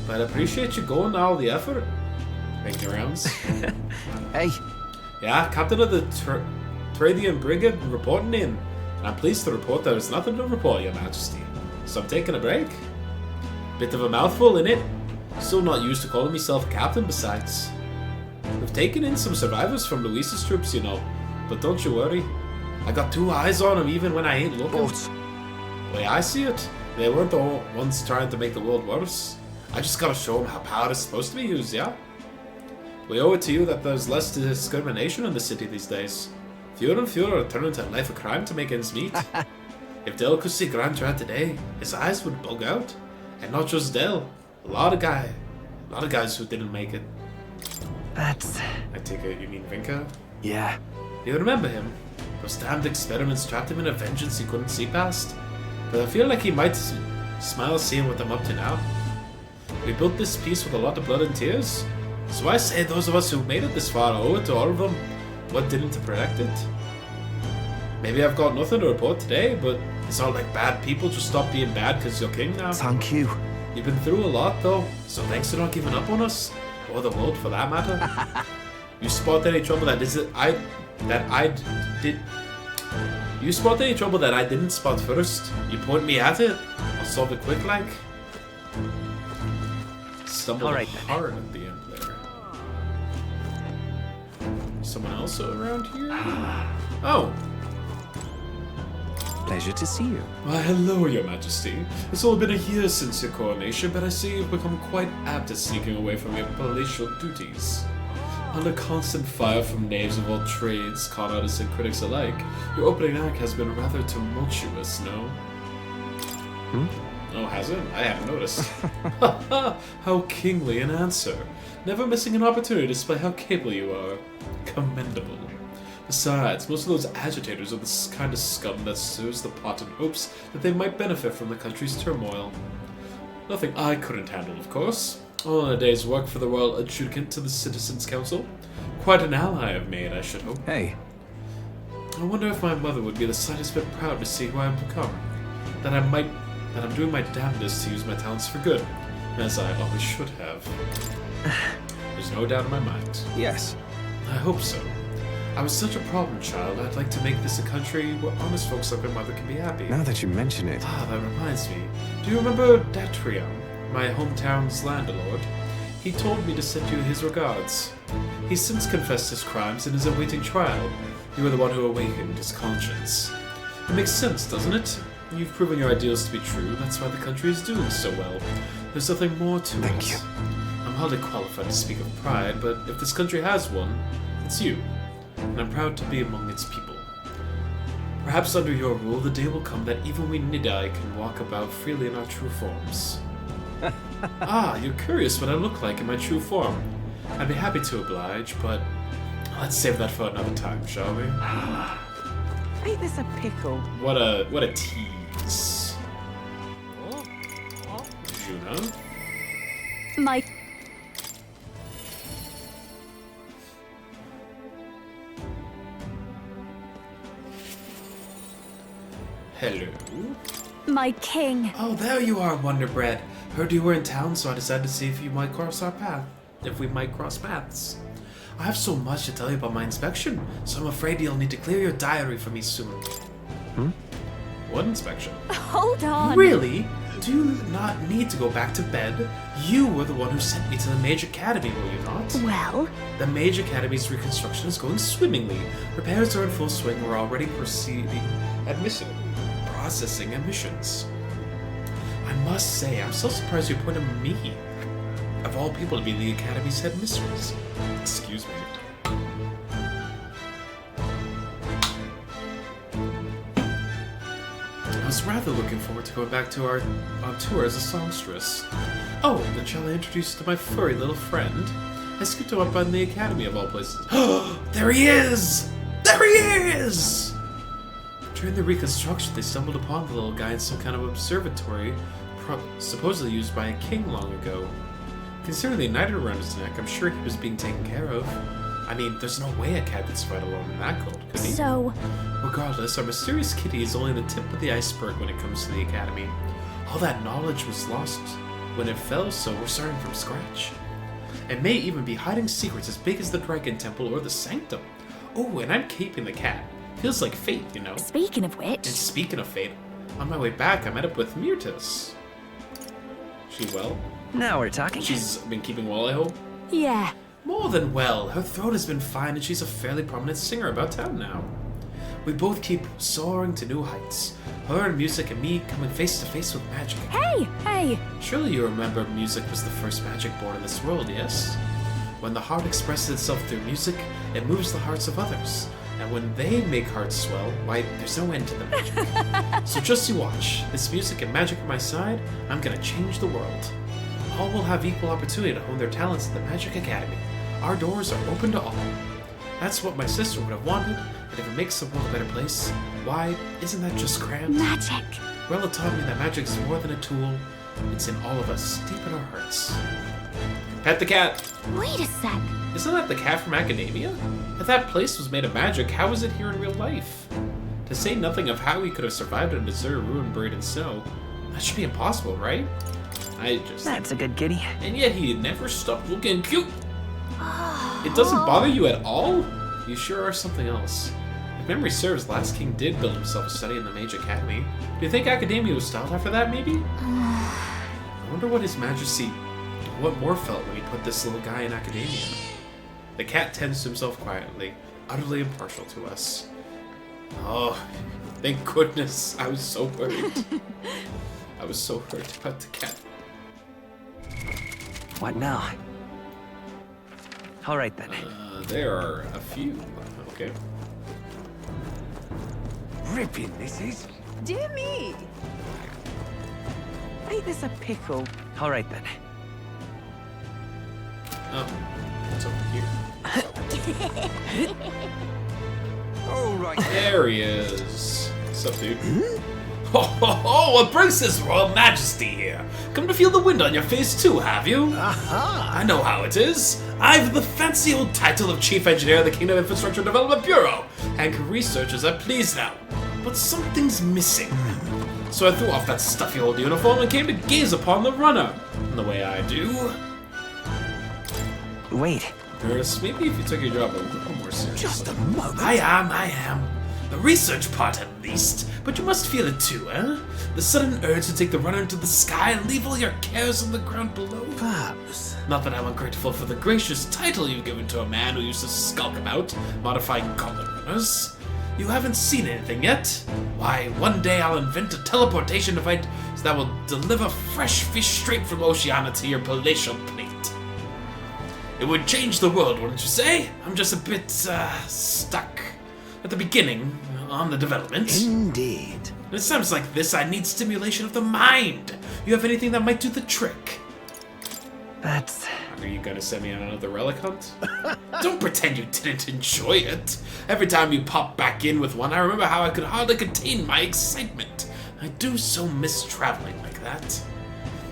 But I appreciate you going to all the effort. Making rounds. Hey. Yeah, Captain of the Tradian Brigade reporting in. And I'm pleased to report there is nothing to report, Your Majesty. So I'm taking a break. Bit of a mouthful, innit? Still not used to calling myself a captain besides. We've taken in some survivors from Luis's troops, you know. But don't you worry. I got 2 eyes on them even when I ain't looking. The way I see it, they weren't the ones trying to make the world worse. I just gotta show them how power is supposed to be used, yeah? We owe it to you that there's less discrimination in the city these days. Fewer and fewer are turning to a life of crime to make ends meet. If Del could see Grant Rat today, his eyes would bug out. And not just Del. A lot of guys who didn't make it. That's... I take it you mean Vinka? Yeah. You remember him? Those damned experiments trapped him in a vengeance he couldn't see past. But I feel like he might smile seeing what I'm up to now. We built this piece with a lot of blood and tears. So I say those of us who made it this far owe it to all of them what didn't to protect it. Maybe I've got nothing to report today, but it's not like bad people just stop being bad because you're king now. Thank you. You've been through a lot though, so thanks for not giving up on us. Or the world for that matter. You spot any trouble that You spot any trouble that I didn't spot first. You point me at it, I'll solve it quick like. Stumbled hard at the end there. Someone else around here? Oh. Pleasure to see you. Why, hello, Your Majesty. It's only been a year since your coronation, but I see you've become quite apt at sneaking away from your palatial duties. Under constant fire from knaves of all trades, con artists and critics alike, your opening act has been rather tumultuous, no? Oh, has it? I haven't noticed. How kingly an answer. Never missing an opportunity to display how capable you are. Commendable. Besides, most of those agitators are the kind of scum that stirs the pot in hopes that they might benefit from the country's turmoil. Nothing I couldn't handle, of course. All in a day's work for the Royal Adjudicant to the Citizens' Council. Quite an ally I've made, I should hope. Hey. I wonder if my mother would be the slightest bit proud to see who I've become. That I'm doing my damnedest to use my talents for good, as I always should have. There's no doubt in my mind. Yes. I hope so. I was such a problem child, I'd like to make this a country where honest folks like my mother can be happy. Now that you mention it. Ah, that reminds me. Do you remember Datrium, my hometown's landlord? He told me to send you his regards. He's since confessed his crimes and is awaiting trial. You were the one who awakened his conscience. It makes sense, doesn't it? You've proven your ideals to be true, that's why the country is doing so well. There's nothing more to it. Thank you. I'm hardly qualified to speak of pride, but if this country has one, it's you. And I'm proud to be among its people. Perhaps under your rule, the day will come that even we Nidai can walk about freely in our true forms. Ah, you're curious what I look like in my true form. I'd be happy to oblige, but let's save that for another time, shall we? Ain't this a pickle? What a tease. Juna? My... Hello? My king. Oh, there you are, Wonder Bread. Heard you were in town, so I decided to see if you might cross our path. If we might cross paths. I have so much to tell you about my inspection, so I'm afraid you'll need to clear your diary for me soon. What inspection? Hold on. Really? do not need to go back to bed. You were the one who sent me to the Mage Academy, were you not? Well? The Mage Academy's reconstruction is going swimmingly. Repairs are in full swing. We're already processing admissions. I must say, I'm so surprised you appointed me, of all people, to be the Academy's headmistress. Excuse me. I was rather looking forward to going back to our tour as a songstress. Oh, then shall I introduce you to my furry little friend? I skipped him up on the Academy of all places. There he is! There he is! During the reconstruction, they stumbled upon the little guy in some kind of observatory, supposedly used by a king long ago. Considering the knight around his neck, I'm sure he was being taken care of. I mean, there's no way a cat could survive alone in that cold, could he? So... Regardless, our mysterious kitty is only the tip of the iceberg when it comes to the Academy. All that knowledge was lost when it fell, so we're starting from scratch. It may even be hiding secrets as big as the Dragon Temple or the Sanctum. Oh, and I'm keeping the cat. Feels like fate, you know. Speaking of which... And speaking of fate, on my way back, I met up with Myrtis. She well? Now we're talking. She's been keeping well, I hope? Yeah. More than well. Her throat has been fine, and she's a fairly prominent singer about town now. We both keep soaring to new heights. Her and music and me coming face to face with magic. Hey! Surely you remember music was the first magic born in this world, yes? When the heart expresses itself through music, it moves the hearts of others. And when they make hearts swell, why, there's no end to the magic. So just you watch. This music and magic at my side, I'm gonna change the world. All will have equal opportunity to hone their talents at the Magic Academy. Our doors are open to all. That's what my sister would have wanted, and if it makes the world a better place, why, isn't that just grand? Magic! Rella taught me that magic is more than a tool. It's in all of us, deep in our hearts. Pet the cat! Wait a sec. Isn't that the cat from Academia? If that place was made of magic, how is it here in real life? To say nothing of how he could have survived in a deserted ruin buried in snow, that should be impossible, right? That's a good kitty. And yet he never stopped looking cute. It doesn't bother you at all? You sure are something else. If memory serves, last king did build himself a study in the Mage Academy. Do you think Academia was styled after that, maybe? I wonder what His Majesty, what more felt when he put this little guy in Academia. The cat tends to himself quietly, utterly impartial to us. Oh, thank goodness. I was so worried. I was so hurt about the cat. What now? All right then. There are a few. Okay. Ripping, this is. Dear me! Ain't this a pickle? All right then. Oh, it's over here. All right. There he is. What's up, dude? Oh, what brings His Royal Majesty here? Come to feel the wind on your face too, have you? Aha! I know how it is. I've the fancy old title of Chief Engineer of the Kingdom Infrastructure Development Bureau, and can research as I please now. But something's missing. So I threw off that stuffy old uniform and came to gaze upon the runner. And the way I do. Wait. Nurse, maybe if you took your job a little more seriously. Just a moment. I am. The research part at least, but you must feel it too, eh? The sudden urge to take the runner into the sky and leave all your cares on the ground below. Perhaps. Not that I'm ungrateful for the gracious title you've given to a man who used to skulk about, modifying gauntlet runners. You haven't seen anything yet? Why, one day I'll invent a teleportation device that will deliver fresh fish straight from Oceania to your palatial plate. It would change the world, wouldn't you say? I'm just a bit, stuck at the beginning on the development. Indeed. At times like this, I need stimulation of the mind. You have anything that might do the trick? That's... Are you gonna send me on another relic hunt? Don't pretend you didn't enjoy it. Every time you pop back in with one, I remember how I could hardly contain my excitement. I do so miss traveling like that.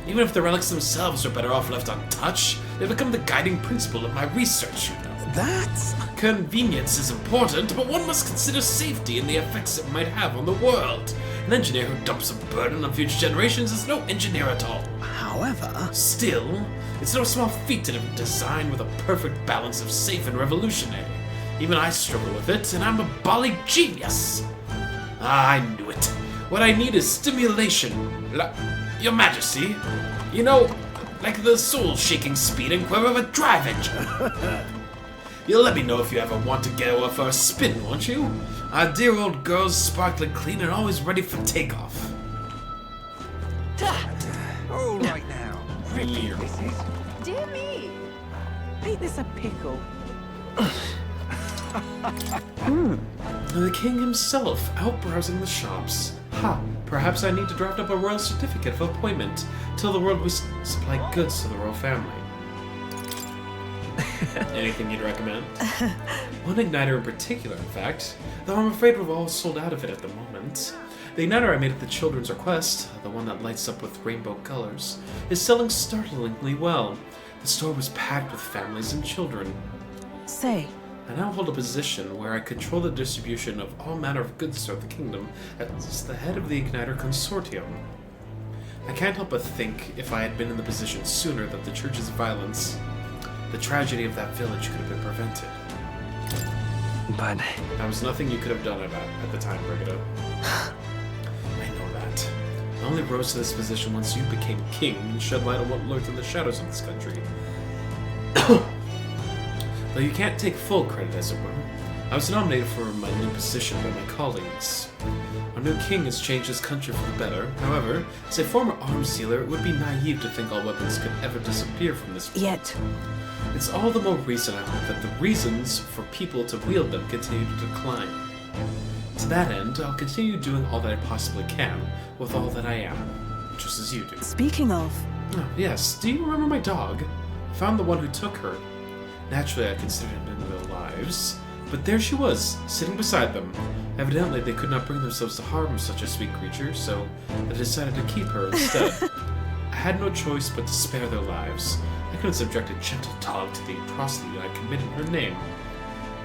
Even if the relics themselves are better off left untouched, they become the guiding principle of my research, you know. That's... Convenience is important, but one must consider safety and the effects it might have on the world. An engineer who dumps a burden on future generations is no engineer at all. However... Still, it's no small feat to design with a perfect balance of safe and revolutionary. Even I struggle with it, and I'm a bally genius. Ah, I knew it. What I need is stimulation. Your Majesty, you know, like the soul-shaking speed and quiver of a drive engine. You'll let me know if you ever want to go for a spin, won't you? Our dear old girl's sparkling clean and always ready for takeoff. All right now. Really? Dear me. Ain't this a pickle? The king himself, out browsing the shops. Ha! Perhaps I need to draft up a royal certificate of appointment. Tell the world we supply goods to the royal family. Anything you'd recommend? One igniter in particular, in fact, though I'm afraid we're all sold out of it at the moment. The igniter I made at the children's request, the one that lights up with rainbow colors, is selling startlingly well. The store was packed with families and children. Say, I now hold a position where I control the distribution of all manner of goods throughout the kingdom as the head of the Igniter Consortium. I can't help but think, if I had been in the position sooner, that the church's violence, the tragedy of that village, could have been prevented. But there was nothing you could have done about it at the time, Brigitte. I know that. I only rose to this position once you became king and shed light on what lurked in the shadows of this country. Though you can't take full credit, as it were. I was nominated for my new position by my colleagues. Our new king has changed his country for the better. However, as a former arms dealer, it would be naive to think all weapons could ever disappear from this world. Yet. It's all the more reason I hope that the reasons for people to wield them continue to decline. To that end, I'll continue doing all that I possibly can with all that I am, just as you do. Speaking of... Oh, yes, do you remember my dog? I found the one who took her. Naturally, I considered it in their lives, but there she was, sitting beside them. Evidently, they could not bring themselves to harm such a sweet creature, so I decided to keep her instead. I had no choice but to spare their lives. I couldn't subject a gentle dog to the atrocity I committed in her name.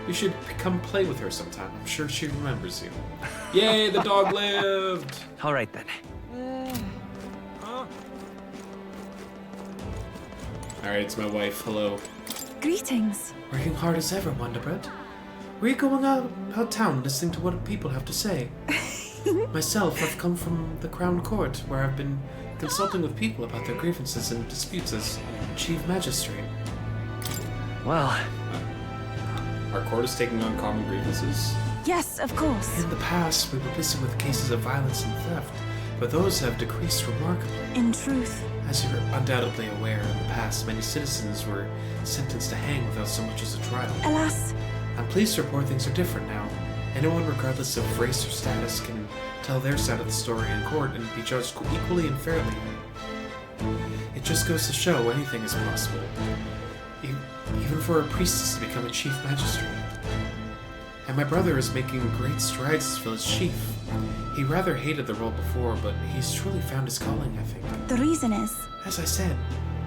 You should come play with her sometime. I'm sure she remembers you. Yay, the dog lived! all right then. Alright, it's my wife. Hello. Greetings. Working hard as ever, Wonderbread. Were you going out town listening to what people have to say? Myself, I've come from the Crown Court, where I've been consulting with people about their grievances and disputes as Chief Magistrate. Well, our court is taking on common grievances? Yes, of course. In the past, we were busy with cases of violence and theft, but those have decreased remarkably. In truth. As you're undoubtedly aware, in the past, many citizens were sentenced to hang without so much as a trial. Alas. I'm pleased to report things are different now. Anyone, regardless of race or status, can tell their side of the story in court and be judged equally and fairly. It just goes to show anything is possible. Even for a priestess to become a chief magistrate. And my brother is making great strides as village chief. He rather hated the role before, but he's truly found his calling, I think. The reason is... As I said,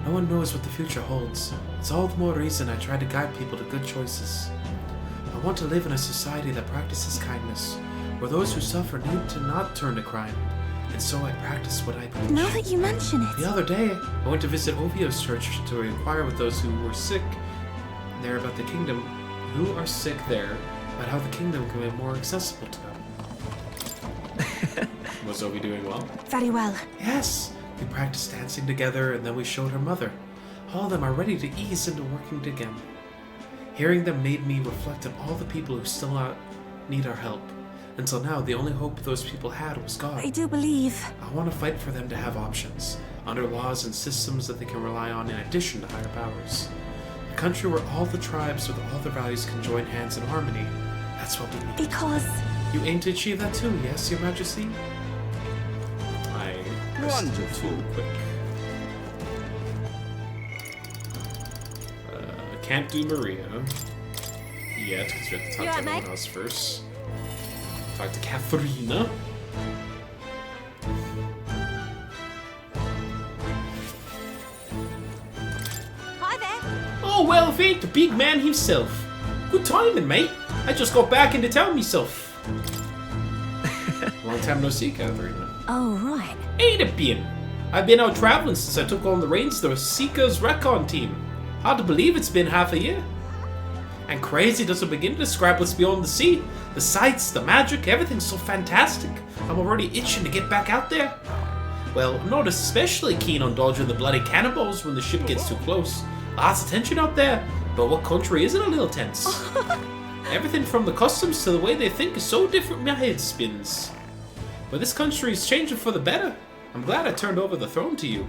no one knows what the future holds. It's all the more reason I try to guide people to good choices. I want to live in a society that practices kindness, where those who suffer need to not turn to crime. And so I practice what I preach. Now that you mention it... The other day, I went to visit Ovio's church to inquire with those who were sick there about the kingdom, who are sick there, about how the kingdom can be more accessible to them. Was Ovi doing well? Very well. Yes! We practiced dancing together, and then we showed her mother. All of them are ready to ease into working again. Hearing them made me reflect on all the people who still need our help. Until now, the only hope those people had was God. I do believe... I want to fight for them to have options, under laws and systems that they can rely on in addition to higher powers. A country where all the tribes with all their values can join hands in harmony. That's what we need. Because... You aim to achieve that too, yes, Your Majesty? Wonderful. Too quick. Can't do Maria yet, because we have to talk to everyone else first. Talk to Katharina. Hi there. Oh, well, if it ain't the big man himself. Good timing, mate. I just got back into town myself. Long time no see, Katharina. Oh, right. Ain't it been? I've been out traveling since I took on the reins of the Seekers Recon team. Hard to believe it's been half a year. And crazy doesn't begin to describe what's beyond the sea. The sights, the magic, everything's so fantastic. I'm already itching to get back out there. Well, I'm not especially keen on dodging the bloody cannonballs when the ship gets too close. Lots of tension out there, but what country isn't a little tense? Everything from the customs to the way they think is so different, my head spins. But this country is changing for the better. I'm glad I turned over the throne to you.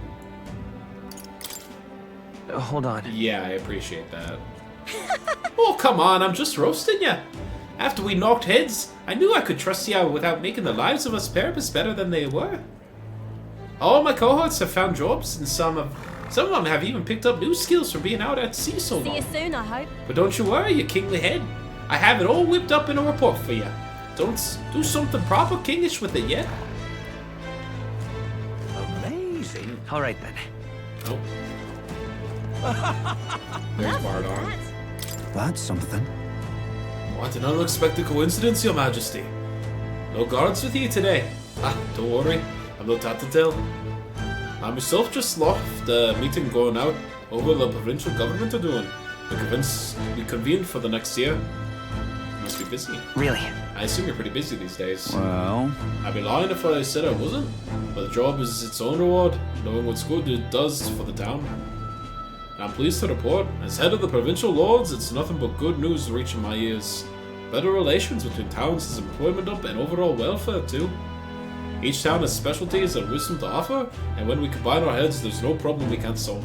Hold on. Yeah, I appreciate that. Oh, come on, I'm just roasting you. After we knocked heads, I knew I could trust you without making the lives of us therapists better than they were. All my cohorts have found jobs, and some of them have even picked up new skills from being out at sea so long. See you soon, I hope. But don't you worry, you kingly head. I have it all whipped up in a report for you. Don't do something proper kingish with it yet. Amazing. All right then. Nope. There's Bardon. That's something. What an unexpected coincidence, Your Majesty. No guards with you today. Don't worry. I'm not tattletale. I myself just left the meeting going out over the provincial government are doing. We convened for the next year. You must be busy. Really? I assume you're pretty busy these days. Well... I'd be lying if I said I wasn't. But the job is its own reward, knowing what's good it does for the town. And I'm pleased to report, as head of the provincial lords, it's nothing but good news reaching my ears. Better relations between towns is employment up and overall welfare too. Each town has specialties and wisdom to offer, and when we combine our heads, there's no problem we can't solve.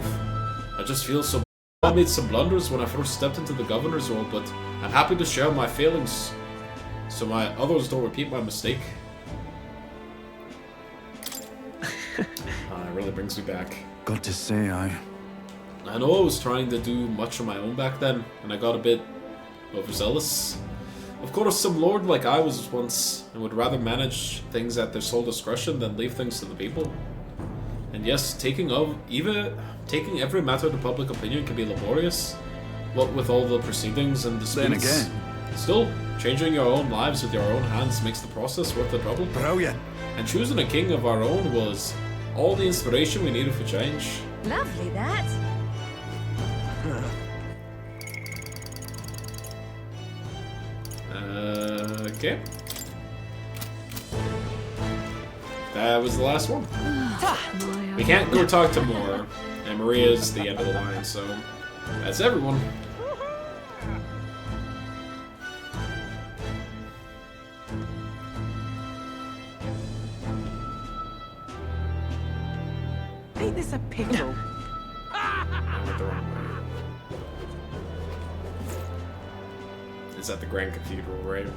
I just feel so I made some blunders when I first stepped into the governor's role, but I'm happy to share my failings so my others don't repeat my mistake. It really brings me back. Got to say, I know I was trying to do much on my own back then, and I got a bit overzealous. Of course, some lord like I was once, and would rather manage things at their sole discretion than leave things to the people. And yes, taking every matter to public opinion can be laborious, what with all the proceedings and disputes. Then again. Still, changing your own lives with your own hands makes the process worth the trouble. Brilliant. And choosing a king of our own was all the inspiration we needed for change. Lovely, that. Okay. That was the last one. We can't go talk to more, and Maria's the end of the line, so that's everyone. Ain't this a pickle? I went the wrong way. It's at the Grand Cathedral, right?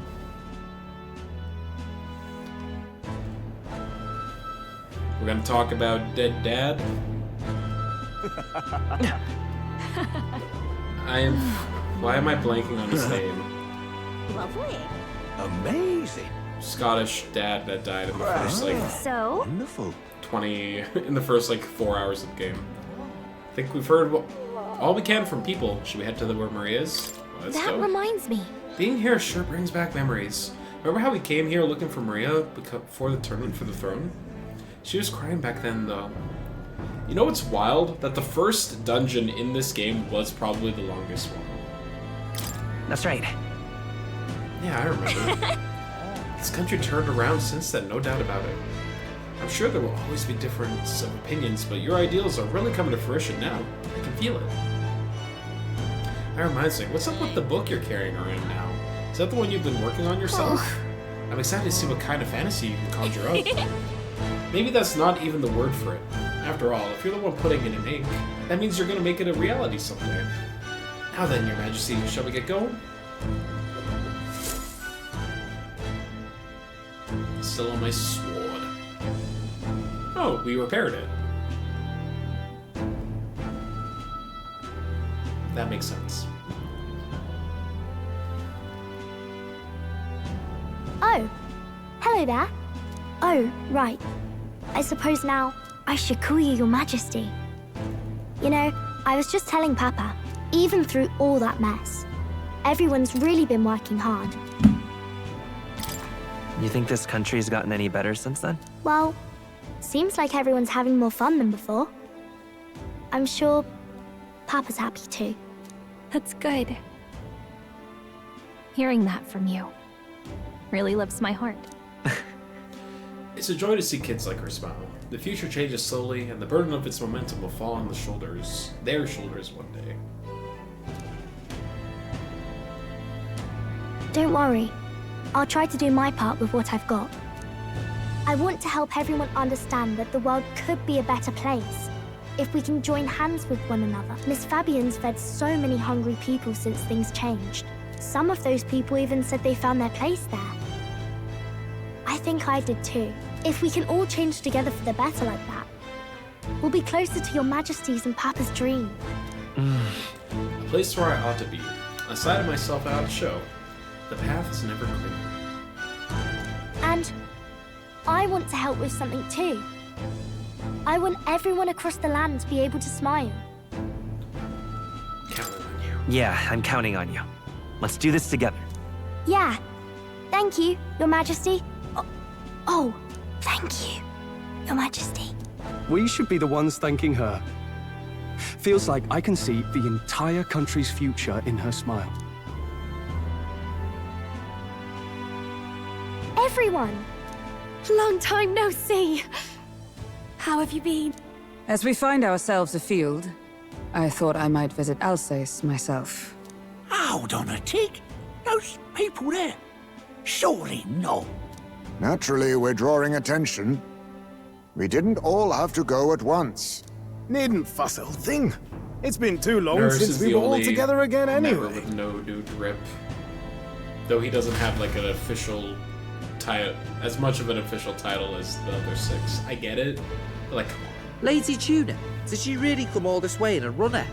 We're gonna talk about Dead Dad. Why am I blanking on his name? Lovely. Amazing. Scottish dad that died in the first So? Wonderful. 4 hours of the game. I think we've heard all we can from people. Should we head to where Maria is? Let's That go. reminds me. Being here sure brings back memories. Remember how we came here looking for Maria before the tournament for the throne? She was crying back then, though. You know what's wild? That the first dungeon in this game was probably the longest one. That's right. Yeah, I remember. This country turned around since then, no doubt about it. I'm sure there will always be difference of opinions, but your ideals are really coming to fruition now. I can feel it. That reminds me, what's up with the book you're carrying around now? Is that the one you've been working on yourself? I'm excited to see what kind of fantasy you can conjure up. Maybe that's not even the word for it. After all, if you're the one putting it in ink, that means you're going to make it a reality someday. Now then, Your Majesty, shall we get going? Still on my sword. Oh, we repaired it. That makes sense. Oh, hello there. Oh, right. I suppose now I should call you Your Majesty. You know, I was just telling Papa, even through all that mess, everyone's really been working hard. You think this country's gotten any better since then? Well, seems like everyone's having more fun than before. I'm sure Papa's happy too. That's good. Hearing that from you really lifts my heart. It's a joy to see kids like her smile. The future changes slowly, and the burden of its momentum will fall on their shoulders one day. Don't worry. I'll try to do my part with what I've got. I want to help everyone understand that the world could be a better place if we can join hands with one another. Miss Fabian's fed so many hungry people since things changed. Some of those people even said they found their place there. I think I did too. If we can all change together for the better like that, we'll be closer to your Majesty's and Papa's dream. A place where I ought to be. A side of myself I ought to show. The path is never clear. And I want to help with something too. I want everyone across the land to be able to smile. Counting on you. Yeah, I'm counting on you. Let's do this together. Yeah. Thank you, Your Majesty. Oh, thank you, Your Majesty. We should be the ones thanking her. Feels like I can see the entire country's future in her smile. Everyone! Long time no see. How have you been? As we find ourselves afield, I thought I might visit Alsace myself. Hold on a tick. Those people there. Surely not. Naturally, we're drawing attention. We didn't all have to go at once. Needn't fuss, old thing. It's been too long Nurse since is we the were all only together again member anyway. with no new drip. Though he doesn't have like an official title, as much of an official title as the other 6. I get it, but like, come on. Lady Tuna, did she really come all this way in a runner?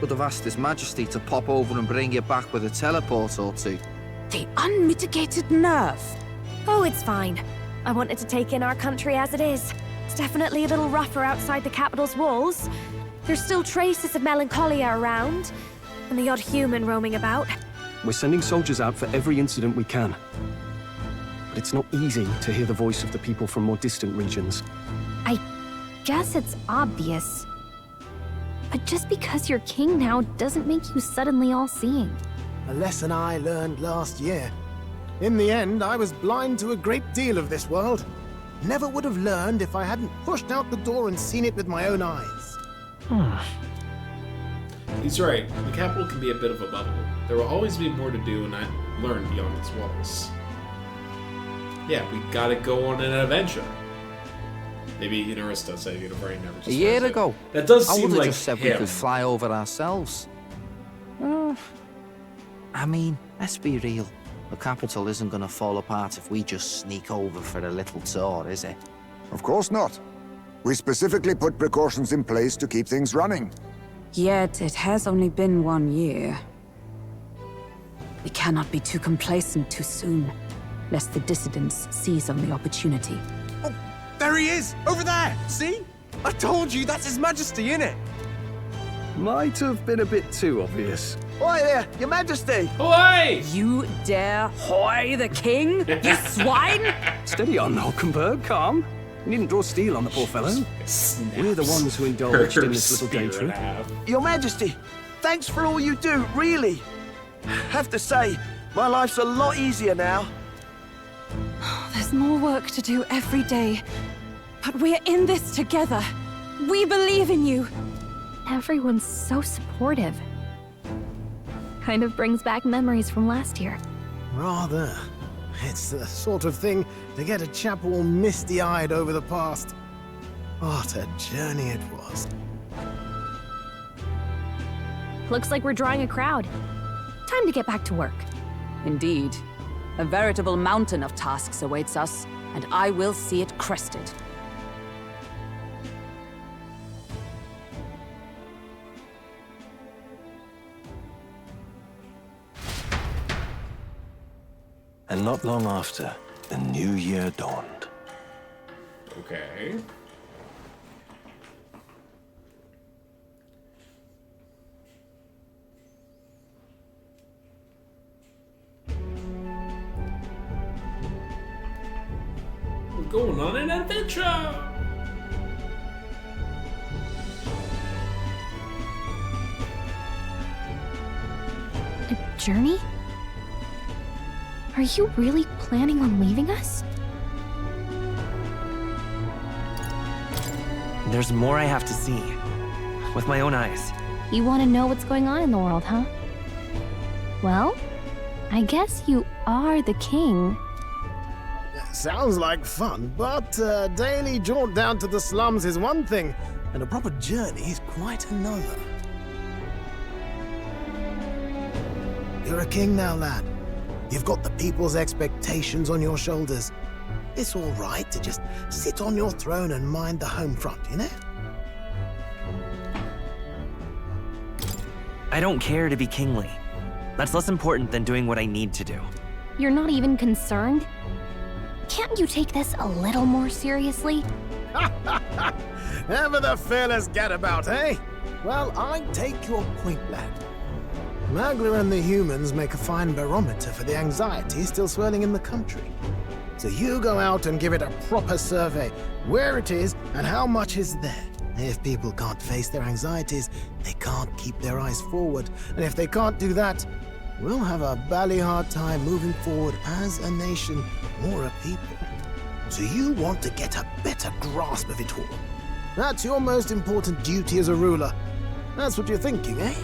Would have asked His Majesty to pop over and bring you back with a teleport or two. The unmitigated nerve. Oh, it's fine. I wanted to take in our country as it is. It's definitely a little rougher outside the capital's walls. There's still traces of melancholia around, and the odd human roaming about. We're sending soldiers out for every incident we can. But it's not easy to hear the voice of the people from more distant regions. I guess it's obvious. But just because you're king now doesn't make you suddenly all-seeing. A lesson I learned last year. In the end, I was blind to a great deal of this world. Never would have learned if I hadn't pushed out the door and seen it with my own eyes. He's right. The capital can be a bit of a bubble. There will always be more to do and learn beyond its walls. Yeah, we gotta go on an adventure. Maybe Inarista does say Unibrain never just A year wears it. ago, That does I seem would have like just said him. we could fly over ourselves. I mean, let's be real. The capital isn't going to fall apart if we just sneak over for a little tour, is it? Of course not. We specifically put precautions in place to keep things running. Yet it has only been 1 year. We cannot be too complacent too soon, lest the dissidents seize on the opportunity. Oh, there he is! Over there! See? I told you, that's His Majesty, innit? Might have been a bit too obvious. Oi there, Your Majesty! Oi! You dare hoy the king, you swine! Steady on, Hulkenberg, calm. You needn't draw steel on the poor fellow. We're the ones who indulged in this little day trip. Your Majesty, thanks for all you do, really. Have to say, my life's a lot easier now. There's more work to do every day, but we're in this together. We believe in you. Everyone's so supportive. Kind of brings back memories from last year. Rather. It's the sort of thing to get a chap all misty-eyed over the past. What a journey it was. Looks like we're drawing a crowd. Time to get back to work. Indeed. A veritable mountain of tasks awaits us, and I will see it crested. And not long after, the new year dawned. Okay. We're going on an adventure! A journey? Are you really planning on leaving us? There's more I have to see. With my own eyes. You want to know what's going on in the world, huh? Well, I guess you are the king. Sounds like fun, but a daily jaunt down to the slums is one thing, and a proper journey is quite another. You're a king now, lad. You've got the people's expectations on your shoulders. It's all right to just sit on your throne and mind the home front, you know? I don't care to be kingly. That's less important than doing what I need to do. You're not even concerned? Can't you take this a little more seriously? Ever the fearless gadabout, eh? Well, I take your point, lad. Magla and the humans make a fine barometer for the anxiety still swirling in the country. So you go out and give it a proper survey, where it is and how much is there. If people can't face their anxieties, they can't keep their eyes forward. And if they can't do that, we'll have a bally hard time moving forward as a nation or a people. So you want to get a better grasp of it all. That's your most important duty as a ruler. That's what you're thinking, eh?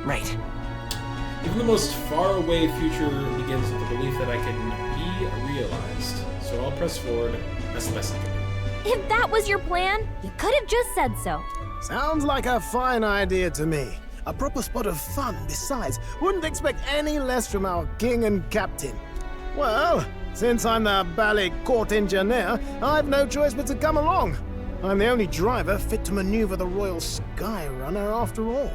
Right. Even the most faraway future begins with the belief that I can be realized. So I'll press forward. That's the best I can do. If that was your plan, you could have just said so. Sounds like a fine idea to me. A proper spot of fun, besides. Wouldn't expect any less from our king and captain. Well, since I'm the bally court engineer, I've no choice but to come along. I'm the only driver fit to maneuver the Royal Skyrunner after all.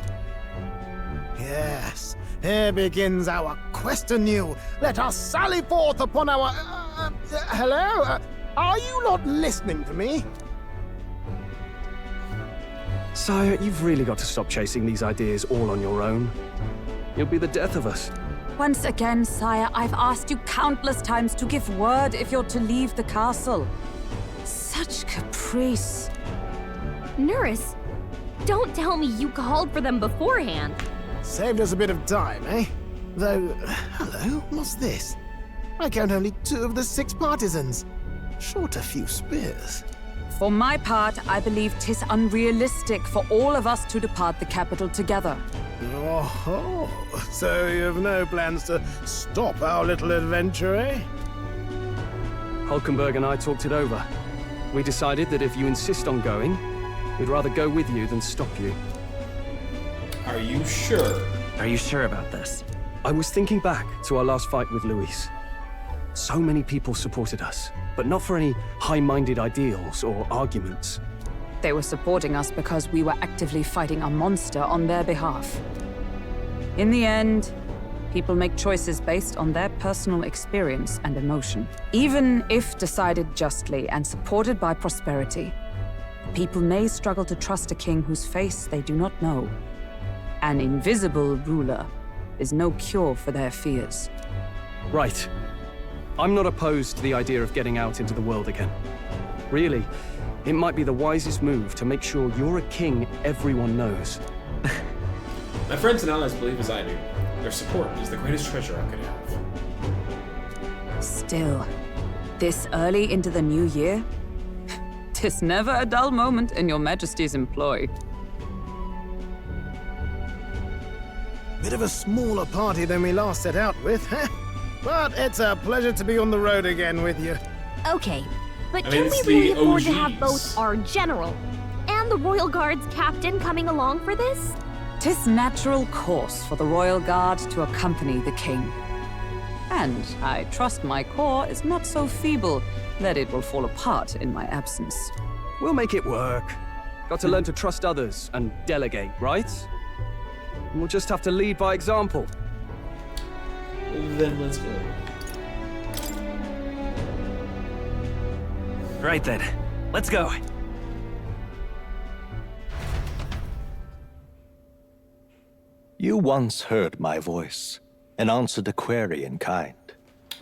Yes, here begins our quest anew. Let us sally forth upon our... hello? Are you not listening to me? Sire, you've really got to stop chasing these ideas all on your own. You'll be the death of us. Once again, sire, I've asked you countless times to give word if you're to leave the castle. Such caprice. Nurse, don't tell me you called for them beforehand. Saved us a bit of time, eh? Though, hello, what's this? I count only 2 of the 6 partisans. Short a few spears. For my part, I believe 'tis unrealistic for all of us to depart the capital together. Oh, so you've no plans to stop our little adventure, eh? Hulkenberg and I talked it over. We decided that if you insist on going, we'd rather go with you than stop you. Are you sure? Are you sure about this? I was thinking back to our last fight with Luis. So many people supported us, but not for any high-minded ideals or arguments. They were supporting us because we were actively fighting a monster on their behalf. In the end, people make choices based on their personal experience and emotion. Even if decided justly and supported by prosperity, people may struggle to trust a king whose face they do not know. An invisible ruler is no cure for their fears. Right. I'm not opposed to the idea of getting out into the world again. Really, it might be the wisest move to make sure you're a king everyone knows. My friends and allies believe as I do. Their support is the greatest treasure I could have. Still, this early into the new year? 'Tis never a dull moment in your Majesty's employ. Bit of a smaller party than we last set out with, huh? But it's a pleasure to be on the road again with you. Okay, but I mean, can we it's really the afford to OGs. have both our general and the Royal Guard's captain coming along for this? 'Tis natural course for the Royal Guard to accompany the king. And I trust my corps is not so feeble that it will fall apart in my absence. We'll make it work. Got to learn to trust others and delegate, right? And we'll just have to lead by example. Then let's go. Right then, let's go. You once heard my voice and answered a query in kind.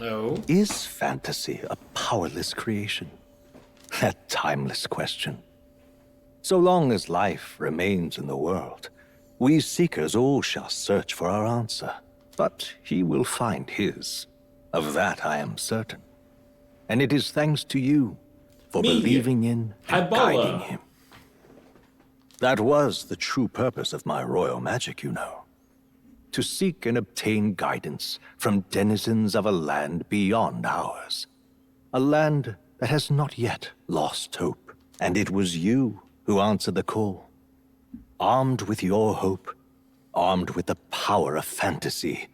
Oh? Is fantasy a powerless creation? That timeless question. So long as life remains in the world, we seekers all shall search for our answer. But he will find his. Of that I am certain. And it is thanks to you for Me. believing in and Hibala. guiding him. That was the true purpose of my royal magic, you know. To seek and obtain guidance from denizens of a land beyond ours. A land that has not yet lost hope. And it was you who answered the call. Armed with your hope, armed with the power of fantasy,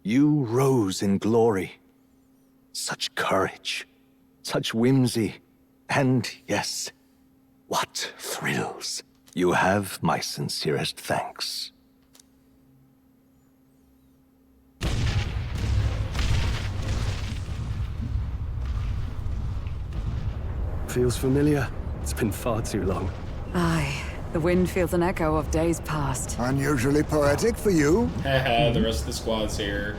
you rose in glory. Such courage, such whimsy, and yes, what thrills. You have my sincerest thanks. Feels familiar. It's been far too long. Aye, the wind feels an echo of days past. Unusually poetic for you. Haha, the rest of the squad's here.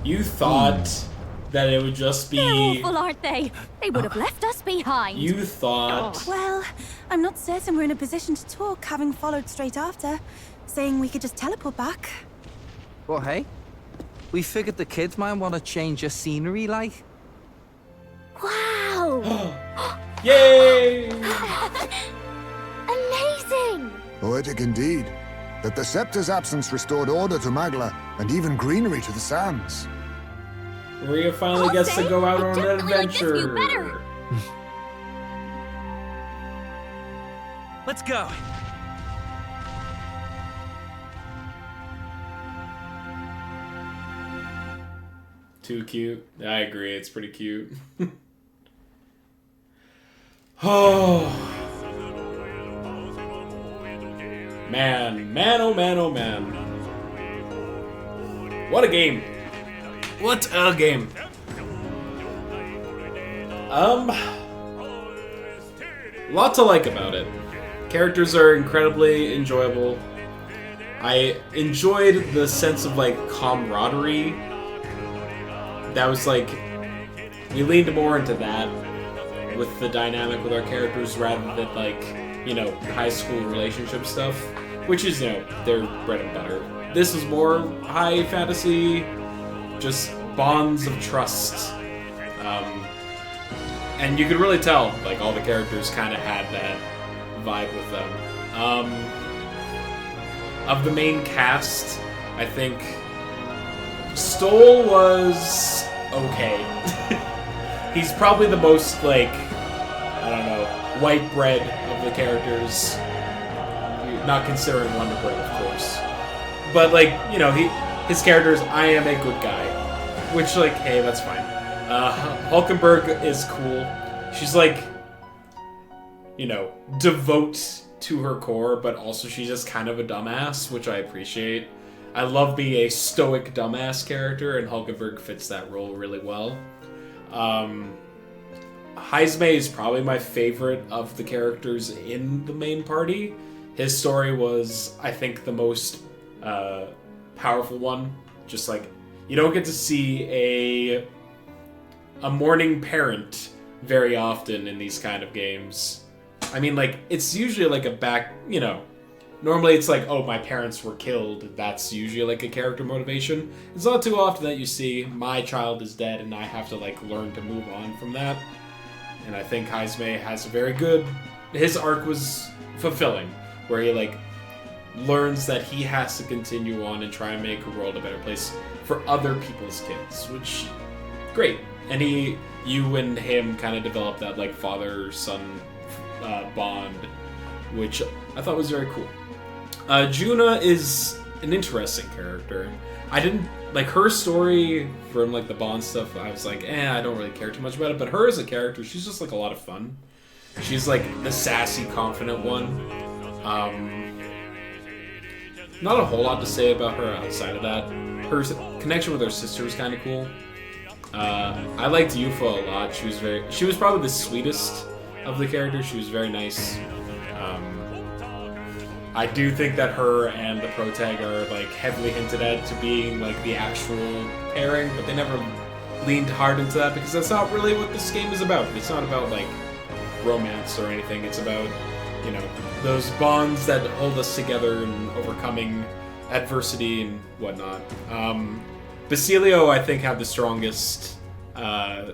You thought that it would just They're be... awful, aren't they? They would have left us behind. You thought... Well, I'm not certain we're in a position to talk, having followed straight after, saying we could just teleport back. Well, hey, we figured the kids might want to change your scenery, like. Wow! Yay! Amazing! Poetic indeed. That the scepter's absence restored order to Magla, and even greenery to the sands. Maria finally gets to go out on an adventure. Let's go. Too cute. I agree, it's pretty cute. Oh. Man, oh man, oh man. What a game. What a game. Lot to like about it. Characters are incredibly enjoyable. I enjoyed the sense of like camaraderie. That was like, we leaned more into that with the dynamic with our characters rather than like, you know, high school relationship stuff, which is, you know, their bread and butter. This is more high fantasy, just bonds of trust. And you could really tell, like, all the characters kind of had that vibe with them. Of the main cast, I think Stoll was okay. He's probably the most, like, I don't know, white bread of the characters. Not considering Wonder Bread, of course. But, like, you know, his character is, I am a good guy. Which, like, hey, that's fine. Hulkenberg is cool. She's, like, you know, devote to her core, but also she's just kind of a dumbass, which I appreciate. I love being a stoic dumbass character, and Hulkenberg fits that role really well. Heisme is probably my favorite of the characters in the main party. His story was, I think, the most powerful one. Just like, you don't get to see a mourning parent very often in these kind of games. I mean, like, it's usually like you know, normally it's like, oh, my parents were killed. That's usually like a character motivation. It's not too often that you see, my child is dead and I have to like learn to move on from that. And I think Heisme has a very good, his arc was fulfilling, where he like learns that he has to continue on and try and make the world a better place for other people's kids, which, great. And you and him kind of develop that like father-son bond, which I thought was very cool. Juna is an interesting character. I didn't like her story from like the Bond stuff. I was like, I don't really care too much about it. But her as a character, she's just like a lot of fun. She's like the sassy, confident one. Not a whole lot to say about her outside of that. Her connection with her sister was kind of cool. I liked Yufa a lot. She was probably the sweetest of the characters. She was very nice. I do think that her and the protag are like heavily hinted at to being like the actual pairing, but they never leaned hard into that because that's not really what this game is about. It's not about like romance or anything. It's about, you know, those bonds that hold us together and overcoming adversity and whatnot. Basilio, I think, had the strongest. I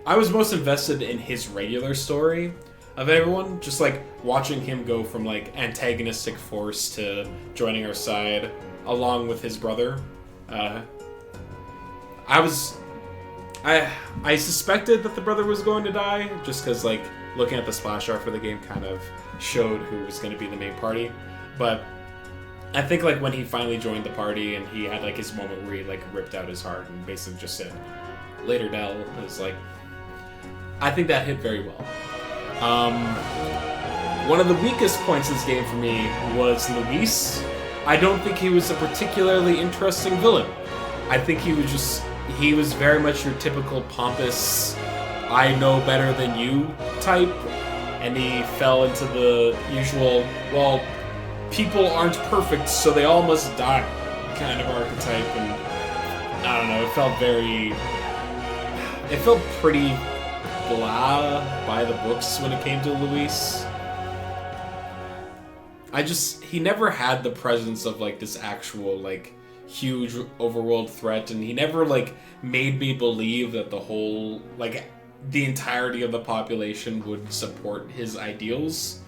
was most invested in his regular story of everyone, just like watching him go from like antagonistic force to joining our side, along with his brother. I suspected that the brother was going to die, just because like looking at the splash art for the game kind of showed who was going to be the main party, but I think like when he finally joined the party and he had like his moment where he like ripped out his heart and basically just said, "Later, Dell," it was like, I think that hit very well. One of the weakest points in this game for me was Luis. I don't think he was a particularly interesting villain. I think he was very much your typical pompous, I know better than you type, and he fell into the usual, well, people aren't perfect, so they all must die kind of archetype, and I don't know, it felt pretty blah by the books when it came to Luis. He never had the presence of like this actual like huge overworld threat, and he never like made me believe that the whole, like the entirety of the population would support his ideals.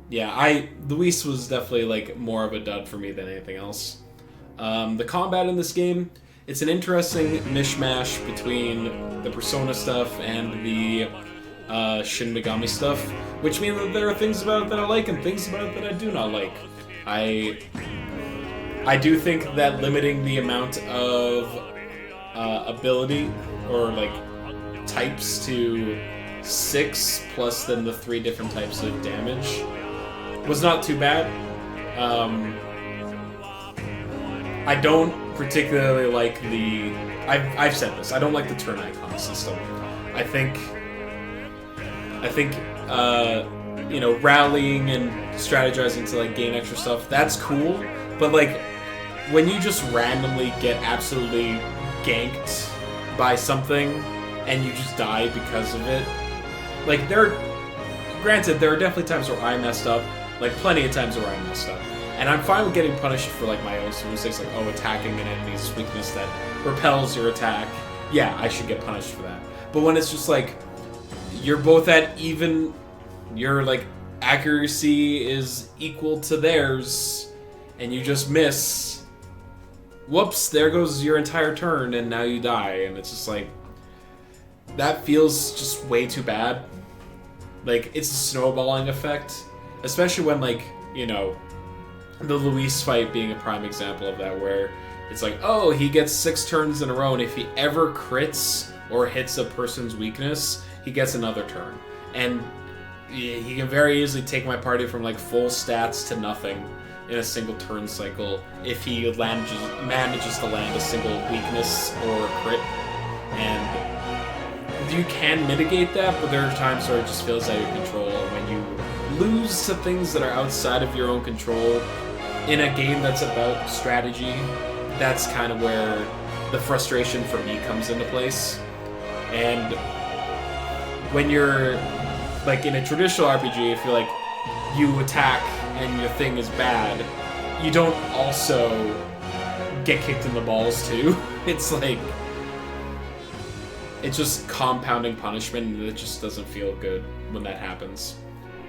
Luis was definitely like more of a dud for me than anything else. The combat in this game, it's an interesting mishmash between the Persona stuff and the Shin Megami stuff, which means that there are things about it that I like and things about it that I do not like. I do think that limiting the amount of ability or like types to 6 plus then the 3 different types of damage was not too bad. I don't particularly like the... I've said this. I don't like the turn icon system. I think rallying and strategizing to like gain extra stuff, that's cool. But like when you just randomly get absolutely ganked by something and you just die because of it, like granted, there are definitely times where I messed up, like plenty of times where I messed up. And I'm fine with getting punished for like my own mistakes, like, oh, attacking an enemy's weakness that repels your attack. Yeah, I should get punished for that. But when it's just like, you're both at even, your like accuracy is equal to theirs, and you just miss, whoops, there goes your entire turn, and now you die. And it's just like, that feels just way too bad. Like, it's a snowballing effect, especially when like, the Luis fight being a prime example of that, where it's like, oh, he gets 6 turns in a row, and if he ever crits or hits a person's weakness, he gets another turn. And he can very easily take my party from like full stats to nothing in a single turn cycle if he manages to land a single weakness or a crit. And you can mitigate that, but there are times where it just feels out of control. And when you lose to things that are outside of your own control in a game that's about strategy, that's kind of where the frustration for me comes into place. And when you're like in a traditional RPG, if you're like, you attack and your thing is bad, you don't also get kicked in the balls too. It's like, it's just compounding punishment, and it just doesn't feel good when that happens.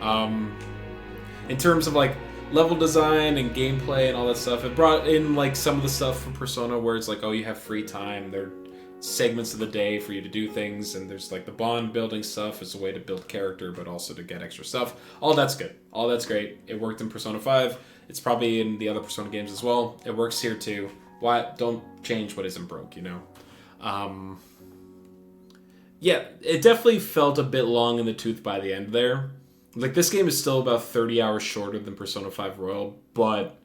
In terms of like level design and gameplay and all that stuff, it brought in like some of the stuff from Persona where it's like, oh, you have free time, there are segments of the day for you to do things, and there's like the bond building stuff as a way to build character but also to get extra stuff. All that's good, all that's great. It worked in Persona 5, it's probably in the other Persona games as well. It works here too. Why don't change what isn't broke, Yeah, it definitely felt a bit long in the tooth by the end there. Like, this game is still about 30 hours shorter than Persona 5 Royal, but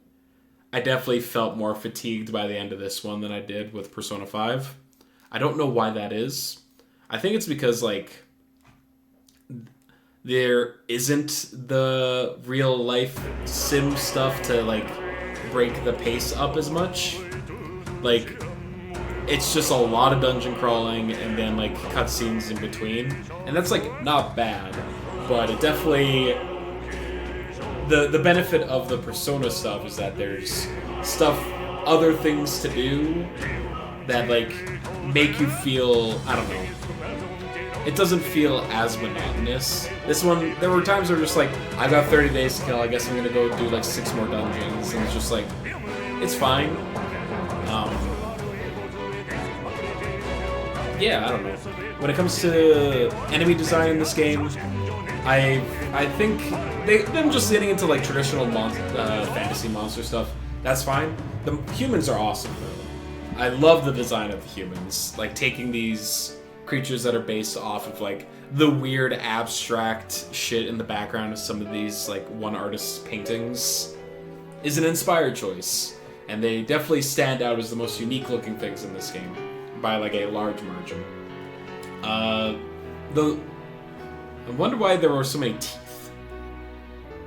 I definitely felt more fatigued by the end of this one than I did with Persona 5. I don't know why that is. I think it's because, like, there isn't the real-life sim stuff to, like, break the pace up as much. Like, it's just a lot of dungeon crawling and then, like, cutscenes in between. And that's, like, not bad. But it definitely... the benefit of the Persona stuff is that there's other things to do that like make you feel, I don't know. It doesn't feel as monotonous. This one, there were times where just like, I got 30 days to kill, I guess I'm gonna go do like 6 more dungeons, and it's just like, it's fine. Yeah, I don't know. When it comes to enemy design in this game, I think them just getting into like traditional fantasy monster stuff, that's fine. The humans are awesome though. I love the design of the humans, like taking these creatures that are based off of like the weird abstract shit in the background of some of these like one artist's paintings is an inspired choice, and they definitely stand out as the most unique looking things in this game by like a large margin. I wonder why there were so many teeth.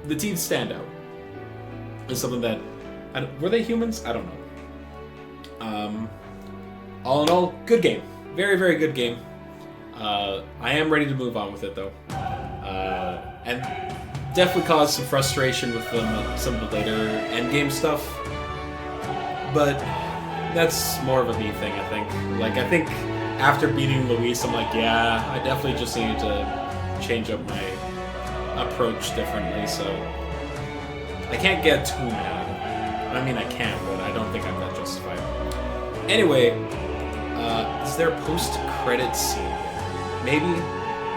The teeth stand out. It's something that were they humans? I don't know. All in all, good game. Very, very good game. I am ready to move on with it, though. And definitely caused some frustration with some of the later endgame stuff. But that's more of a me thing, I think. Like, I think after beating Luis, I'm like, yeah, I definitely just needed to change up my approach differently, so I can't get too mad. I mean, I can, but I don't think I'm that justified. Anyway, is there a post-credit scene? Maybe?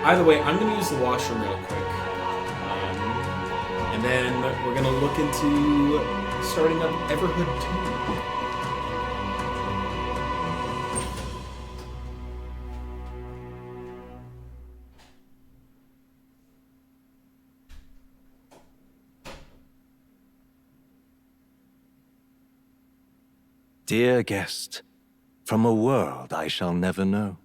Either way, I'm going to use the washroom real quick. And then we're going to look into starting up Everhood 2. Dear guest, from a world I shall never know.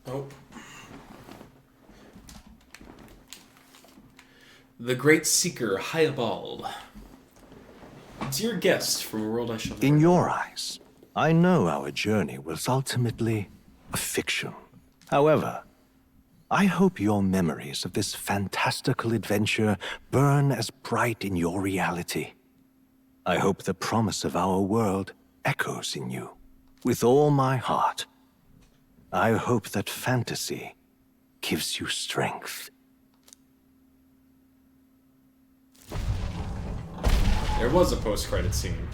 Oh. The Great Seeker, Hayabal. Dear guest from a world I shall... In your eyes, I know our journey was ultimately a fiction. However, I hope your memories of this fantastical adventure burn as bright in your reality. I hope the promise of our world echoes in you. With all my heart, I hope that fantasy gives you strength. There was a post-credit scene.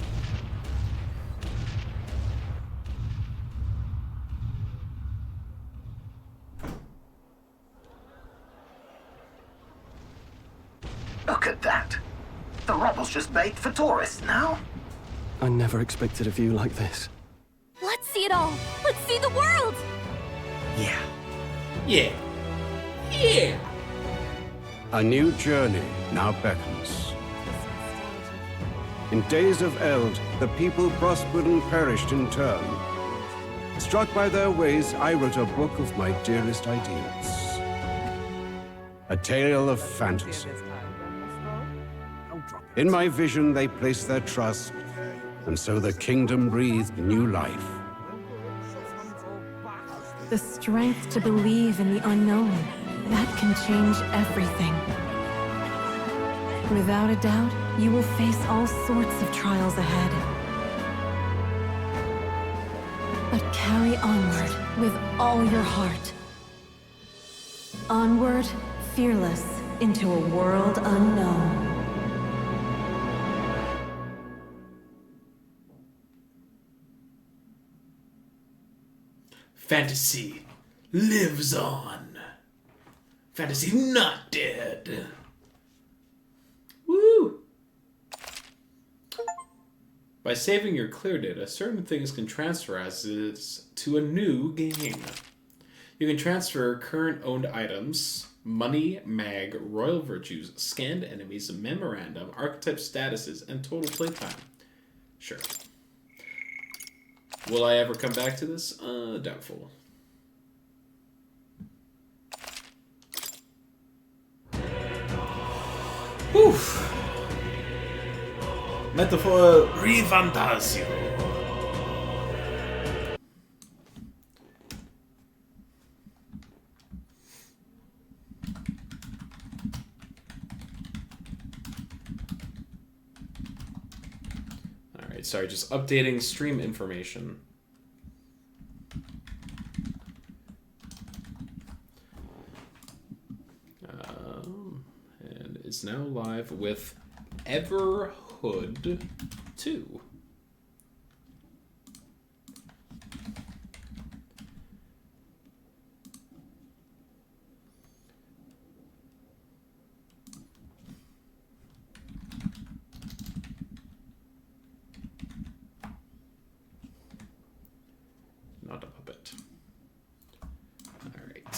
Look at that. The rubble's just bait for tourists now. I never expected a view like this. Let's see it all. Let's see the world. Yeah. Yeah. Yeah. A new journey now beckons. In days of eld, the people prospered and perished in turn. Struck by their ways, I wrote a book of my dearest ideals. A tale of fantasy. In my vision, they placed their trust, and so the kingdom breathed new life. The strength to believe in the unknown, that can change everything. Without a doubt, you will face all sorts of trials ahead. But carry onward with all your heart. Onward, fearless, into a world unknown. Fantasy lives on. Fantasy not dead. Woo! By saving your clear data, certain things can transfer as is to a new game. You can transfer current owned items, money, mag, royal virtues, scanned enemies, memorandum, archetype statuses, and total playtime. Sure. Will I ever come back to this? Doubtful. Oof. Metaphor Refantazio. Alright, sorry, just updating stream information. And is now live with Everhood 2.